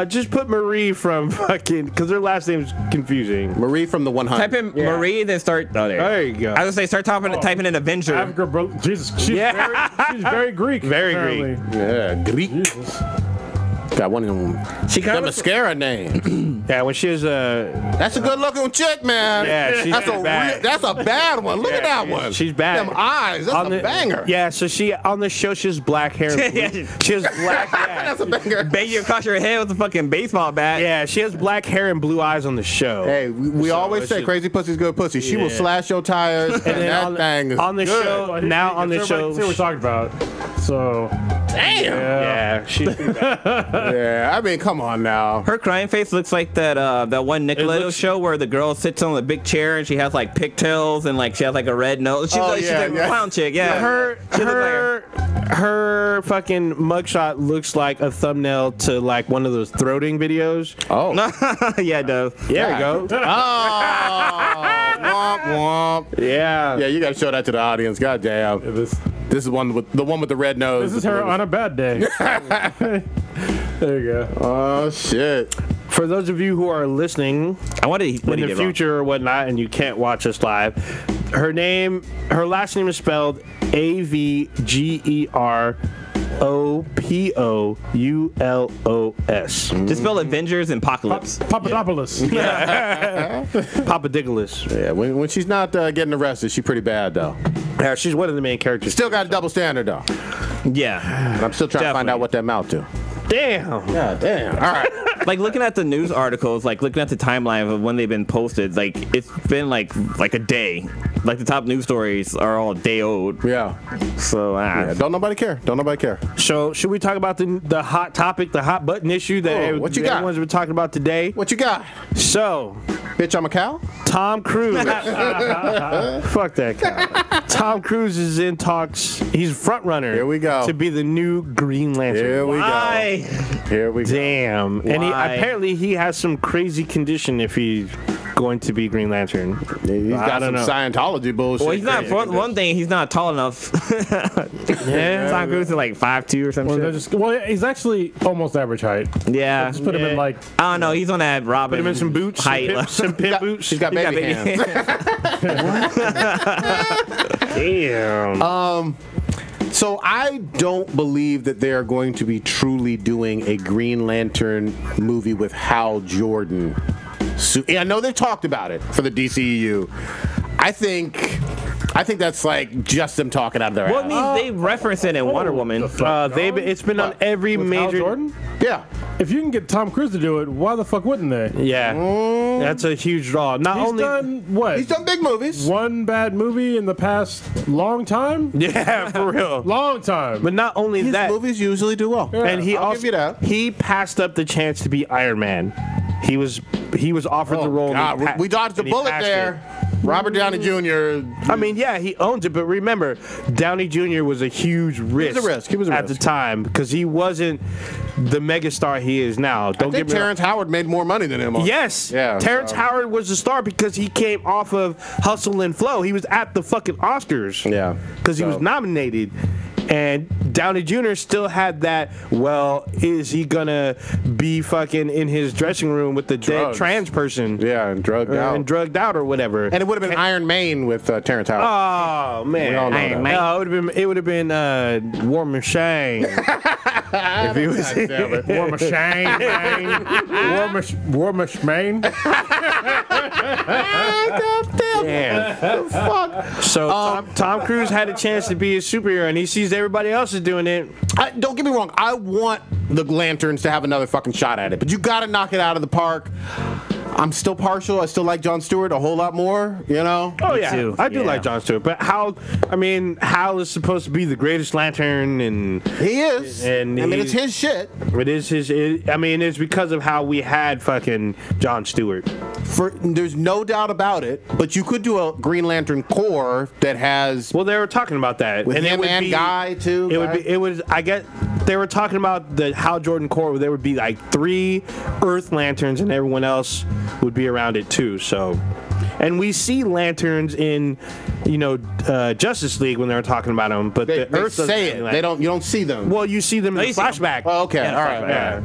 Speaker 2: Just put Marie from fucking because her last name's confusing.
Speaker 1: Marie from the 100.
Speaker 4: Type in Marie, then start. Oh,
Speaker 2: There you go.
Speaker 4: I was gonna say start typing in Avenger.
Speaker 3: Africa, bro. Jesus, she's very Greek.
Speaker 2: Very
Speaker 3: apparently.
Speaker 1: Yeah, Greek.
Speaker 3: Jesus.
Speaker 1: Got one of them.
Speaker 4: She
Speaker 1: The
Speaker 4: kind of
Speaker 1: mascara name.
Speaker 2: Yeah, when she was
Speaker 1: That's a good looking chick, man.
Speaker 2: Yeah, she's
Speaker 1: that's
Speaker 2: bad.
Speaker 1: a bad one. Look at that one.
Speaker 2: she's bad.
Speaker 1: Them eyes. That's a banger.
Speaker 2: Yeah, so she on the show she has black hair. And blue, she has black. Yeah,
Speaker 1: That's a banger.
Speaker 4: bang you across your head with a fucking baseball bat.
Speaker 2: yeah, she has black hair and blue eyes on the show.
Speaker 1: Hey, we
Speaker 2: So
Speaker 1: always
Speaker 2: it's
Speaker 1: say
Speaker 2: just-
Speaker 1: crazy pussy's good pussy. She will
Speaker 2: Yeah.
Speaker 1: slash your tires, and
Speaker 2: then
Speaker 1: that
Speaker 2: on,
Speaker 1: thing is
Speaker 2: on the
Speaker 1: good.
Speaker 2: show now on the
Speaker 3: Everybody
Speaker 2: show.
Speaker 3: can see what we're talking about. So
Speaker 1: Damn.
Speaker 2: Yeah, she's
Speaker 1: Yeah, I mean, come on now.
Speaker 4: Her crying face looks like that one Nickelodeon
Speaker 2: looks-
Speaker 4: show where the girl sits on the big chair and she has like pigtails and like she has like a red nose. She's,
Speaker 1: Oh,
Speaker 4: she's
Speaker 1: yeah,
Speaker 4: like a
Speaker 1: yeah.
Speaker 4: clown chick. Yeah.
Speaker 2: her fucking mugshot looks like a thumbnail to like one of those throating videos.
Speaker 1: Oh.
Speaker 4: yeah, it does.
Speaker 2: There we go.
Speaker 1: Oh, womp womp.
Speaker 2: Yeah.
Speaker 1: Yeah, you gotta show that to the audience. God damn.
Speaker 3: this
Speaker 1: This is one with the red nose.
Speaker 3: is her on a bad day. There you go.
Speaker 1: Oh shit.
Speaker 2: For those of you who are listening
Speaker 4: I wanted
Speaker 2: in the future or whatnot, and you can't watch us live, her last name is spelled Avgers.
Speaker 4: Just spell Avengers and Apocalypse.
Speaker 3: Papadopoulos.
Speaker 2: Papadopoulos.
Speaker 1: Yeah, when she's not getting arrested, she's pretty bad though.
Speaker 2: Yeah, she's one of the main characters.
Speaker 1: Still got a double standard though.
Speaker 4: Yeah.
Speaker 1: And I'm still trying to find
Speaker 4: Definitely.
Speaker 1: out what that amount to.
Speaker 2: Damn.
Speaker 1: God damn. All right.
Speaker 4: Like looking at the news articles, like looking at the timeline of when they've been posted, like it's been like a day. Like the top news stories are all day old.
Speaker 1: Yeah.
Speaker 4: So
Speaker 1: Yeah. Don't nobody care. Don't nobody care.
Speaker 2: So should we talk about the hot topic, the hot button issue that
Speaker 1: Oh, what you got?
Speaker 2: everyone's been talking about today?
Speaker 1: What you got?
Speaker 2: So,
Speaker 1: Bitch, I'm a cow?
Speaker 2: Tom Cruise. Fuck that guy. Tom Cruise is in talks. He's a front runner.
Speaker 1: Here we go.
Speaker 2: To be the new Green Lantern.
Speaker 1: Here we
Speaker 4: Why?
Speaker 1: go. Here we go.
Speaker 2: Damn. And
Speaker 4: Why?
Speaker 2: apparently he has some crazy condition if he's going to be Green Lantern.
Speaker 1: He's
Speaker 2: I
Speaker 1: got
Speaker 2: don't
Speaker 1: some
Speaker 2: know.
Speaker 1: Scientology bullshit.
Speaker 4: Well, he's not. For one thing, he's not tall enough.
Speaker 2: Yeah.
Speaker 4: Tom Cruise is like 5'2" or some shit.
Speaker 3: He's actually almost average height.
Speaker 4: Yeah.
Speaker 3: Just put him in
Speaker 2: Yeah.
Speaker 3: like
Speaker 4: I don't know. He's on that Robin.
Speaker 2: Put him in some boots.
Speaker 4: Height.
Speaker 2: Some pimp boots.
Speaker 1: He's got
Speaker 4: He's
Speaker 1: baby
Speaker 4: got baby
Speaker 1: hands.
Speaker 2: Damn.
Speaker 1: So I don't believe that they are going to be truly doing a Green Lantern movie with Hal Jordan I know they've talked about it for the DCEU. I think that's like just them talking out of their ass.
Speaker 4: Well, I mean, they reference it in Wonder Woman.
Speaker 2: It's been on every
Speaker 3: With
Speaker 2: major.
Speaker 3: Hal Jordan?
Speaker 1: Yeah.
Speaker 3: If you can get Tom Cruise to do it, why the fuck wouldn't they?
Speaker 2: Yeah, that's a huge draw. Not
Speaker 3: He's
Speaker 2: only
Speaker 3: done what?
Speaker 1: He's done big movies.
Speaker 3: One bad movie in the past long time?
Speaker 2: yeah, for real.
Speaker 3: Long time.
Speaker 2: But not only
Speaker 1: His
Speaker 2: that,
Speaker 1: movies usually do well.
Speaker 2: and he
Speaker 1: I'll
Speaker 2: also
Speaker 1: give you that.
Speaker 2: he passed up the chance to be Iron Man. He was offered the role.
Speaker 1: God,
Speaker 2: and he
Speaker 1: we dodged a
Speaker 2: and he
Speaker 1: bullet
Speaker 2: passed
Speaker 1: there. Robert Downey Jr.
Speaker 2: I mean, yeah, he owns it, but remember, Downey Jr. was a huge risk.
Speaker 1: He was a
Speaker 2: at
Speaker 1: risk.
Speaker 2: the time because he wasn't the megastar he is now.
Speaker 1: I
Speaker 2: Don't
Speaker 1: think
Speaker 2: get me
Speaker 1: Terrence Howard made more money than him.
Speaker 2: Yes.
Speaker 1: Yeah,
Speaker 2: Terrence
Speaker 1: so-
Speaker 2: Howard was the star because he came off of Hustle and Flow. He was at the fucking Oscars.
Speaker 1: Yeah.
Speaker 2: Because he was nominated. And Downey Jr. still had that, well, is he gonna be fucking in his dressing room with the dead
Speaker 1: Drugs.
Speaker 2: trans person?
Speaker 1: Yeah, and drugged out.
Speaker 2: And drugged out or whatever.
Speaker 1: And it would have been Iron Man with Terrence Howard.
Speaker 2: Oh man!
Speaker 1: We all know
Speaker 4: Iron
Speaker 1: that.
Speaker 4: Man.
Speaker 2: No, it would have been War Machine. if he was
Speaker 1: God damn it.
Speaker 3: War Machine, man. War Machine.
Speaker 2: Damn.
Speaker 1: Fuck.
Speaker 2: So Tom Cruise had a chance to be a superhero, and he sees everybody else is doing it.
Speaker 1: Don't get me wrong. I want the Lanterns to have another fucking shot at it, but you got to knock it out of the park. I'm still partial. I still like Jon Stewart a whole lot more, you know?
Speaker 2: Oh
Speaker 4: Me
Speaker 2: yeah,
Speaker 4: too.
Speaker 2: I do
Speaker 4: Yeah.
Speaker 2: like Jon Stewart, but Hal is supposed to be the greatest Lantern, and
Speaker 1: He is.
Speaker 2: And
Speaker 1: I mean,
Speaker 2: he's-
Speaker 1: it's his shit.
Speaker 2: it is his. It's because of how we had fucking Jon Stewart.
Speaker 1: There's no doubt about it, but you could do a Green Lantern Corps that has
Speaker 2: Well, they were talking about that,
Speaker 1: with
Speaker 2: and it
Speaker 1: him
Speaker 2: would
Speaker 1: and
Speaker 2: be,
Speaker 1: Guy, too.
Speaker 2: It
Speaker 1: Guy.
Speaker 2: would be. It was. I get. They were talking about the Hal Jordan Corps. Where there would be like 3 Earth Lanterns, and everyone else would be around it too. So, and we see lanterns in, Justice League when they were talking about them, but
Speaker 1: They,
Speaker 2: the
Speaker 1: they
Speaker 2: Earth doesn't
Speaker 1: say
Speaker 2: have
Speaker 1: it.
Speaker 2: any
Speaker 1: They don't. You don't see them.
Speaker 2: Well, you see them in the
Speaker 4: you see them.
Speaker 2: flashback.
Speaker 1: Oh, okay.
Speaker 4: Yeah,
Speaker 1: All right.
Speaker 2: Yeah.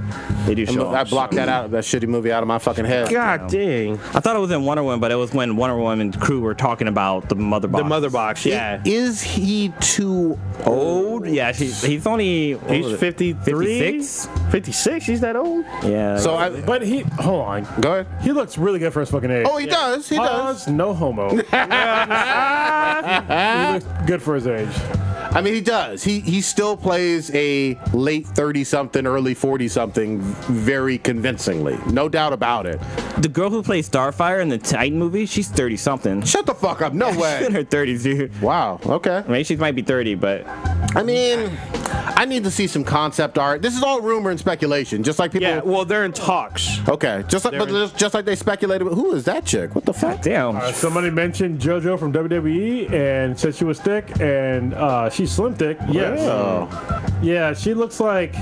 Speaker 4: They do show
Speaker 1: I
Speaker 4: up.
Speaker 1: blocked that shitty movie out of my fucking head.
Speaker 2: God dang.
Speaker 4: I thought it was in Wonder Woman, but it was when Wonder Woman crew were talking about the mother box.
Speaker 2: The mother box. Yeah.
Speaker 1: Is he too
Speaker 4: Old? Yeah, he's only. what
Speaker 2: He's
Speaker 4: was it,
Speaker 2: 53.
Speaker 4: 56?
Speaker 2: 56. He's that old.
Speaker 4: Yeah.
Speaker 1: So
Speaker 3: But hold on.
Speaker 1: go ahead.
Speaker 3: He looks really good for his fucking age.
Speaker 1: Oh, he does. He does.
Speaker 3: Pause, no homo. He looks good for his age.
Speaker 1: I mean, he does. He still plays a late 30-something, early 40-something very convincingly. No doubt about it.
Speaker 4: the girl who plays Starfire in the Titan movie, she's 30 something.
Speaker 1: Shut the fuck up. No
Speaker 4: She's in
Speaker 1: way.
Speaker 4: her 30s, dude.
Speaker 1: Wow. Okay.
Speaker 4: I mean, she might be 30, but
Speaker 1: I mean, I need to see some concept art. This is all rumor and speculation. Just like people.
Speaker 2: Yeah. Well, they're in talks.
Speaker 1: Okay. Just like they speculated. Who is that chick? What the fuck?
Speaker 4: damn.
Speaker 3: Somebody mentioned JoJo from WWE and said she was thick, and she's slim thick. Yes.
Speaker 1: Oh.
Speaker 3: Yeah, she looks like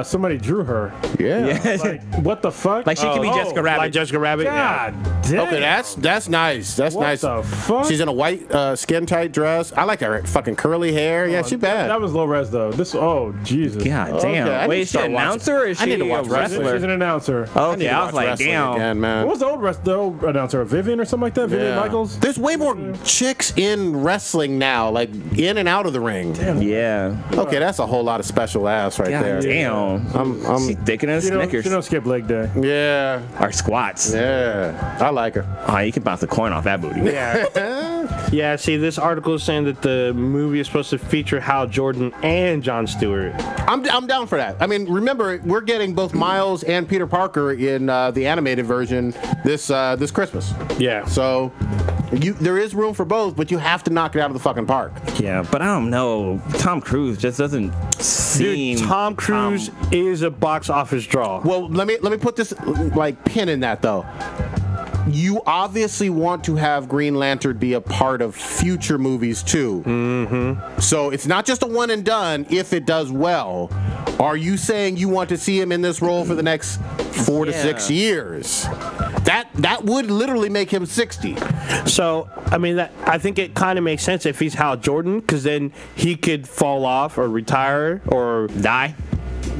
Speaker 3: somebody drew her.
Speaker 1: Yeah.
Speaker 3: Like, what the fuck?
Speaker 4: Like, she could be Jessica Rabbit.
Speaker 2: Like Jessica Rabbit.
Speaker 3: God damn.
Speaker 1: Okay, that's nice. That's
Speaker 3: What
Speaker 1: nice.
Speaker 3: the fuck?
Speaker 1: She's in a white skin tight dress. I like her fucking curly hair. Yeah, she bad.
Speaker 3: That was low res though. Oh Jesus.
Speaker 4: God
Speaker 1: Okay, I
Speaker 4: damn.
Speaker 1: need
Speaker 4: Wait,
Speaker 1: to
Speaker 4: is she
Speaker 1: start
Speaker 4: an
Speaker 1: watching-
Speaker 4: announcer or is
Speaker 1: I
Speaker 4: she
Speaker 1: need to
Speaker 4: a
Speaker 1: watch wrestling.
Speaker 3: She's
Speaker 4: wrestler?
Speaker 3: an announcer.
Speaker 1: I need
Speaker 4: Okay,
Speaker 1: to
Speaker 4: I was
Speaker 1: watch
Speaker 4: like,
Speaker 1: wrestling
Speaker 4: damn.
Speaker 1: again, man.
Speaker 3: What was the old announcer? Vivian or something like that? Vivian
Speaker 1: Yeah.
Speaker 3: Michaels?
Speaker 1: There's way more chicks in wrestling now, like in and out of the ring.
Speaker 4: Yeah.
Speaker 1: Okay, that's a whole lot of special ass right
Speaker 4: God
Speaker 1: there.
Speaker 4: damn.
Speaker 1: I'm
Speaker 4: She's thicker than
Speaker 3: She
Speaker 4: Snickers.
Speaker 3: don't skip leg day.
Speaker 1: yeah,
Speaker 4: Or squats.
Speaker 1: yeah. I like her.
Speaker 4: Oh, you can bounce a coin off that booty.
Speaker 2: Yeah, see, this article is saying that the movie is supposed to feature Hal Jordan and Jon Stewart.
Speaker 1: I'm down for that. I mean, remember, we're getting both Miles and Peter Parker in the animated version this Christmas.
Speaker 2: Yeah.
Speaker 1: So there is room for both, but you have to knock it out of the fucking park.
Speaker 4: Yeah, but I don't know. Tom Cruise just doesn't seem.
Speaker 2: Dude, Tom Cruise is a box office draw.
Speaker 1: Well, let me put this like pin in that though. You obviously want to have Green Lantern be a part of future movies too. Mm-hmm. So it's not just a one and done if it does well. Are you saying you want to see him in this role for the next 4 to 6 years? That would literally make him 60.
Speaker 2: So, I mean, I think it kind of makes sense if he's Hal Jordan, because then he could fall off or retire or
Speaker 4: Die.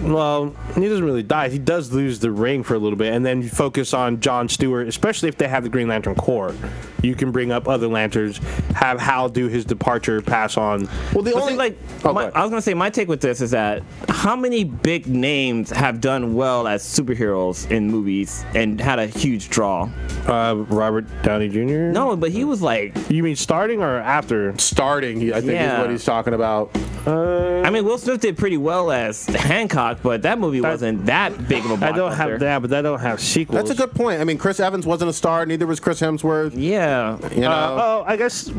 Speaker 2: Well, he doesn't really die. He does lose the ring for a little bit, and then you focus on John Stewart, especially if they have the Green Lantern Corps. You can bring up other lanterns, have Hal do his departure, pass on.
Speaker 4: Well, the only I was gonna say my take with this is that how many big names have done well as superheroes in movies and had a huge draw?
Speaker 2: Robert Downey Jr.
Speaker 4: No, but he was like.
Speaker 2: You mean starting or after?
Speaker 1: Starting, I think is what he's talking about.
Speaker 4: I mean, Will Smith did pretty well as Hancock, but that movie wasn't that big of a blockbuster.
Speaker 2: I don't have that, but I don't have sequels.
Speaker 1: That's a good point. I mean, Chris Evans wasn't a star, neither was Chris Hemsworth.
Speaker 4: Yeah.
Speaker 1: You know?
Speaker 2: I guess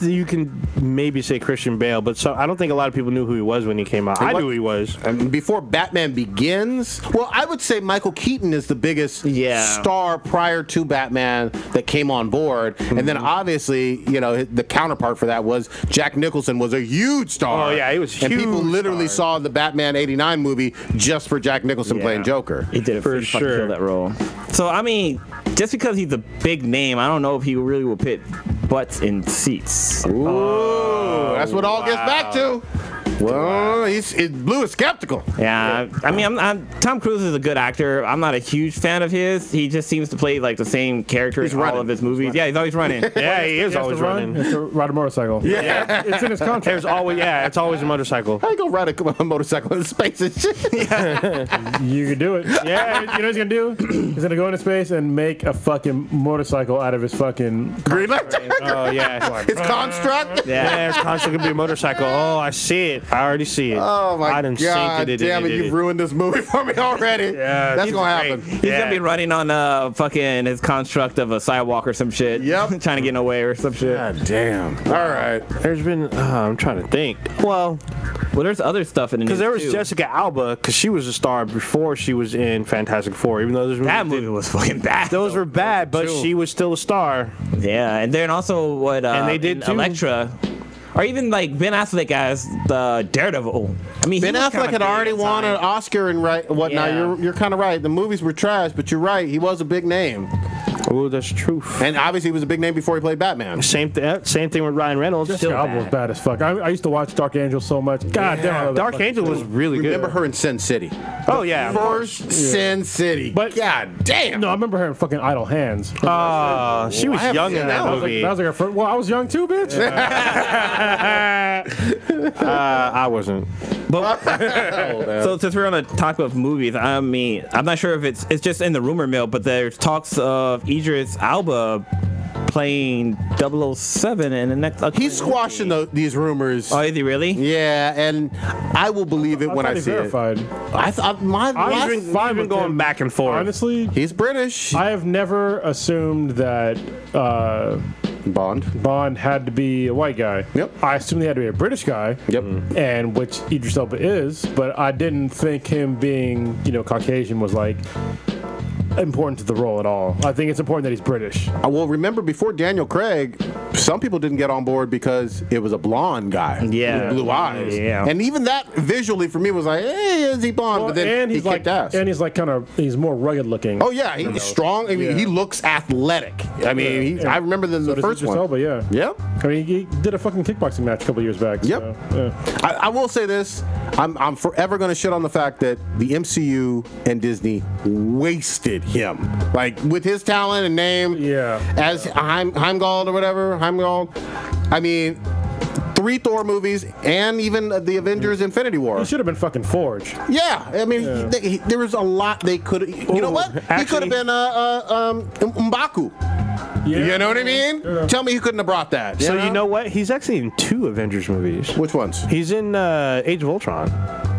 Speaker 2: you can maybe say Christian Bale, but I don't think a lot of people knew who he was when he came out. I knew who he was.
Speaker 1: Before Batman Begins, well, I would say Michael Keaton is the biggest star prior to Batman that came on board. Mm-hmm. And then obviously, you know, the counterpart for that was Jack Nicholson was a huge star.
Speaker 2: Oh, yeah, he was huge.
Speaker 1: And people literally saw the Batman '89 movie just for Jack Nicholson playing Joker.
Speaker 4: He did it for sure. Kill that role. So, I mean, just because he's a big name, I don't know if he really will put butts in seats.
Speaker 1: Ooh, that's what all gets back to. Well, Blue is skeptical.
Speaker 4: Yeah, I mean, Tom Cruise is a good actor. I'm not a huge fan of his. He just seems to play like the same character in all of his movies. Yeah, he's always running.
Speaker 2: Yeah, he is always running.
Speaker 3: It's to ride a motorcycle.
Speaker 1: Yeah,
Speaker 3: it's in his contract.
Speaker 2: It's always a motorcycle.
Speaker 1: How you gonna ride a motorcycle in space and shit?
Speaker 3: You can do it. Yeah, you know what he's gonna do? He's gonna go into space and make a fucking motorcycle out of his fucking
Speaker 1: Green Lantern.
Speaker 2: Oh yeah,
Speaker 1: his construct.
Speaker 2: Yeah, his construct could be a motorcycle. Oh, I see it. I already see it.
Speaker 1: Oh my God! Damn it! You've ruined this movie for me already.
Speaker 2: Yeah,
Speaker 1: that's gonna happen.
Speaker 4: He's gonna be running on fucking his construct of a sidewalk or some shit.
Speaker 1: Yep.
Speaker 4: Trying to get away or some shit.
Speaker 1: God damn. All right.
Speaker 2: There's been. I'm trying to think. Well,
Speaker 4: there's other stuff in the news.
Speaker 2: Because there was
Speaker 4: too.
Speaker 2: Jessica Alba, because she was a star before she was in Fantastic Four. Even though
Speaker 4: that movie was fucking bad.
Speaker 2: Those were bad, but she was still a star.
Speaker 4: Yeah, and then also what?
Speaker 2: And they did too.
Speaker 4: Elektra. Or even like Ben Affleck as the Daredevil. I mean,
Speaker 1: Ben Affleck had already won an Oscar and whatnot.
Speaker 4: Yeah.
Speaker 1: You're kind of right. The movies were trash, but you're right. He was a big name.
Speaker 2: Oh, that's true.
Speaker 1: And obviously, he was a big name before he played Batman.
Speaker 2: Same thing with Ryan Reynolds.
Speaker 3: Jessica Alba was bad as fuck. I used to watch Dark Angel so much. God damn,
Speaker 2: Dark Angel was really good.
Speaker 1: Remember her in Sin City?
Speaker 2: Oh yeah,
Speaker 1: first Sin City.
Speaker 3: But
Speaker 1: God damn.
Speaker 3: No, I remember her in fucking Idle Hands.
Speaker 2: She was young in that movie.
Speaker 3: That was like her first. Well, I was young too, bitch.
Speaker 2: I wasn't.
Speaker 4: But, so since we're on the topic of movies, I mean, I'm not sure if it's just in the rumor mill, but there's talks of Idris Elba playing 007 in the next.
Speaker 1: He's squashing these rumors.
Speaker 4: Oh, is he really?
Speaker 1: Yeah, and I will believe it when I see
Speaker 3: verified.
Speaker 1: it. I thought
Speaker 2: I've been going back and forth.
Speaker 3: Honestly,
Speaker 1: he's British.
Speaker 3: I have never assumed that Bond had to be a white guy.
Speaker 1: Yep.
Speaker 3: I assumed he had to be a British guy.
Speaker 1: Yep.
Speaker 3: And which Idris Elba is, but I didn't think him being, Caucasian was like important to the role at all. I think it's important that he's British.
Speaker 1: Well, remember before Daniel Craig, some people didn't get on board because it was a blonde guy with blue eyes.
Speaker 4: Yeah.
Speaker 1: And even that visually for me was like, hey, is he blonde? But then he kicked ass.
Speaker 3: And he's like he's more rugged looking.
Speaker 1: Oh yeah, he's strong. I mean, he looks athletic. I mean, I remember the first one.
Speaker 3: Elba, yeah.
Speaker 1: Yep.
Speaker 3: I mean, he did a fucking kickboxing match a couple years back.
Speaker 1: Yep.
Speaker 3: So, yeah.
Speaker 1: I will say this: I'm forever going to shit on the fact that the MCU and Disney wasted him, like with his talent and name.
Speaker 3: Yeah.
Speaker 1: As Heimdall or whatever. Heimdall. I mean, 3 Thor movies and even the Avengers: Infinity War.
Speaker 3: He should have been fucking Forge.
Speaker 1: Yeah, I mean, there was a lot they could. You know what? He could have been M'Baku.
Speaker 3: Yeah.
Speaker 1: You know what I mean?
Speaker 3: Yeah.
Speaker 1: Tell me he couldn't have brought that.
Speaker 2: So you know what? He's actually in 2 Avengers movies.
Speaker 1: Which ones?
Speaker 2: He's in Age of Ultron.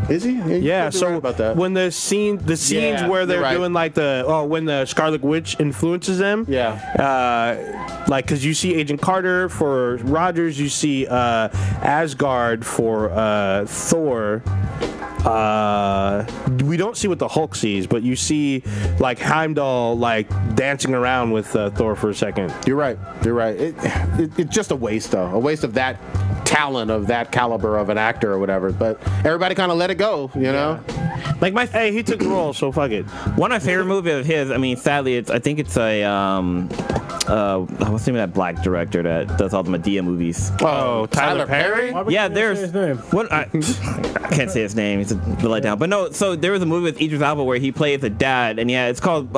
Speaker 1: Is he?
Speaker 2: Yeah.
Speaker 1: So
Speaker 2: right about that. When the scenes where they're doing like when the Scarlet Witch influences them.
Speaker 1: Yeah.
Speaker 2: Like, because you see Agent Carter for Rogers, you see Asgard for Thor. We don't see what the Hulk sees, but you see like Heimdall like dancing around with Thor for a second.
Speaker 1: You're right. It's just a waste, though. A waste of that talent, of that caliber of an actor or whatever. But everybody kind of let it go, you know.
Speaker 4: Like
Speaker 2: hey, he took the role, so fuck it.
Speaker 4: One of my favorite movies of his. I mean, sadly, I think it's a what's the name of that black director that does all the Medea movies?
Speaker 1: Oh, Tyler Perry.
Speaker 4: Yeah, there's what can't say his name. He's a letdown. But no, so there was a movie with Idris Elba where he plays a dad, and yeah, it's called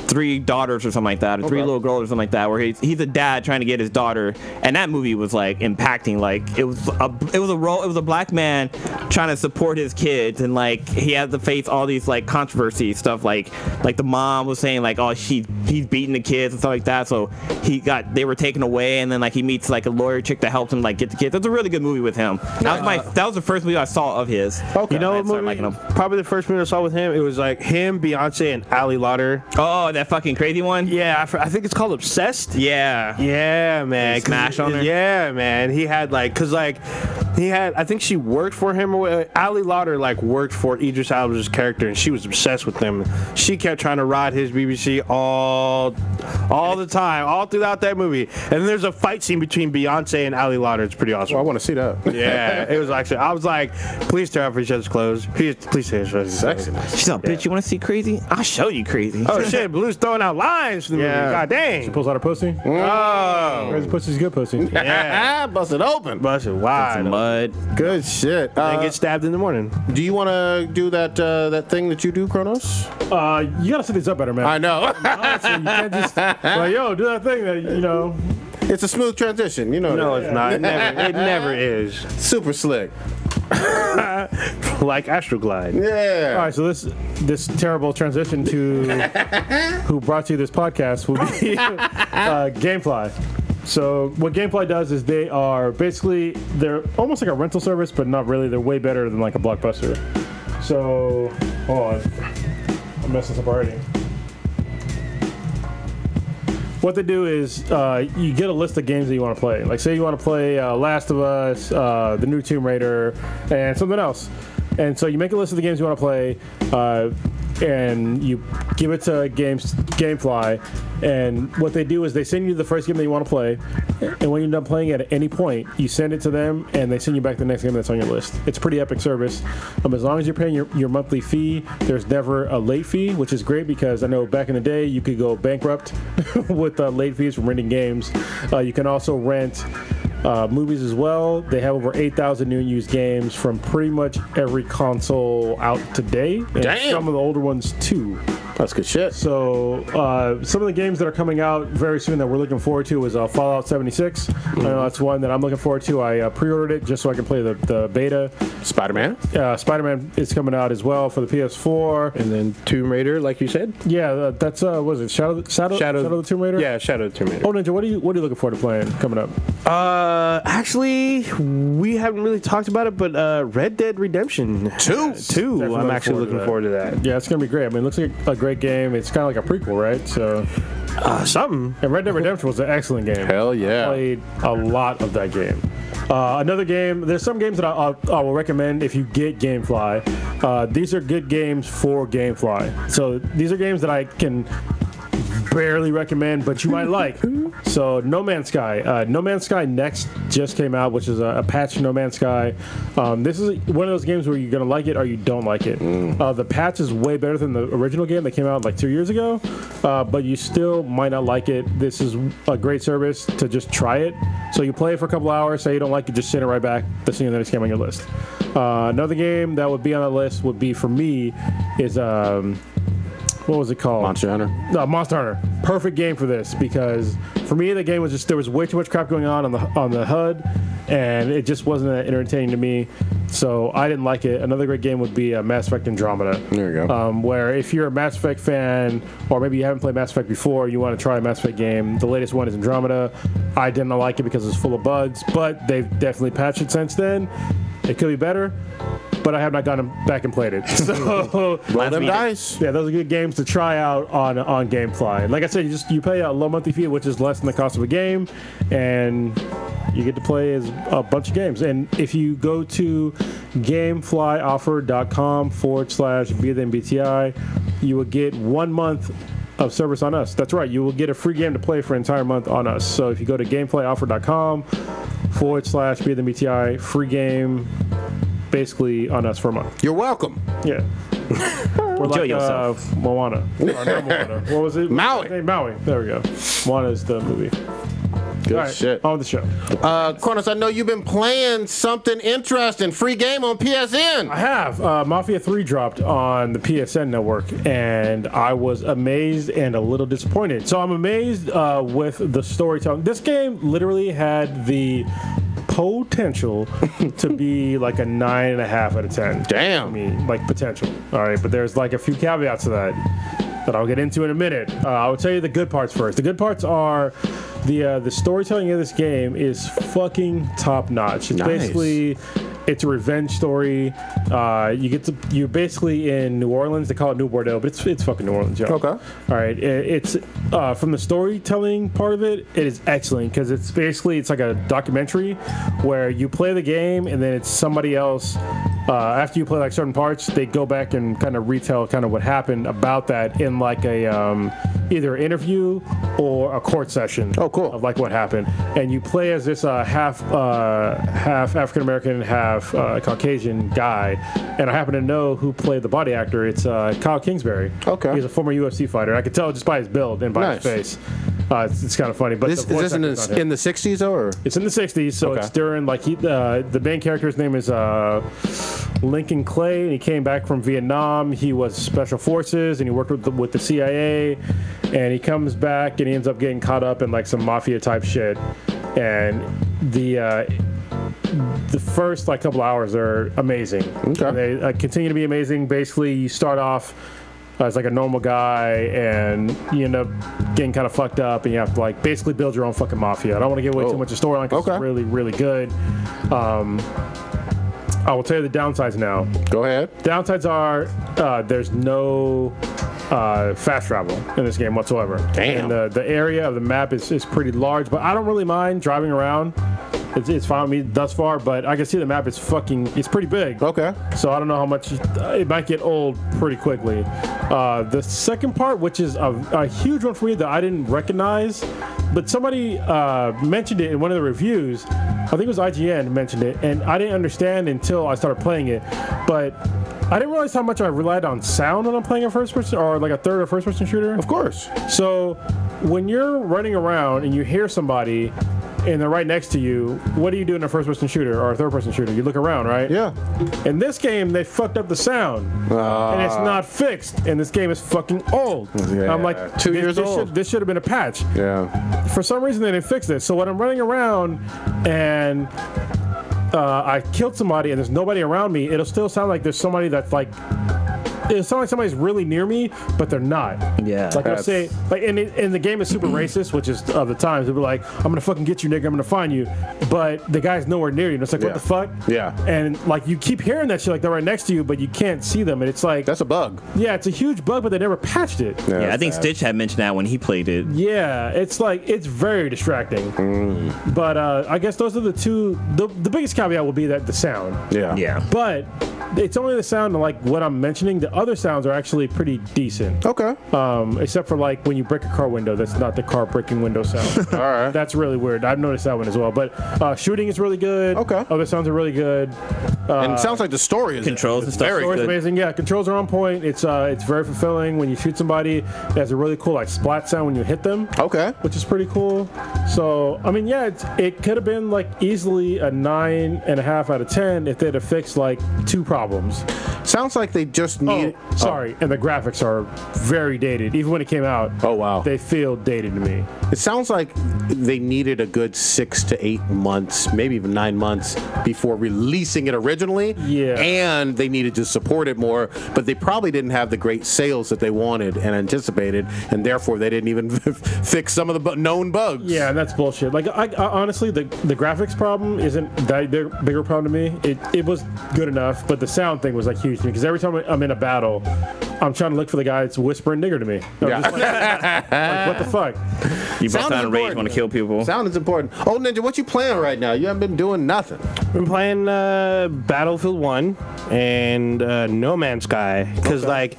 Speaker 4: Three Daughters or something like that, or Three Little Girls or something like that, where he's a dad trying to get his daughter, and that movie was like impacting. Like it was a black man trying to support his kids, and like he had to face all these like controversy stuff, like the mom was saying like, oh, he's beating the kids and stuff like that, so they were taken away, and then like he meets like a lawyer chick that helps him like get the kids. It's a really good movie with him. That was the first movie I saw of his.
Speaker 2: Okay. You know what movie? Liking him. Probably the first movie I saw with him. It was like him, Beyonce, and Ali Lauder.
Speaker 4: Oh, that fucking crazy one.
Speaker 2: Yeah, I think it's called Obsessed.
Speaker 4: Yeah.
Speaker 2: Yeah, man.
Speaker 4: Smash on her.
Speaker 2: Yeah, man. He had like, cause like he had. I think she worked for him. Ali Lauder like worked for Idris Elba's character, and she was obsessed with him. She kept trying to ride his BBC all the time, all throughout that movie. And then there's a fight scene between Beyonce and Ali Lauder. It's pretty awesome.
Speaker 1: Well, I want to see that.
Speaker 2: Yeah, it was actually. I was like, please tear off each other's clothes. Please tear off each other's clothes.
Speaker 4: She's like, bitch, you want to see crazy? I'll show you crazy.
Speaker 2: Oh shit, Blue's throwing out lines for the movie. God dang.
Speaker 3: She pulls out her pussy.
Speaker 2: Oh,
Speaker 3: crazy pussy's good pussy.
Speaker 2: Yeah,
Speaker 1: bust it open.
Speaker 2: Bust it wide.
Speaker 4: Mud.
Speaker 1: Good shit.
Speaker 2: And get stabbed in the morning.
Speaker 1: Do you want to do that thing that you do, Kronos?
Speaker 3: You gotta set these up better, man.
Speaker 1: I know.
Speaker 3: Honestly, you can't just like, yo, do that thing that you know.
Speaker 1: It's a smooth transition, you know.
Speaker 2: No, it's not. It never is.
Speaker 1: Super slick.
Speaker 2: Like Astroglide.
Speaker 1: Yeah.
Speaker 3: All right, so this terrible transition to who brought you this podcast will be Gamefly. So what Gamefly does is they're almost like a rental service, but not really. They're way better than like a Blockbuster. So hold on, I'm messing this up already. What they do is you get a list of games that you want to play. Like say you want to play Last of Us, the new Tomb Raider, and something else. And so you make a list of the games you want to play, and you give it to Gamefly. And what they do is they send you the first game that you want to play, and when you're done playing it at any point, you send it to them, and they send you back the next game that's on your list. It's a pretty epic service. As long as you're paying your monthly fee, there's never a late fee, which is great because I know back in the day you could go bankrupt with late fees from renting games. You can also rent movies as well. They have over 8,000 new and used games from pretty much every console out today, and some of the older ones too.
Speaker 1: That's good shit.
Speaker 3: So some of the games that are coming out very soon that we're looking forward to is Fallout 76. I know that's one that I'm looking forward to. I pre-ordered it just so I can play the beta.
Speaker 1: Spider-Man?
Speaker 3: Spider-Man is coming out as well for the PS4.
Speaker 2: And then Tomb Raider, like you said?
Speaker 3: Yeah, that's, what is it, Shadow of the Tomb Raider?
Speaker 2: Yeah, Shadow of the Tomb Raider.
Speaker 3: Oh, Ninja, what are you looking forward to playing coming up?
Speaker 2: Actually, we haven't really talked about it, but Red Dead Redemption 2. I'm actually looking forward to that.
Speaker 3: Yeah, it's going to be great. I mean, it looks like a great game. It's kind of like a prequel, right? So
Speaker 2: something.
Speaker 3: And Red Dead Redemption was an excellent game.
Speaker 1: Hell yeah.
Speaker 3: I played a lot of that game. Another game, there's some games that I will recommend if you get Gamefly. These are good games for Gamefly. So these are games that I can barely recommend, but you might like. So No Man's Sky. No Man's Sky Next just came out, which is a patch No Man's Sky. This is one of those games where you're going to like it or you don't like it. The patch is way better than the original game that came out like 2 years ago, but you still might not like it. This is a great service to just try it. So you play it for a couple hours, say you don't like it, just send it right back. That's the next game on your list. Another game that would be on the list would be, for me, is... what was it called?
Speaker 1: Monster Hunter.
Speaker 3: No, Monster Hunter. Perfect game for this because for me the game was just there was way too much crap going on the HUD, and it just wasn't that entertaining to me. So I didn't like it. Another great game would be Mass Effect Andromeda.
Speaker 1: There you go.
Speaker 3: Where if you're a Mass Effect fan, or maybe you haven't played Mass Effect before, you want to try a Mass Effect game. The latest one is Andromeda. I didn't like it because it's full of bugs, but they've definitely patched it since then. It could be better, but I have not gone back and played it. So
Speaker 1: roll them dice.
Speaker 3: Yeah, those are good games to try out on Gamefly. Like I said, you pay a low monthly fee, which is less than the cost of a game, and you get to play as a bunch of games. And if you go to gameflyoffer.com/BTI, you will get 1 month of service on us. That's right. You will get a free game to play for an entire month on us. So if you go to gameflyoffer.com/BTI, free game basically on us for a month.
Speaker 1: You're welcome.
Speaker 3: Yeah. We're
Speaker 4: enjoy
Speaker 3: like
Speaker 4: yourself.
Speaker 3: Moana. Or not Moana. What was it?
Speaker 1: Maui.
Speaker 3: Hey, Maui. There we go. Moana is the movie.
Speaker 1: Good shit.
Speaker 3: On the show.
Speaker 1: Kronos, I know you've been playing something interesting. Free game on PSN.
Speaker 3: I have. Mafia 3 dropped on the PSN network, and I was amazed and a little disappointed. So I'm amazed with the storytelling. This game literally had the potential to be like a 9.5 out of 10.
Speaker 1: Damn.
Speaker 3: I mean, like potential. All right, but there's like a few caveats to that I'll get into in a minute. I will tell you the good parts first. The good parts are the storytelling of this game is fucking top notch. It's basically it's a revenge story. You're basically in New Orleans. They call it New Bordeaux, but it's fucking New Orleans, yo.
Speaker 1: Okay.
Speaker 3: All right. It's from the storytelling part of it. It is excellent because it's like a documentary where you play the game and then it's somebody else. After you play like certain parts, they go back and kind of retell kind of what happened about that in like a either an interview or a court session.
Speaker 1: Oh, cool.
Speaker 3: Of like what happened, and you play as this half African American, half Caucasian guy, and I happen to know who played the body actor. It's Kyle Kingsbury.
Speaker 1: Okay.
Speaker 3: He's a former UFC fighter. I could tell just by his build and by his face. It's kind of funny. But
Speaker 1: Is this in the 60s though, or?
Speaker 3: It's in the 60s, so it's during like the main character's name is Lincoln Clay, and he came back from Vietnam. He was special forces, and he worked with the CIA, and he comes back and he ends up getting caught up in like some mafia type shit, and the first like couple hours are amazing.
Speaker 1: Okay.
Speaker 3: They continue to be amazing. Basically, you start off as like a normal guy, and you end up getting kind of fucked up, and you have to like basically build your own fucking mafia. I don't want to give away too much of the storyline because it's really, really good. I will tell you the downsides now.
Speaker 1: Go ahead.
Speaker 3: Downsides are there's no fast travel in this game whatsoever.
Speaker 1: Damn.
Speaker 3: And the area of the map is pretty large, but I don't really mind driving around. It's fine with me thus far, but I can see the map is it's pretty big.
Speaker 1: Okay.
Speaker 3: So I don't know how much it might get old pretty quickly. The second part, which is a huge one for me that I didn't recognize, but somebody mentioned it in one of the reviews. I think it was IGN mentioned it, and I didn't understand until I started playing it. But I didn't realize how much I relied on sound when I'm playing a first person or like a third or first person shooter.
Speaker 1: Of course.
Speaker 3: So when you're running around and you hear somebody and they're right next to you, what do you do in a first-person shooter or a third-person shooter? You look around, right?
Speaker 1: Yeah.
Speaker 3: In this game, they fucked up the sound, and it's not fixed. And this game is fucking old.
Speaker 1: Yeah.
Speaker 3: I'm like,
Speaker 1: 2 years old.
Speaker 3: This should have been a patch.
Speaker 1: Yeah.
Speaker 3: For some reason, they didn't fix this. So when I'm running around and I killed somebody and there's nobody around me, it'll still sound like there's somebody that's like. It sounds like somebody's really near me, but they're not.
Speaker 4: Yeah.
Speaker 3: Like I'll say, like, and the game is super racist, which is of the times. They'll be like, "I'm gonna fucking get you, nigga. I'm gonna find you," but the guy's nowhere near you. And it's like, what the fuck?
Speaker 1: Yeah.
Speaker 3: And like you keep hearing that shit, like they're right next to you, but you can't see them, and it's like
Speaker 1: That's a bug.
Speaker 3: Yeah, it's a huge bug, but they never patched it.
Speaker 4: Yeah, I think Stitch had mentioned that when he played it.
Speaker 3: Yeah, it's like it's very distracting. But I guess those are the two. The biggest caveat will be that the sound.
Speaker 1: Yeah.
Speaker 4: Yeah.
Speaker 3: But it's only the sound of like what I'm mentioning. The other sounds are actually pretty decent.
Speaker 1: Okay.
Speaker 3: Except for like when you break a car window, that's not the car breaking window sound.
Speaker 1: All right.
Speaker 3: That's really weird. I've noticed that one as well. But shooting is really good.
Speaker 1: Okay.
Speaker 3: Other sounds are really good.
Speaker 1: And it sounds like the story is
Speaker 4: Controls and stuff.
Speaker 1: very
Speaker 3: Story's
Speaker 1: good.
Speaker 3: amazing. Yeah, controls are on point. It's very fulfilling when you shoot somebody. It has a really cool like splat sound when you hit them.
Speaker 1: Okay.
Speaker 3: Which is pretty cool. So I mean, yeah, it could have been like easily a 9.5 out of 10 if they'd have fixed like 2 problems.
Speaker 1: Sounds like they just need.
Speaker 3: Sorry, and the graphics are very dated. Even when it came out,
Speaker 1: Oh, wow.
Speaker 3: they feel dated to me.
Speaker 1: It sounds like they needed a good 6 to 8 months, maybe even 9 months before releasing it originally.
Speaker 3: Yeah.
Speaker 1: And they needed to support it more, but they probably didn't have the great sales that they wanted and anticipated, and therefore they didn't even fix some of the known bugs.
Speaker 3: Yeah, and that's bullshit. Like, I honestly, the graphics problem isn't that bigger problem to me. It was good enough, but the sound thing was like huge to me because every time I'm in a battle, I'm trying to look for the guy that's whispering nigger to me. I'm just like, what the fuck?
Speaker 4: You bust
Speaker 1: Sound
Speaker 4: out
Speaker 1: is
Speaker 4: in rage,
Speaker 1: important.
Speaker 4: want to kill people.
Speaker 1: Sound is important. Oh, Ninja, what you playing right now? You haven't been doing nothing.
Speaker 2: Been playing Battlefield 1 and No Man's Sky because like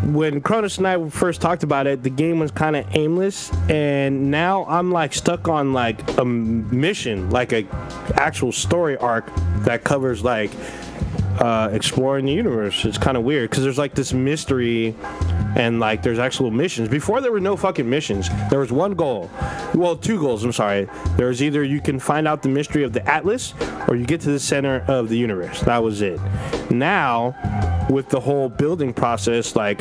Speaker 2: when Kronos and I first talked about it, the game was kind of aimless, and now I'm like stuck on like a mission, like a actual story arc that covers like exploring the universe. It's kind of weird because there's like this mystery and like there's actual missions. Before there were no fucking missions. There was one goal. Well, two goals, I'm sorry. There was either you can find out the mystery of the Atlas or you get to the center of the universe. That was it. Now, with the whole building process, like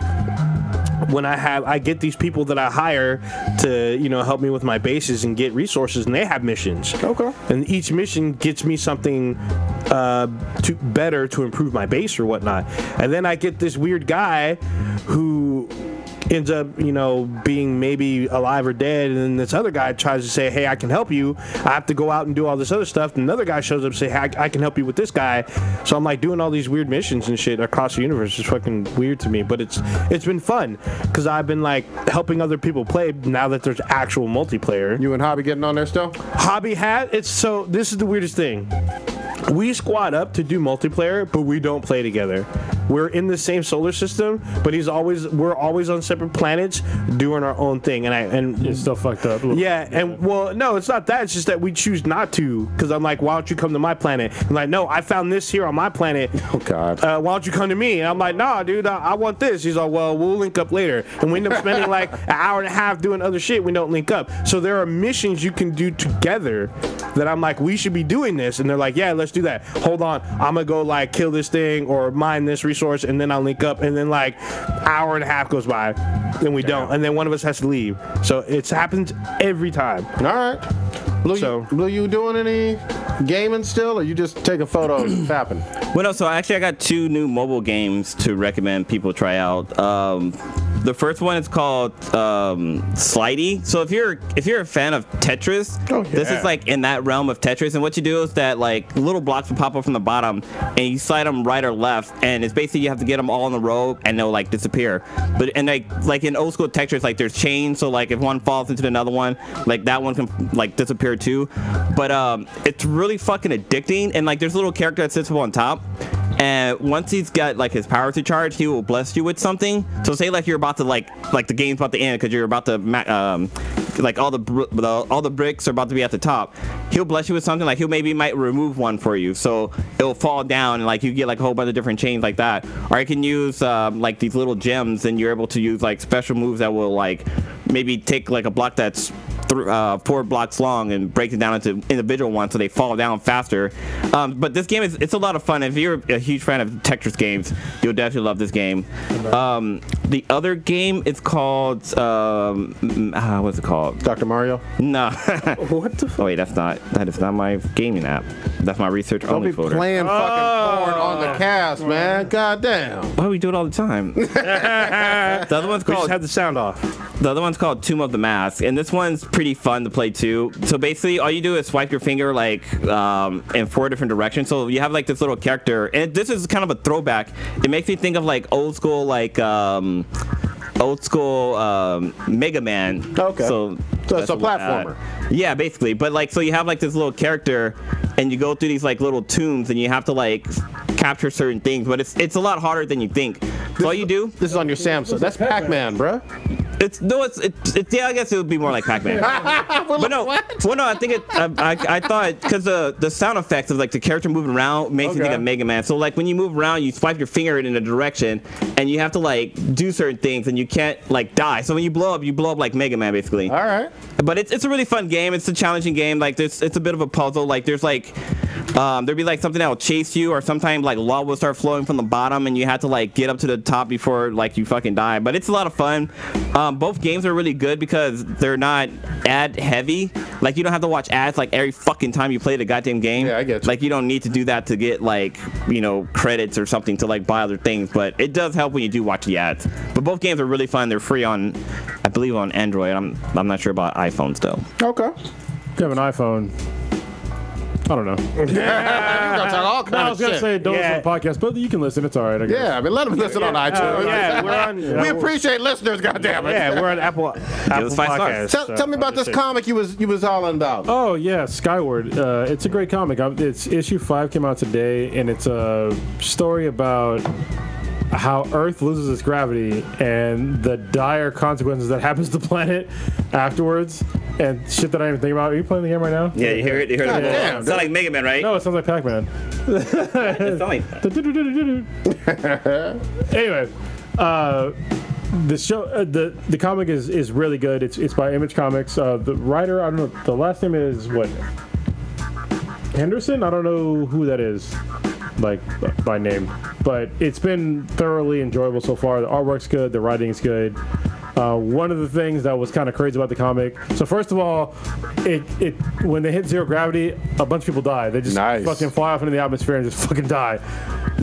Speaker 2: when I get these people that I hire to, help me with my bases and get resources, and they have missions.
Speaker 1: Okay.
Speaker 2: And each mission gets me something better to improve my base or whatnot. And then I get this weird guy who ends up, being maybe alive or dead, and then this other guy tries to say, hey, I can help you. I have to go out and do all this other stuff. And another guy shows up and say, hey, I can help you with this guy. So I'm like doing all these weird missions and shit across the universe. It's fucking weird to me, but it's been fun because I've been like helping other people play now that there's actual multiplayer.
Speaker 1: You and Hobby getting on there still?
Speaker 2: Hobby so this is the weirdest thing. We squad up to do multiplayer, but we don't play together. We're in the same solar system, but we're always on separate planets doing our own thing. And
Speaker 3: you're still fucked up.
Speaker 2: Yeah, and well, no, it's not that. It's just that we choose not to. Because I'm like, why don't you come to my planet? I'm like, no, I found this here on my planet.
Speaker 1: Oh God.
Speaker 2: Why don't you come to me? And I'm like, nah, dude, I want this. He's like, well, we'll link up later. And we end up spending like an hour and a half doing other shit. We don't link up. So there are missions you can do together that I'm like, we should be doing this. And they're like, yeah, let's do that. Hold on, I'm gonna go like kill this thing or mine this resource, and then I'll link up. And then like hour and a half goes by, and we don't. And then one of us has to leave. So it happens every time.
Speaker 1: All right. Blue, you doing any gaming still, or you just taking photos and fapping?
Speaker 4: Well, no. So actually, I got 2 new mobile games to recommend people try out. The first one is called Slidey. So if you're a fan of Tetris, this is like in that realm of Tetris. And what you do is that like little blocks will pop up from the bottom, and you slide them right or left, and it's basically you have to get them all in a row, and they'll like disappear. But like in old school Tetris, like there's chains, so like if one falls into another one, like that one can like disappear too. But it's really fucking addicting, and like there's a little character that sits up on top. And once he's got like his power to charge, he will bless you with something. So say like you're about to like the game's about to end because you're about to like all the bricks are about to be at the top. He'll bless you with something, like might remove one for you, so it'll fall down and like you get like a whole bunch of different chains like that. Or you can use like these little gems, and you're able to use like special moves that will like maybe take like a block that's 4 blocks long and break it down into individual ones so they fall down faster. But this game it's a lot of fun. If you're a huge fan of Tetris games, you'll definitely love this game. The other game is called what's it called?
Speaker 1: Dr. Mario?
Speaker 4: No.
Speaker 2: What the fuck?
Speaker 4: Oh wait, that is not my gaming app. That's my research only folder.
Speaker 1: Don't be playing fucking porn on the cast, man. God damn.
Speaker 4: Why we do it all the time? The other one's called.
Speaker 2: We just had the sound off.
Speaker 4: The other one's called Tomb of the Mask, and this one's pretty fun to play too. So basically, all you do is swipe your finger like in 4 different directions. So you have like this little character, and this is kind of a throwback. It makes me think of like old school Mega Man.
Speaker 1: Okay.
Speaker 4: So
Speaker 1: it's a platformer.
Speaker 4: Yeah, basically. But like, so you have like this little character, and you go through these like little tombs, and you have to like capture certain things. But it's a lot harder than you think. So all you do.
Speaker 1: This is on your Samsung. That's Pac-Man, bruh.
Speaker 4: It's yeah, I guess it would be more like Pac-Man. But no, well, no, I think I thought because the sound effects of like the character moving around makes me think of Mega Man. So like when you move around, you swipe your finger in a direction, and you have to like do certain things, and you can't like die. So when you blow up like Mega Man basically.
Speaker 1: All right.
Speaker 4: But it's a really fun game. It's a challenging game. Like it's a bit of a puzzle. Like there's like there'd be like something that will chase you, or sometimes like lava will start flowing from the bottom, and you have to like get up to the top before like you fucking die. But it's a lot of fun. Both games are really good because they're not ad heavy. Like you don't have to watch ads like every fucking time you play the goddamn game.
Speaker 1: Yeah, I get you.
Speaker 4: Like you don't need to do that to get like credits or something to like buy other things. But it does help when you do watch the ads. But both games are really fun. They're free on, I believe, on Android. I'm not sure about iPhones though.
Speaker 1: Okay.
Speaker 3: If you have an iPhone, I don't know.
Speaker 1: I
Speaker 3: was gonna say don't listen to the podcast, but you can listen. It's all right. I guess.
Speaker 1: Yeah, I mean, let them listen on iTunes.
Speaker 2: We're on.
Speaker 1: We appreciate listeners, goddammit.
Speaker 2: Yeah, we're on Apple Podcasts.
Speaker 1: Tell me about this comic you was hollering about.
Speaker 3: Oh yeah, Skyward. It's a great comic. It's issue 5 came out today, and it's a story about how Earth loses its gravity and the dire consequences that happens to the planet afterwards. And shit that I didn't even think about. Are you playing the game right now?
Speaker 4: Yeah, you hear it. You heard it.
Speaker 1: Damn,
Speaker 4: It sounds like Mega Man, right?
Speaker 3: No, it sounds like Pac-Man.
Speaker 4: It sounds like
Speaker 3: Anyway, the show, the comic is really good. It's by Image Comics. The writer, I don't know, the last name is what? Henderson? I don't know who that is, like by name, but it's been thoroughly enjoyable so far. The artwork's good, the writing's good. One of the things that was kind of crazy about the comic. So first of all, it when they hit zero gravity, a bunch of people die. They just fucking fly off into the atmosphere and just fucking die.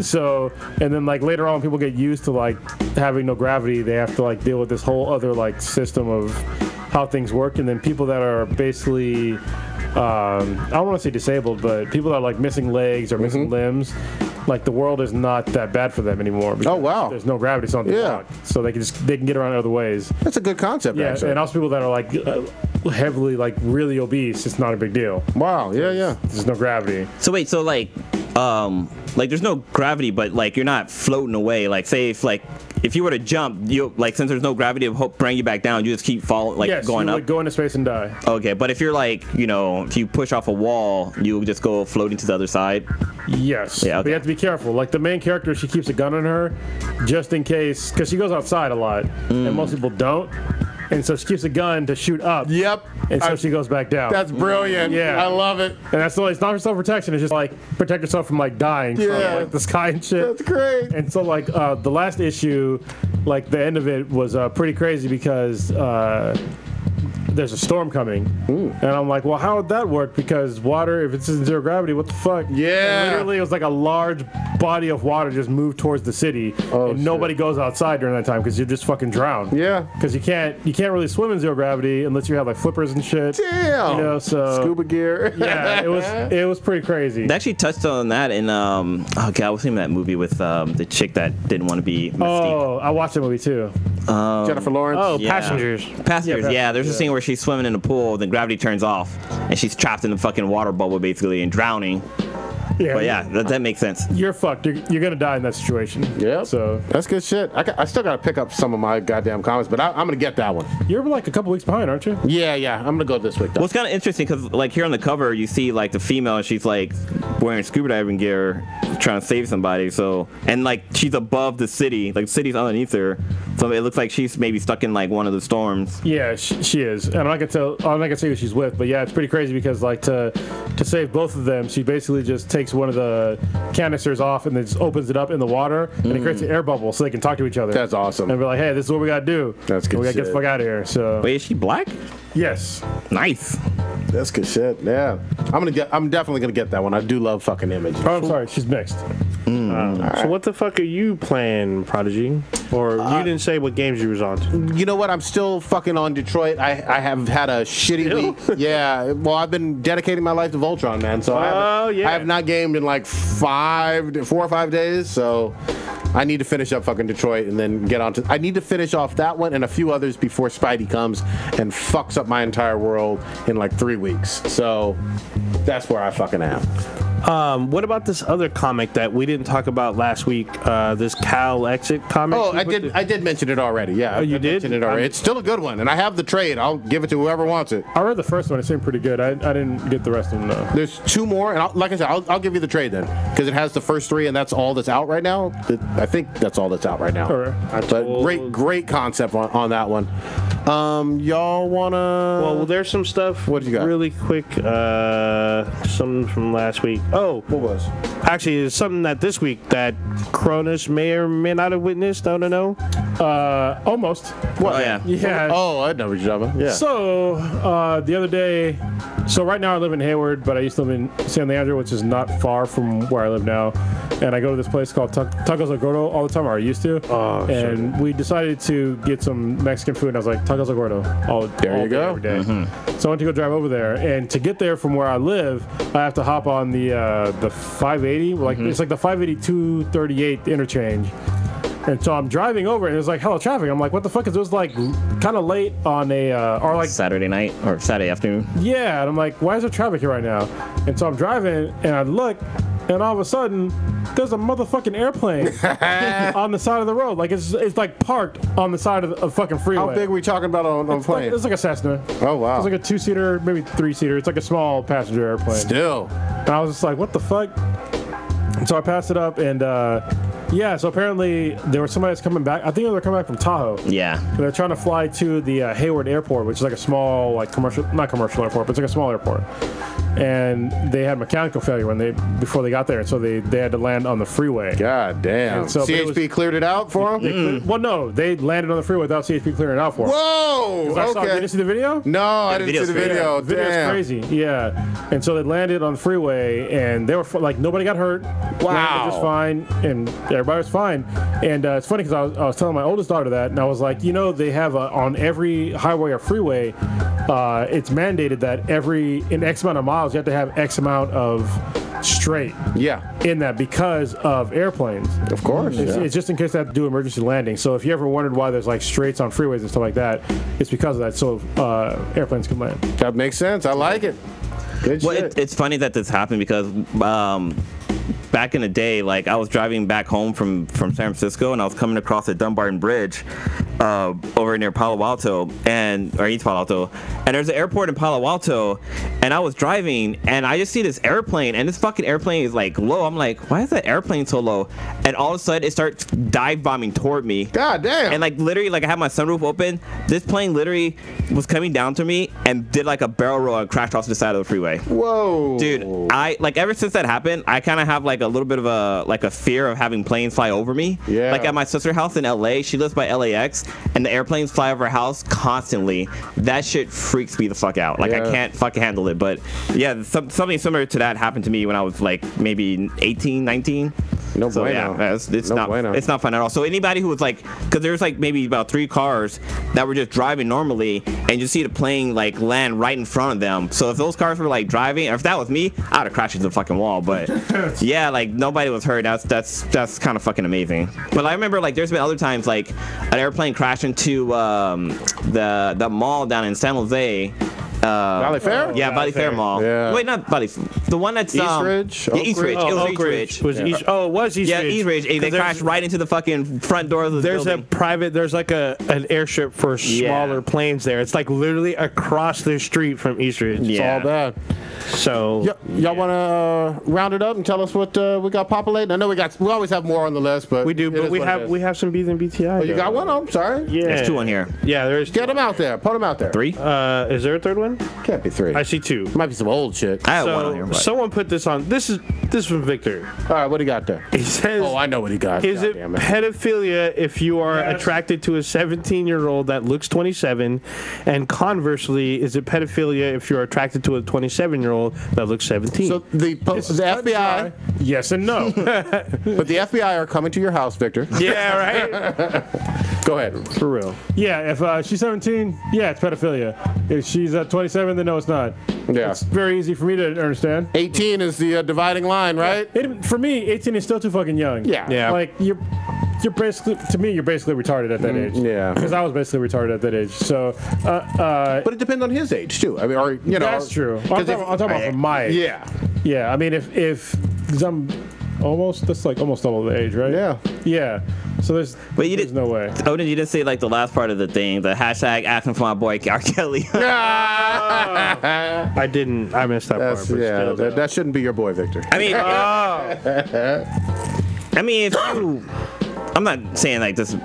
Speaker 3: So, and then like later on, people get used to like having no gravity. They have to like deal with this whole other like system of how things work. And then people that are basically, I don't want to say disabled, but people that are like missing legs or missing limbs, like the world is not that bad for them anymore.
Speaker 1: Oh wow!
Speaker 3: There's no gravity, so so they can get around other ways.
Speaker 1: That's a good concept.
Speaker 3: Yeah,
Speaker 1: actually.
Speaker 3: and also people that are like heavily like really obese, it's not a big deal.
Speaker 1: Wow. Yeah.
Speaker 3: There's no gravity.
Speaker 4: So wait, so like there's no gravity, but like you're not floating away. Like say if you were to jump, you like since there's no gravity to bring you back down, you just keep falling going
Speaker 3: you
Speaker 4: up.
Speaker 3: Would go into space and die.
Speaker 4: Okay, but if you're like if you push off a wall, you just go floating to the other side.
Speaker 3: Yes.
Speaker 4: Yeah. Okay.
Speaker 3: But you have to be careful. Like the main character, she keeps a gun on her, just in case, because she goes outside a lot, and most people don't. And so she keeps a gun to shoot up.
Speaker 1: Yep.
Speaker 3: And so she goes back down.
Speaker 1: That's brilliant.
Speaker 3: Yeah.
Speaker 1: I love it.
Speaker 3: And that's the way, it's not for self-protection, it's just like protect yourself from like dying from like the sky and shit.
Speaker 1: That's great.
Speaker 3: And so like the last issue, like the end of it was pretty crazy because there's a storm coming. And I'm like, well, how would that work? Because water, if it's in zero gravity, what the fuck?
Speaker 1: Yeah.
Speaker 3: And literally, it was like a large body of water just moved towards the city, and nobody goes outside during that time because you just fucking drown.
Speaker 1: Yeah.
Speaker 3: Because you can't really swim in zero gravity unless you have like flippers and shit.
Speaker 1: Damn.
Speaker 3: So
Speaker 1: scuba gear.
Speaker 3: yeah, it was pretty crazy.
Speaker 4: They actually touched on that in what's the name of that movie with the chick that didn't want to be Mystique?
Speaker 3: Oh, I watched that movie too.
Speaker 1: Jennifer Lawrence.
Speaker 2: Oh,
Speaker 4: Yeah.
Speaker 2: Passengers.
Speaker 4: Passengers, yeah. There's a scene where she's swimming in the pool, then gravity turns off, and she's trapped in the fucking water bubble basically and drowning.
Speaker 3: Yeah,
Speaker 4: But yeah, that makes sense.
Speaker 3: you're fucked. You're gonna die in that situation.
Speaker 1: Yep.
Speaker 3: So
Speaker 1: That's good shit. I still got to pick up some of my goddamn comics, but I'm going to get that one.
Speaker 3: you're like a couple weeks behind, aren't you?
Speaker 1: Yeah. I'm going to go this week, though.
Speaker 4: Well, it's kind of interesting because, like, here on the cover, you see, like, the female, and she's, like, wearing scuba diving gear, trying to save somebody. So, and, like, she's above the city. Like, the city's underneath her. So it looks like she's maybe stuck in, like, one of the storms.
Speaker 3: Yeah, she is, and I'm not gonna say who she's with, but yeah, it's pretty crazy because like to save both of them, she basically just takes one of the canisters off and then just opens it up in the water, and it creates an air bubble so they can talk to each other.
Speaker 1: That's awesome.
Speaker 3: And we're like, hey, this is what we gotta do.
Speaker 1: That's good
Speaker 3: We gotta get the
Speaker 1: shit.
Speaker 3: fuck out of here. So
Speaker 4: Wait, is she black?
Speaker 3: yes,
Speaker 4: Nice.
Speaker 1: That's good shit. Yeah. I'm definitely going to get that one. I do love fucking Image.
Speaker 3: oh, I'm sorry, she's mixed.
Speaker 2: So what the fuck are you playing, Prodigy? Or you didn't say what games you was on to.
Speaker 1: You know what? I'm still fucking on Detroit. I have had a shitty week. Yeah. Well, I've been dedicating my life to Voltron, man. So I have not gamed in like 4 or 5 days. So I need to finish up fucking Detroit and then get on to. I need to finish off that one and a few others before Spidey comes and fucks up my entire world in like 3 weeks. So that's where I fucking am.
Speaker 2: What about this other comic that we didn't talk about last week? This Cal Exit comic?
Speaker 1: Oh, I did mention it already. Yeah.
Speaker 2: Oh, you
Speaker 1: I
Speaker 2: did?
Speaker 1: mentioned it already. It's still a good one, and I have the trade. I'll give it to whoever wants it.
Speaker 3: I read the first one; it seemed pretty good. I didn't get the rest of them though.
Speaker 1: There's 2 more, and like I said, I'll give you the trade then, because it has the first 3, and that's all that's out right now. I think that's all that's out right now.
Speaker 3: All right.
Speaker 1: But great concept on that one. Y'all wanna?
Speaker 2: Well, there's some stuff.
Speaker 1: What you got?
Speaker 2: Really quick. Something from last week. Oh,
Speaker 1: What was?
Speaker 2: actually, it's something that this week that Cronus may or may not have witnessed. I don't know.
Speaker 3: Almost.
Speaker 1: What?
Speaker 4: Oh, yeah.
Speaker 3: Yeah.
Speaker 1: Oh, I know what you're talking about. Yeah.
Speaker 3: So, the other day, so right now I live in Hayward, but I used to live in San Leandro, which is not far from where I live now. And I go to this place called Tacos El Gordo all the time, or I used to.
Speaker 2: Oh,
Speaker 3: and we decided to get some Mexican food, and I was like, Tacos El Gordo all
Speaker 1: There you
Speaker 3: day,
Speaker 1: go.
Speaker 3: every day. So I went to go drive over there, and to get there from where I live, I have to hop on the 580, like it's like the 580-238 interchange. And so I'm driving over, and it was like hella traffic. I'm like, what the fuck is this? Like, kind of late on a, or like,
Speaker 4: Saturday night or Saturday afternoon.
Speaker 3: yeah. And I'm like, why is there traffic here right now? And so I'm driving, and I look, and all of a sudden, there's a motherfucking airplane on the side of the road. Like, it's like parked on the side of the fucking freeway.
Speaker 1: How big were we talking about on plane?
Speaker 3: It's like a Cessna.
Speaker 1: Oh wow.
Speaker 3: It's like a 2-seater, maybe 3-seater. It's like a small passenger airplane.
Speaker 1: Still.
Speaker 3: And I was just like, what the fuck? And so I passed it up, and Yeah, so apparently there was somebody that's coming back. I think they were coming back from Tahoe.
Speaker 4: Yeah.
Speaker 3: They're trying to fly to the Hayward Airport, which is like a small, like not commercial airport, but it's like a small airport. And they had mechanical failure before they got there, so they had to land on the freeway.
Speaker 1: God damn.
Speaker 3: So,
Speaker 1: CHP cleared it out for them?
Speaker 3: Well, no, they landed on the freeway without CHP clearing it out for them.
Speaker 1: Whoa!
Speaker 3: You didn't see the video?
Speaker 1: No, I didn't see the video.
Speaker 3: The video's crazy. Yeah. And so they landed on the freeway, and they were like, nobody got hurt.
Speaker 1: Wow.
Speaker 3: Landed just fine, and everybody was fine. And it's funny because I was telling my oldest daughter that, and I was like, they have on every highway or freeway, it's mandated that in X amount of miles, you have to have X amount of straight in that because of airplanes.
Speaker 1: Of course.
Speaker 3: It's just in case they have to do emergency landing. So if you ever wondered why there's like straights on freeways and stuff like that, it's because of that. So airplanes can land.
Speaker 1: That makes sense. I like it. Good shit.
Speaker 4: It's funny that this happened because back in the day, like I was driving back home from San Francisco, and I was coming across the Dumbarton Bridge over near Palo Alto or East Palo Alto, and there's an airport in Palo Alto, and I was driving, and I just see this airplane, and this fucking airplane is like low. I'm like, why is that airplane so low? And all of a sudden, it starts dive bombing toward me.
Speaker 1: God damn.
Speaker 4: And like literally, like I had my sunroof open. This plane literally was coming down to me and did like a barrel roll and crashed off the side of the freeway.
Speaker 1: Whoa.
Speaker 4: Dude, I like ever since that happened, I kind of have like a little bit of a fear of having planes fly over me.
Speaker 1: Yeah.
Speaker 4: Like at my sister's house in LA, she lives by LAX, and the airplanes fly over her house constantly. That shit freaks me the fuck out. Like I can't fucking handle it. But yeah, something similar to that happened to me when I was like maybe 18, 19.
Speaker 1: No
Speaker 4: so
Speaker 1: bueno.
Speaker 4: Yeah, it's not fun at all. So anybody who was like, because there's like maybe about 3 cars that were just driving normally, and you see the plane like land right in front of them. So if those cars were like driving, or if that was me, I'd have crashed into the fucking wall. But yeah, like nobody was hurt. That's kind of fucking amazing. But I remember like there's been other times like an airplane crashed into the mall down in San Jose.
Speaker 1: Valley Fair?
Speaker 4: Yeah, Valley Fair Mall.
Speaker 1: Yeah.
Speaker 4: Wait, not Valley. The one that's
Speaker 1: East Ridge?
Speaker 4: Yeah, East Ridge.
Speaker 2: Oh,
Speaker 4: it was
Speaker 2: Oak
Speaker 4: East Ridge.
Speaker 2: It was East. Oh, it was East
Speaker 4: Yeah,
Speaker 2: Ridge.
Speaker 4: East Ridge. They crashed right into the fucking front door of the building.
Speaker 2: There's like an airstrip for smaller planes there. It's like literally across the street from East Ridge.
Speaker 1: It's all bad.
Speaker 2: So
Speaker 1: y'all want to round it up and tell us what we got populating? I know we always have more on the list, but
Speaker 2: we do. But we have some B's and BTI.
Speaker 1: Oh, you got one? I'm sorry.
Speaker 2: Yeah,
Speaker 4: There's 2 on here.
Speaker 2: Yeah, there's.
Speaker 1: Get them out there. Put them out there.
Speaker 4: 3?
Speaker 2: Is there a third one?
Speaker 1: Can't be 3.
Speaker 2: I see 2.
Speaker 1: Might be some old shit.
Speaker 4: I have 1 on here. But.
Speaker 2: Someone put this on. This is from Victor.
Speaker 1: All right, what do you got there?
Speaker 2: He says,
Speaker 1: Oh, I know what he got.
Speaker 2: Is it pedophilia if you are attracted to a 17-year-old that looks 27? And conversely, is it pedophilia if you're attracted to a 27-year-old that looks 17?
Speaker 1: So the FBI,
Speaker 3: yes and no.
Speaker 1: but the FBI are coming to your house, Victor.
Speaker 2: Yeah, right?
Speaker 1: Go ahead.
Speaker 2: For real.
Speaker 3: Yeah, if she's 17, yeah, it's pedophilia. If she's 27, then no, it's not.
Speaker 1: Yeah.
Speaker 3: It's very easy for me to understand.
Speaker 1: 18 is the dividing line, right?
Speaker 3: For me, 18 is still too fucking young.
Speaker 1: Yeah.
Speaker 3: Like you're basically, to me, you're basically retarded at that age.
Speaker 1: Yeah.
Speaker 3: Because I was basically retarded at that age. So,
Speaker 1: but it depends on his age too. I mean, or
Speaker 3: that's true. I'm talking about from my age.
Speaker 1: Yeah.
Speaker 3: Yeah. I mean, if I'm that's like almost double the age, right?
Speaker 1: Yeah.
Speaker 3: Yeah. So there's no way.
Speaker 4: Odin, you didn't say like the last part of the thing, the hashtag asking for my boy R. Kelly.
Speaker 2: I didn't. I missed that part. But still,
Speaker 1: that shouldn't be your boy, Victor.
Speaker 4: I mean, if you, I'm not saying like this.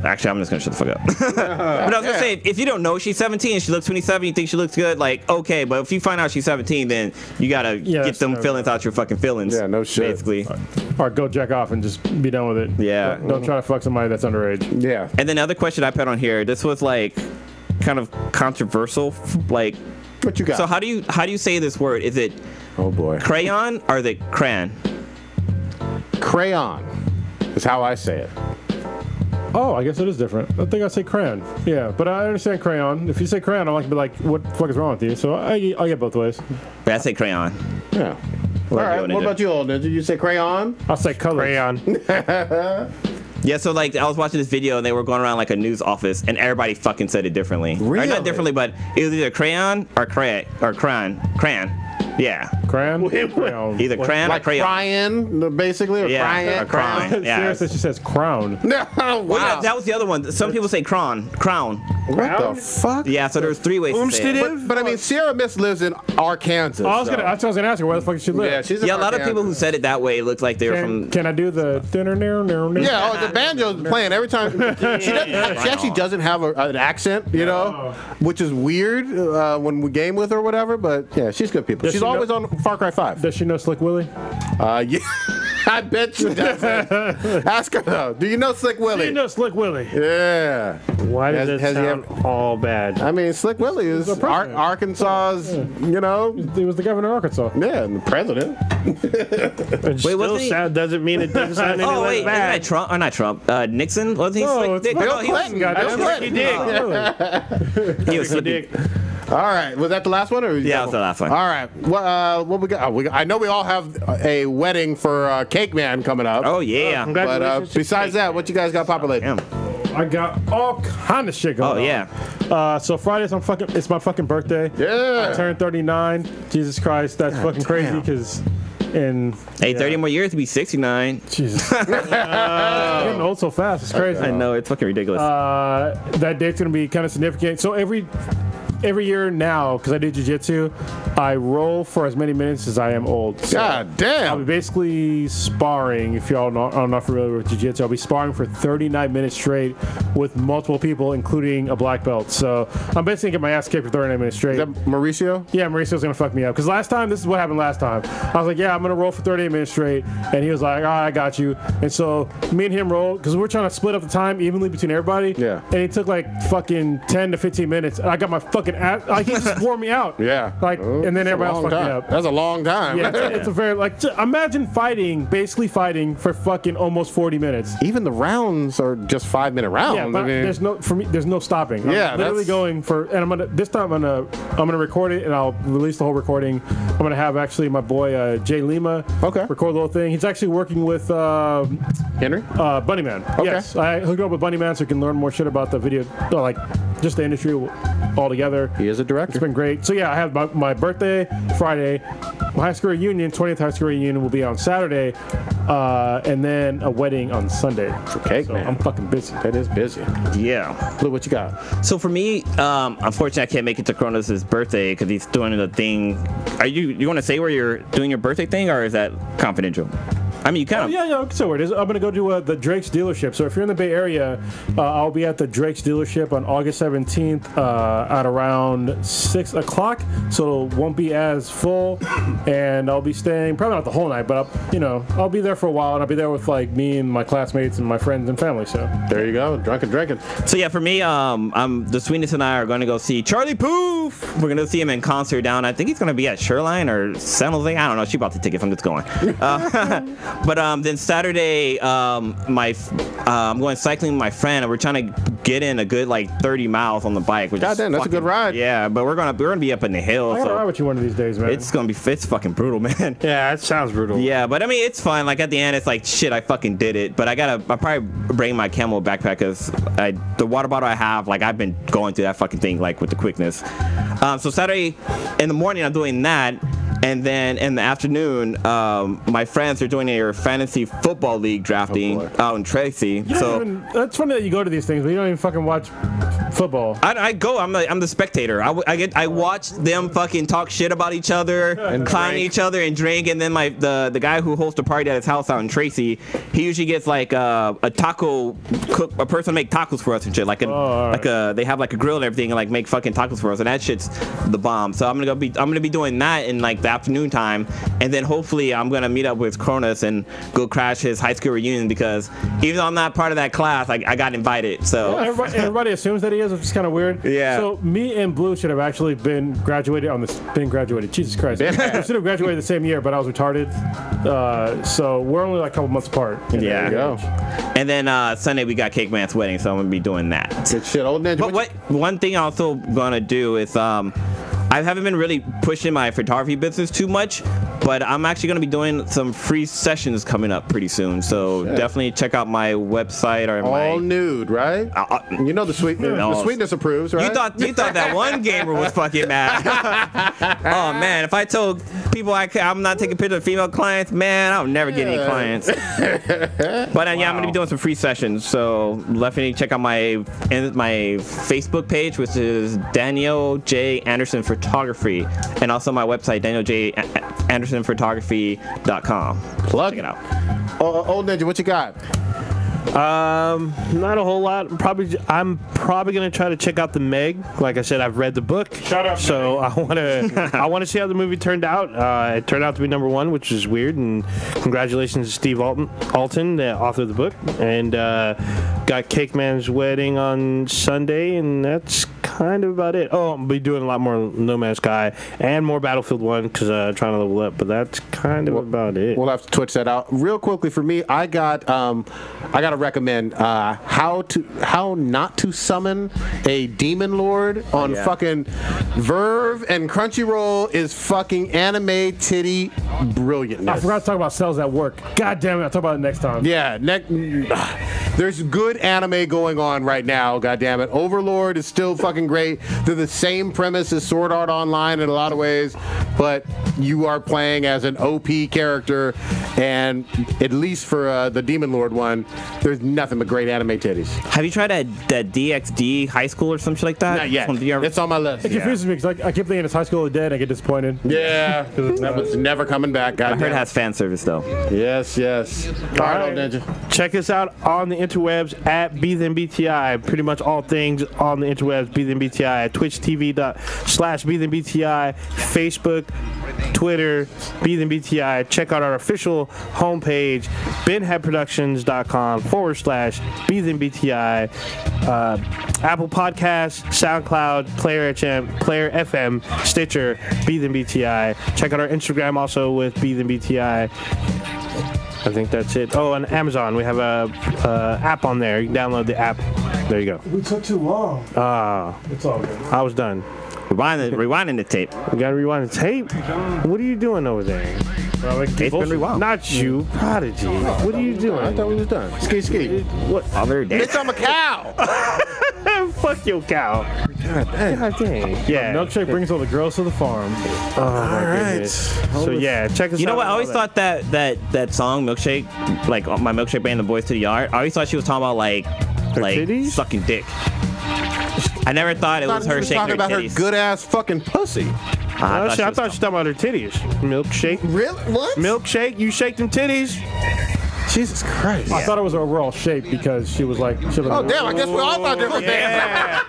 Speaker 4: Actually, I'm just gonna shut the fuck up. But I was gonna say, if you don't know she's 17 and she looks 27, you think she looks good, like okay. But if you find out she's 17, then you gotta get them feelings out your fucking feelings.
Speaker 1: Yeah, no shit.
Speaker 4: Basically.
Speaker 3: Or go jack off and just be done with it.
Speaker 4: Yeah.
Speaker 3: Don't try to fuck somebody that's underage.
Speaker 1: Yeah.
Speaker 4: And then the other question I put on here, this was like kind of controversial. Like,
Speaker 1: what you got?
Speaker 4: So how do you say this word? Is it
Speaker 1: oh boy,
Speaker 4: crayon or is it crayon?
Speaker 1: Crayon is how I say it.
Speaker 3: Oh, I guess it is different. I think I say crayon. Yeah, but I understand crayon. If you say crayon, I'm like, be like, what the fuck is wrong with you? So I get both ways.
Speaker 4: But I say crayon.
Speaker 1: Yeah. All right. What about you, old ninja? You say crayon?
Speaker 3: I'll say color.
Speaker 2: Crayon.
Speaker 4: Yeah, so like I was watching this video and they were going around like a news office and everybody fucking said it differently.
Speaker 1: Really?
Speaker 4: Or not differently, but it was either crayon or crayon. Yeah.
Speaker 3: Crayon?
Speaker 4: Either crayon or
Speaker 1: Like
Speaker 4: crayon.
Speaker 1: crying, basically, or crying.
Speaker 4: or crying. Yeah.
Speaker 3: Seriously, she says crown.
Speaker 1: No, wow.
Speaker 4: Well, that was the other one. Some people say crown.
Speaker 1: What the fuck?
Speaker 4: Yeah, so there's 3 ways to say it.
Speaker 1: But I mean, Sierra Miss lives in Arkansas.
Speaker 3: I was gonna ask her where the fuck she live.
Speaker 1: Yeah, she's in
Speaker 4: Yeah, a lot of
Speaker 1: Arkansas.
Speaker 4: people who said it that way looked like they were from.
Speaker 3: Can I do the
Speaker 1: Yeah, the banjo's playing every time. She actually doesn't have an accent, you know, which is weird when we game with her or whatever. But yeah, she's good people.
Speaker 3: Does
Speaker 1: She's
Speaker 3: she
Speaker 1: always
Speaker 3: know-
Speaker 1: on Far Cry 5.
Speaker 3: Does she know Slick Willie?
Speaker 1: Yeah. I bet she doesn't. Ask her though. Do you know Slick Willie?
Speaker 3: You know Slick Willie.
Speaker 1: Yeah.
Speaker 2: Why does it
Speaker 1: Has he
Speaker 2: sound all bad?
Speaker 1: I mean, Slick Willie is
Speaker 3: the president.
Speaker 1: Arkansas's, you know,
Speaker 3: He was the governor of Arkansas.
Speaker 1: yeah, and the president.
Speaker 2: It still
Speaker 4: wasn't he-
Speaker 2: doesn't mean it doesn't sound any
Speaker 4: Oh
Speaker 2: less
Speaker 4: wait, isn't
Speaker 2: bad.
Speaker 4: that Trump? Or not Trump? Nixon? Wasn't he?
Speaker 3: No,
Speaker 4: Slick
Speaker 3: it's
Speaker 4: Dick?
Speaker 3: Bill
Speaker 4: No, he was-
Speaker 1: Clinton.
Speaker 3: Goddamn
Speaker 1: Bill
Speaker 3: Slicky
Speaker 1: Clinton.
Speaker 3: Dick.
Speaker 4: He was
Speaker 2: Slicky
Speaker 4: Slippy.
Speaker 2: Dick.
Speaker 1: All right, was that the last one? Or
Speaker 4: Yeah, that was the last one.
Speaker 1: All right, what we got? I know we all have a wedding for Cake Man coming up.
Speaker 4: Oh yeah.
Speaker 1: But
Speaker 2: Congratulations.
Speaker 1: besides that, what you guys got populated?
Speaker 4: Damn.
Speaker 3: I got all kind of shit going
Speaker 4: Oh
Speaker 3: on.
Speaker 4: yeah.
Speaker 3: So Friday's it's my fucking birthday.
Speaker 1: Yeah.
Speaker 3: I turned 39. Jesus Christ, that's fucking crazy because
Speaker 4: Hey, 30 more years to be 69.
Speaker 3: Jesus. Getting old so fast. It's crazy.
Speaker 4: I know, it's fucking ridiculous.
Speaker 3: That date's gonna be kind of significant. So every year now, because I do jiu-jitsu, I roll for as many minutes as I am old. So
Speaker 1: God
Speaker 3: I'll be
Speaker 1: damn.
Speaker 3: basically sparring. If y'all are not familiar with jiu-jitsu, I'll be sparring for 39 minutes straight with multiple people, including a black belt. So I'm basically getting my ass kicked for 39 minutes straight.
Speaker 1: Is that Mauricio?
Speaker 3: Yeah, Mauricio's gonna fuck me up. Because last time, this is what happened last time. I was like, yeah, I'm gonna roll for 38 minutes straight. And he was like, all right, I got you. And so me and him rolled, because we're trying to split up the time evenly between everybody.
Speaker 1: Yeah.
Speaker 3: And it took like fucking 10 to 15 minutes. And I got my fucking ass, like he just wore me out.
Speaker 1: Yeah.
Speaker 3: Like, and then
Speaker 1: That's a
Speaker 3: everybody else
Speaker 1: long
Speaker 3: fucked me
Speaker 1: time.
Speaker 3: up.
Speaker 1: That's a long time.
Speaker 3: Yeah, it's a very, like, imagine basically fighting for fucking almost 40 minutes.
Speaker 1: Even the rounds are just 5-minute rounds.
Speaker 3: Yeah, but
Speaker 1: I mean,
Speaker 3: there's no stopping.
Speaker 1: Yeah,
Speaker 3: I'm literally
Speaker 1: that's-
Speaker 3: going for, and this time I'm gonna record it and I'll release the whole recording. I'm gonna have actually my boy Jay Lima record the whole thing. He's actually working with
Speaker 1: Henry?
Speaker 3: Bunnyman.
Speaker 1: Okay.
Speaker 3: Yes, I hooked up with Bunnyman so you can learn more shit about the video, like just the industry altogether.
Speaker 1: He is a
Speaker 3: It's
Speaker 1: director.
Speaker 3: been great. So yeah, I have my birthday Friday, my high school reunion, 20th high school reunion will be on Saturday, and then a wedding on Sunday.
Speaker 1: For Cake
Speaker 3: So
Speaker 1: Man.
Speaker 3: I'm fucking busy.
Speaker 1: That is busy.
Speaker 4: yeah.
Speaker 1: Blue, what you got?
Speaker 4: So for me, unfortunately, I can't make it to Kronos' birthday because he's doing the thing. Are you want to say where you're doing your birthday thing, or is that confidential? I mean, you kind of.
Speaker 3: Yeah, so it is. I'm gonna go to the Drake's dealership. So if you're in the Bay Area, I'll be at the Drake's dealership on August 17th at around 6 o'clock. So it won't be as full, and I'll be staying probably not the whole night, but I'll be there for a while, and I'll be there with like me and my classmates and my friends and family. So
Speaker 1: There you go. Drunk and drinking.
Speaker 4: So yeah, for me, the Sweetness and I are going to go see Charlie Puth. We're going to see him in concert down. I think he's going to be at Shoreline or San Jose. I don't know. She bought the tickets. I'm just going. But then Saturday, I'm going cycling with my friend, and we're trying to get in a good like 30 miles on the bike. Which
Speaker 1: God damn, that's a good ride.
Speaker 4: Yeah, but we're gonna be up in the hills.
Speaker 3: I gotta ride
Speaker 4: So
Speaker 3: with you one of these days, man.
Speaker 4: it's fucking brutal, man.
Speaker 2: Yeah, that sounds brutal.
Speaker 4: Yeah, but I mean, it's fun. Like at the end, it's like shit. I fucking did it. But I'll probably bring my Camel backpack because the water bottle I have, like I've been going through that fucking thing like with the quickness. So Saturday in the morning, I'm doing that. And then in the afternoon, my friends are doing their fantasy football league drafting out in Tracy.
Speaker 3: That's funny that you go to these things, but you don't even fucking watch football.
Speaker 4: I go. I'm the spectator. I watch them fucking talk shit about each other, and clown each other, and drink. And then the guy who hosts a party at his house out in Tracy, he usually gets like a taco cook, a person to make tacos for us and shit. They have like a grill and everything, and like make fucking tacos for us, and that shit's the bomb. So I'm gonna be doing that in like the afternoon time, and then hopefully I'm gonna meet up with Cronus and go crash his high school reunion because even though I'm not part of that class, I got invited. So
Speaker 3: everybody assumes that he is, which is kind of weird.
Speaker 4: Yeah.
Speaker 3: So me and Blue should have actually been graduated. Jesus Christ. We should have graduated the same year, but I was retarded. So we're only like a couple months apart.
Speaker 4: Yeah.
Speaker 1: There you go.
Speaker 4: And then Sunday we got Cake Man's wedding, so I'm gonna be doing that.
Speaker 1: Good shit. Old Ninja.
Speaker 4: But one thing I'm also gonna do is I haven't been really pushing my photography business too much, But I'm actually going to be doing some free sessions coming up pretty soon. So definitely check out my website or
Speaker 1: all nude, right? You know the sweetness approves, right?
Speaker 4: You thought that one gamer was fucking mad. Oh man, if I told people I'm not taking pictures of female clients, man, I'll never get any clients. But I'm going to be doing some free sessions. So definitely check out my Facebook page, which is Daniel J. Anderson Photography, and also my website, DanielJAndersonPhotography.com.
Speaker 1: Plug
Speaker 4: it out.
Speaker 1: Old Ninja, what you got?
Speaker 2: Not a whole lot. I'm probably gonna try to check out the Meg. Like I said, I've read the book.
Speaker 3: Shut up.
Speaker 2: So I want to see how the movie turned out. It turned out to be #1, which is weird. And congratulations to Steve Alton, the author of the book. And got Cake Man's wedding on Sunday, and that's kind of about it. Oh, I'll be doing a lot more No Man's Sky and more Battlefield 1 because trying to level up. But that's kind of about it.
Speaker 1: We'll have to twitch that out real quickly. For me, I got to recommend how not to summon a demon lord on fucking Verve and Crunchyroll is fucking anime titty brilliantness.
Speaker 3: I forgot to talk about Cells at Work. God damn it, I'll talk about it next time.
Speaker 1: Yeah, there's good anime going on right now. God damn it, Overlord is still fucking great. They're the same premise as Sword Art Online in a lot of ways, but you are playing as an OP character, and at least for the Demon Lord one, there's nothing but great anime titties.
Speaker 4: Have you tried that DxD High School or something like that?
Speaker 1: Not yet. It's on my list.
Speaker 3: It confuses me because I keep thinking it's High School of the Dead and I get disappointed.
Speaker 1: Yeah, that was never coming back.
Speaker 4: I heard it has fan service though.
Speaker 1: Yes. All right, Ninja.
Speaker 2: Check us out on the interwebs at BThenBTI. Pretty much all things on the interwebs, BThenBTI. TwitchTV.com/BThenBTI. Facebook, Twitter, BThenBTI. Check out our official homepage, BenHeadProductions.com/BThenBTI. Apple Podcasts, SoundCloud, Player FM, Stitcher, BThenBTI. Check out our Instagram also with BThenBTI. I think that's it. Oh, and Amazon. We have a app on there. You can download the app. There you go.
Speaker 3: We took too long. It's all good.
Speaker 2: I was done.
Speaker 4: Rewinding the tape.
Speaker 2: We gotta rewind the tape? What are you doing over there?
Speaker 4: It's been rewound.
Speaker 2: Not you, Prodigy. What are you doing?
Speaker 1: I thought we was done. Ski.
Speaker 2: What?
Speaker 1: Bitch, I'm a cow.
Speaker 2: Fuck your cow. God dang. Yeah.
Speaker 3: Milkshake brings all the girls to the farm.
Speaker 2: Oh, my goodness. So, yeah, check us out.
Speaker 4: You know what? I always thought that song, Milkshake, like my Milkshake Band, The Boys to the Yard, I always thought she was talking about, like sucking dick. I never thought it was her shaking her titties.
Speaker 1: Talking about her good-ass fucking pussy.
Speaker 2: I thought she was talking about her titties. Milkshake.
Speaker 1: Really? What?
Speaker 2: Milkshake, you shake them titties.
Speaker 1: Jesus Christ.
Speaker 3: I thought it was her overall shape because she was like...
Speaker 1: Oh, damn, I guess we all thought different things.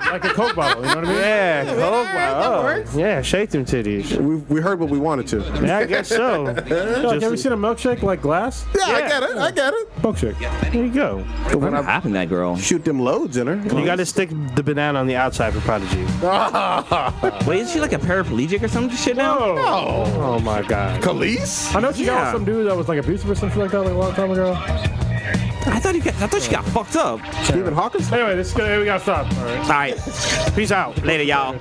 Speaker 3: Like a Coke bottle, you know what I mean?
Speaker 2: Yeah, Coke bottle. Yeah, shake them titties.
Speaker 1: We heard what we wanted to.
Speaker 2: Yeah, I guess so.
Speaker 3: Have you seen a milkshake like glass?
Speaker 1: Yeah, I get it.
Speaker 3: Milkshake.
Speaker 2: There you go.
Speaker 4: What happened to that girl?
Speaker 1: Shoot them loads in her.
Speaker 2: You got to stick the banana on the outside for Prodigy.
Speaker 4: Wait, is she like a paraplegic or some shit now?
Speaker 1: No.
Speaker 2: Oh, my God.
Speaker 1: Khalees?
Speaker 3: I know she got with some dude that was like abusive or something like that like a long time ago.
Speaker 4: I thought she got fucked up.
Speaker 1: Stephen Hawkins?
Speaker 3: Anyway, we gotta stop.
Speaker 4: All right.
Speaker 2: Peace out.
Speaker 4: Later, y'all.